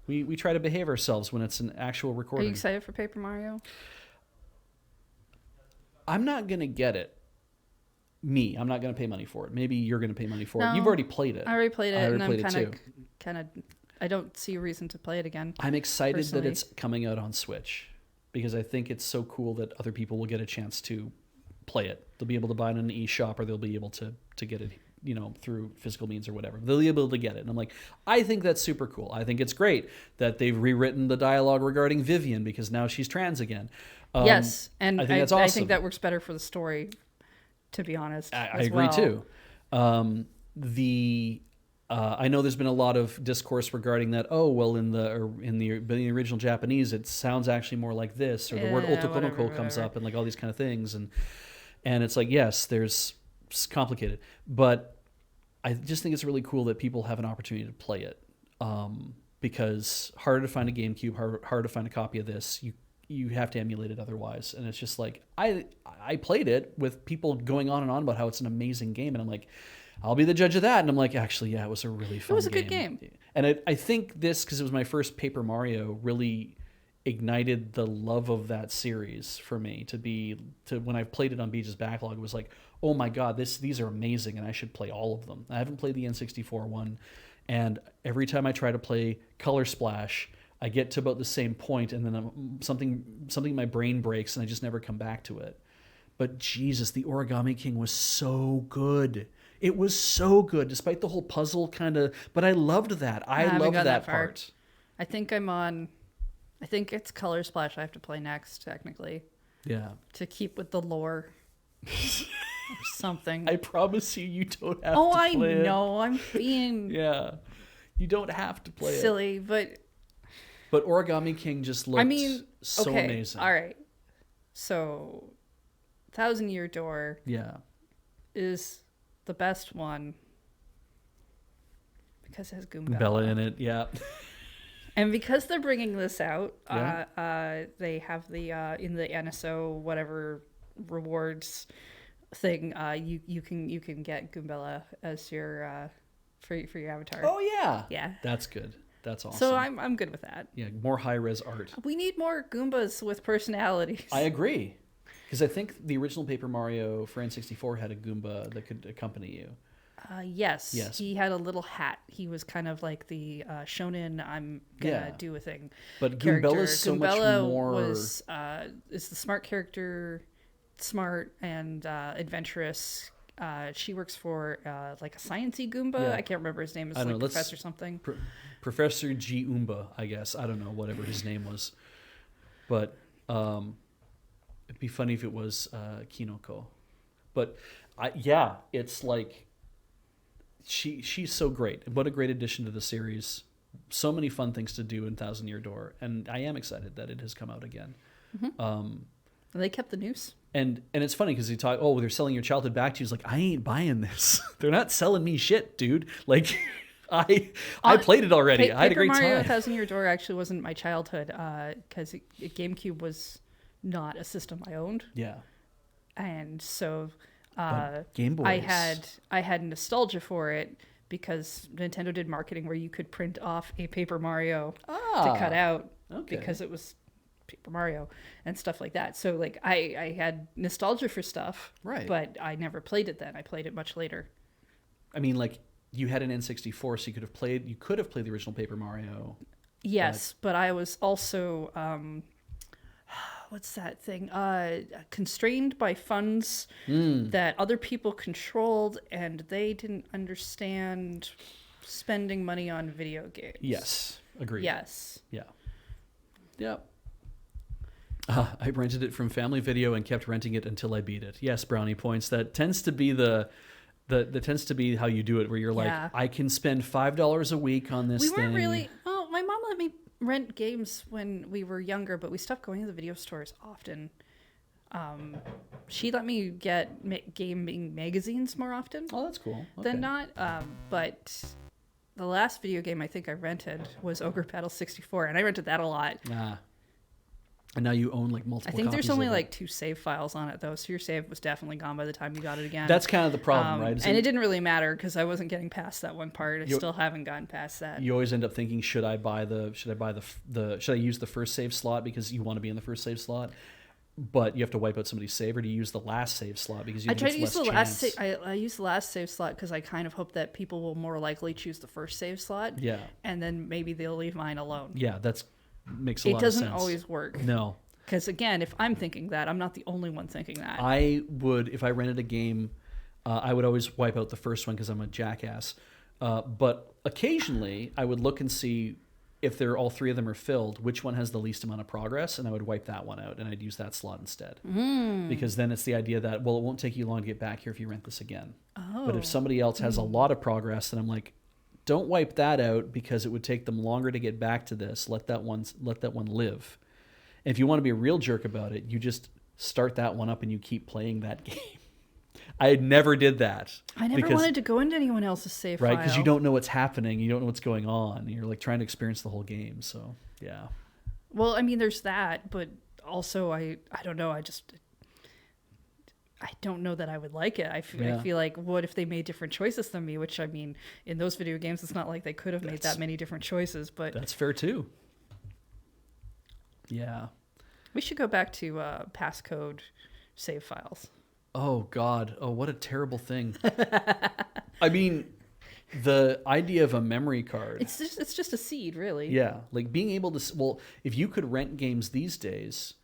We try to behave ourselves when it's an actual Are recording. you excited for Paper Mario? I'm not going to get it. I'm not going to pay money for it. Maybe you're going to pay money for it. No, You've already played it. I already played it, I already and I'm played it kind of. I don't see a reason to play it again. I'm excited personally. that it's coming out on Switch because I think it's so cool that other people will get a chance to play it. They'll be able to buy it in an eShop, or they'll be able to get it, through physical means or whatever. They'll be able to get it. And I'm like, I think that's super cool. I think it's great that they've rewritten the dialogue regarding Vivian because now she's trans again. Yes, and I think that's awesome. I think that works better for the story, to be honest. I agree too. I know there's been a lot of discourse regarding that. Oh, well, in the original Japanese, it sounds actually more like this, or the word otokonoko comes up, and like all these kind of things, and it's like, yes, it's complicated, but I just think it's really cool that people have an opportunity to play it, because harder to find a GameCube, harder to find a copy of this. You have to emulate it otherwise, and it's just like I played it with people going on and on about how it's an amazing game, and I'm like, I'll be the judge of that. And I'm like, actually, yeah, it was a really fun game. It was a good game. And I think this, because it was my first Paper Mario, really ignited the love of that series for me to when I played it on Beach's Backlog, it was like, oh my God, these are amazing and I should play all of them. I haven't played the N64 one. And every time I try to play Color Splash, I get to about the same point and then something in my brain breaks and I just never come back to it. But Jesus, the Origami King was so good. It was so good, despite the whole puzzle kind of. But I loved that. I loved that part. I think it's Color Splash I have to play next, technically. Yeah. To keep with the lore. Or something. I promise you don't have to play it. Oh, I know. I'm being. Yeah. You don't have to play silly, it. but. But Origami King just looked so okay, amazing. All right. So, Thousand Year Door. Yeah. Is the best one because it has Goombella. Bella in it, yeah. And because they're bringing this out, they have the in the NSO whatever rewards thing. You can get Goombella as your for your avatar. Oh yeah, yeah. That's good. That's awesome. So I'm good with that. Yeah, more high res art. We need more Goombas with personalities. I agree. Because I think the original Paper Mario for N64 had a Goomba that could accompany you. Yes. He had a little hat. He was kind of like the shonen, I'm going to do a thing. But Goombella's so much more... is the smart character, smart and adventurous. She works for like a sciencey Goomba. Yeah. I can't remember his name. It's like Professor something. Professor G. Oomba, I guess. I don't know, whatever his name was. But... it'd be funny if it was Kinoko. But it's like she's so great. What a great addition to the series. So many fun things to do in Thousand Year Door. And I am excited that it has come out again. Mm-hmm. They kept the news. And it's funny because they're selling your childhood back to you. It's like, I ain't buying this. They're not selling me shit, dude. Like... I played it already. I had a great time. Paper Mario Thousand Year Door actually wasn't my childhood because GameCube was not a system I owned. Yeah. And so Game Boys. I had nostalgia for it because Nintendo did marketing where you could print off a Paper Mario to cut out because it was Paper Mario and stuff like that. So like I had nostalgia for stuff, right? But I never played it then. I played it much later. I mean, like you had an N64, so you could have played the original Paper Mario. Yes, but I was also what's that thing? Constrained by funds that other people controlled, and they didn't understand spending money on video games. Yes, agreed. Yes. Yeah. Yep. I rented it from Family Video and kept renting it until I beat it. Yes, brownie points. That tends to be that tends to be how you do it, where you're like, I can spend $5 a week on this thing. We weren't really. Oh, my mom let me rent games when we were younger, but we stopped going to the video stores often. She let me get gaming magazines more often. Oh, that's cool. Than not. But the last video game I think I rented was Ogre Battle 64, and I rented that a lot. And now you own like multiple I think copies there's only of it. like 2 save files on it, though, so your save was definitely gone by the time you got it again. That's kind of the problem, right? And it didn't really matter because I wasn't getting past that one part. I still haven't gotten past that. You always end up thinking, should I use the first save slot because you want to be in the first save slot? but you have to wipe out somebody's save, or do you use the last save slot because you I think try it's to use less the last. chance? I use the last save slot because I kind of hope that people will more likely choose the first save slot. Yeah. And then maybe they'll leave mine alone. Yeah, that's makes a It lot of sense. doesn't always work. No. Because again, if I'm thinking that, I'm not the only one thinking that. I would, if I rented a game, I would always wipe out the first one because I'm a jackass. But occasionally, I would look and see if all three of them are filled, which one has the least amount of progress, and I would wipe that one out, and I'd use that slot instead. Because then it's the idea that, well, it won't take you long to get back here if you rent this again. But if somebody else has a lot of progress, then I'm like, don't wipe that out because it would take them longer to get back to this. Let that one live. And if you want to be a real jerk about it, you just start that one up and you keep playing that game. I never did that. I never wanted to go into anyone else's save right, file. because you don't know what's happening. You don't know what's going on. You're like trying to experience the whole game. So, yeah. Well, I mean, there's that, but also I don't know. I don't know that I would like it. I feel like, what if they made different choices than me? Which, I mean, in those video games, it's not like they could have made that many different choices. But that's fair too. Yeah. We should go back to passcode save files. Oh, God. Oh, what a terrible thing. I mean, the idea of a memory card. It's just a seed, really. Yeah. Like being able to, well, if you could rent games these days,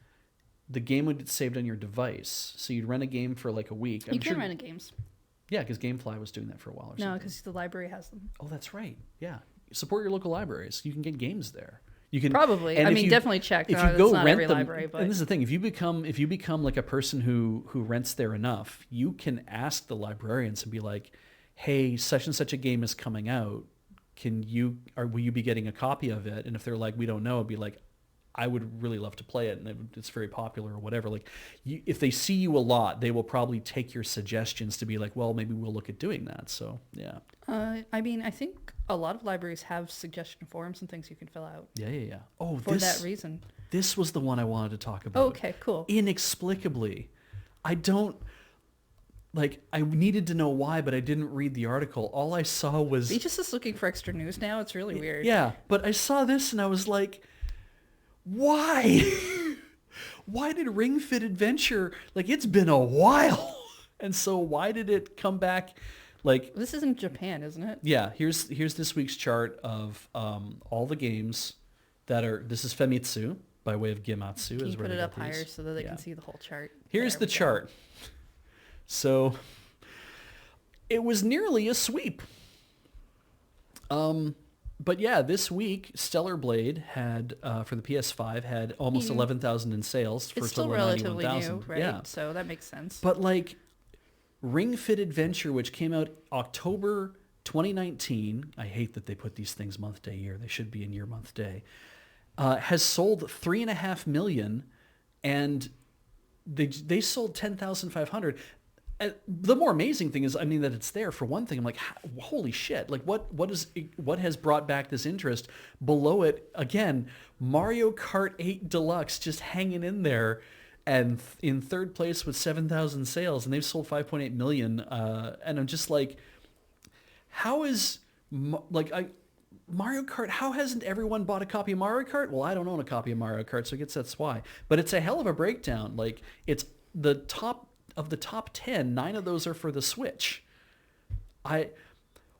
the game would get saved on your device. So you'd rent a game for like a week. You can rent games. Yeah, because Gamefly was doing that for a while or something. No, because the library has them. Oh, that's right. Yeah. Support your local libraries. You can get games there. You can probably. I mean, definitely check. If you go not rent every them, library, but and this is the thing: if you become like a person who rents there enough, you can ask the librarians and be like, "Hey, such and such a game is coming out. Will you be getting a copy of it?" And if they're like, "We don't know," it'd be like, "I would really love to play it, and it's very popular or whatever." Like, if they see you a lot, they will probably take your suggestions to be like, "Well, maybe we'll look at doing that." So, yeah. I mean, I think a lot of libraries have suggestion forms and things you can fill out. Yeah. Oh, for that reason. This was the one I wanted to talk about. Oh, okay, cool. Inexplicably, I needed to know why, but I didn't read the article. All I saw was... Beaches is looking for extra news now. It's really weird. Yeah, but I saw this and I was like, why? Why did Ring Fit Adventure... Like, it's been a while. And so why did it come back... Like, this is in Japan, isn't it? Yeah, here's this week's chart of all the games that are... This is Famitsu, by way of Gematsu. Can you put it up higher so that they can see the whole chart? Here's the chart. So, it was nearly a sweep. But yeah, this week, Stellar Blade had, for the PS5, had almost 11,000 in sales for a It's still total of relatively 91,000. new, right? Yeah. So that makes sense. But like, Ring Fit Adventure, which came out October 2019, I hate that they put these things month, day, year. They should be in year, month, day. Has sold 3.5 million, and they sold 10,500. The more amazing thing is, I mean, that it's there. For one thing, I'm like, holy shit! Like, what has brought back this interest? Below it, again, Mario Kart 8 Deluxe just hanging in there, and in third place with 7,000 sales, and they've sold 5.8 million. And I'm just like, how is Mario Kart? How hasn't everyone bought a copy of Mario Kart? Well, I don't own a copy of Mario Kart, so I guess that's why. But it's a hell of a breakdown. Like, it's the top. Of the top 10, 9 of those are for the Switch.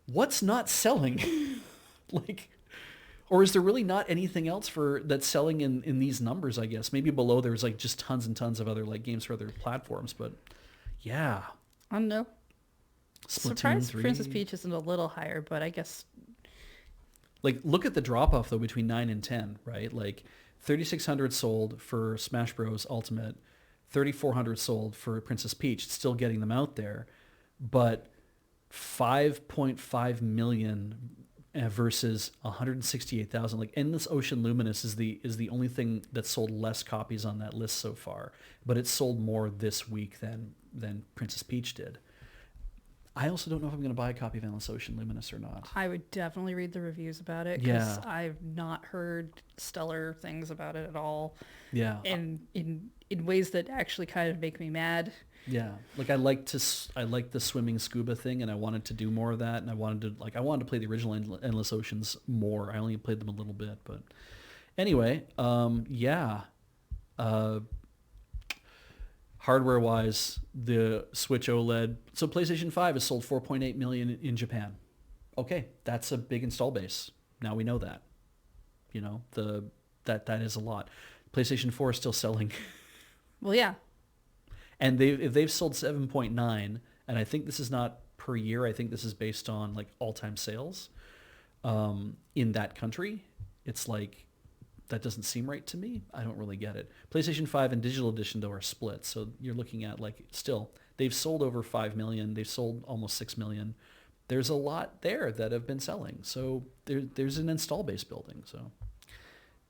What's not selling? Like, or is there really not anything else that's selling in these numbers, I guess? Maybe below there's like just tons and tons of other like games for other platforms, but yeah. I don't know. Splatoon Surprised 3. Princess Peach isn't a little higher, but I guess... Like, look at the drop-off, though, between 9 and 10, right? Like, 3,600 sold for Smash Bros. Ultimate, 3,400 sold for Princess Peach. It's still getting them out there, but 5.5 million versus 168,000. Like, Endless Ocean Luminous is the only thing that sold less copies on that list so far, but it sold more this week than Princess Peach did. I also don't know if I'm going to buy a copy of Endless Ocean Luminous or not. I would definitely read the reviews about it, because Yeah. I've not heard stellar things about it at all. Yeah. And in ways that actually kind of make me mad. Yeah, like I like the swimming scuba thing, and I wanted to do more of that, and I wanted to play the original Endless Oceans more. I only played them a little bit, but anyway, yeah. Hardware-wise, the Switch OLED. So PlayStation 5 has sold 4.8 million in Japan. Okay, that's a big install base. Now we know that. You know, that is a lot. PlayStation 4 is still selling. Well, yeah. And if they've sold 7.9, and I think this is not per year, I think this is based on like all-time sales in that country, it's like, that doesn't seem right to me. I don't really get it. PlayStation 5 and digital edition, though, are split. So you're looking at, like, still, they've sold over 5 million. They've sold almost 6 million. There's a lot there that have been selling. So there's an install base building. So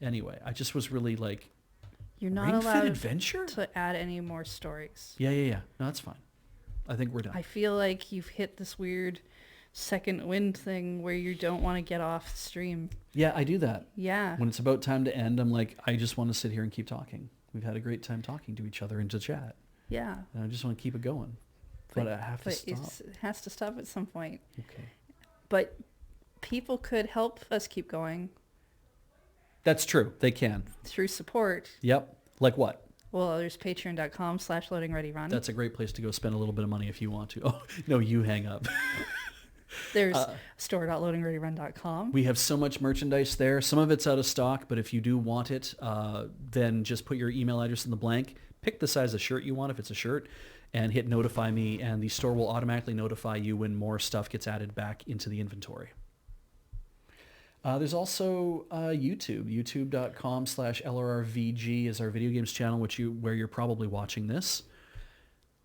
anyway, I just was really like, You're not Ring Fit allowed Adventure? to add any more stories. Yeah. No, that's fine. I think we're done. I feel like you've hit this weird second wind thing where you don't want to get off stream. Yeah, I do that. Yeah. When it's about time to end, I'm like, I just want to sit here and keep talking. We've had a great time talking to each other and to chat. Yeah. And I just want to keep it going. But I have to stop. It has to stop at some point. Okay. But people could help us keep going That's true. They can. through support. Yep. Like what? Well, there's patreon.com/loadingreadyrun. That's a great place to go spend a little bit of money if you want to. Oh, no, you hang up. There's store.loadingreadyrun.com. We have so much merchandise there. Some of it's out of stock, but if you do want it, then just put your email address in the blank. Pick the size of shirt you want if it's a shirt, and hit notify me, and the store will automatically notify you when more stuff gets added back into the inventory. There's also YouTube. YouTube.com/LRRVG is our video games channel, where you're probably watching this.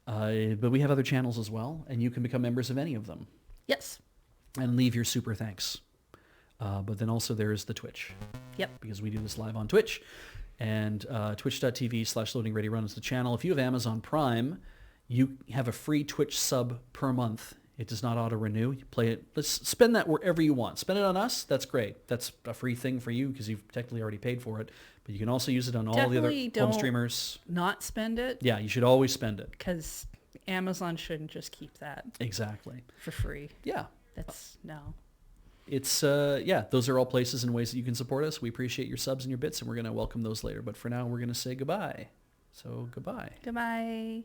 But we have other channels as well, and you can become members of any of them. Yes. And leave your super thanks. But then also there is the Twitch. Yep. Because we do this live on Twitch. And twitch.tv/loadingreadyrun is the channel. If you have Amazon Prime, you have a free Twitch sub per month. It does not auto-renew. You play it. Let's spend that wherever you want. Spend it on us. That's great. That's a free thing for you because you've technically already paid for it. But you can also use it on all the other Definitely home don't streamers. Not spend it. Yeah, you should always spend it. Because Amazon shouldn't just keep that Exactly. for free. Yeah. That's no. It's, those are all places and ways that you can support us. We appreciate your subs and your bits, and we're going to welcome those later. But for now, we're going to say goodbye. So goodbye. Goodbye.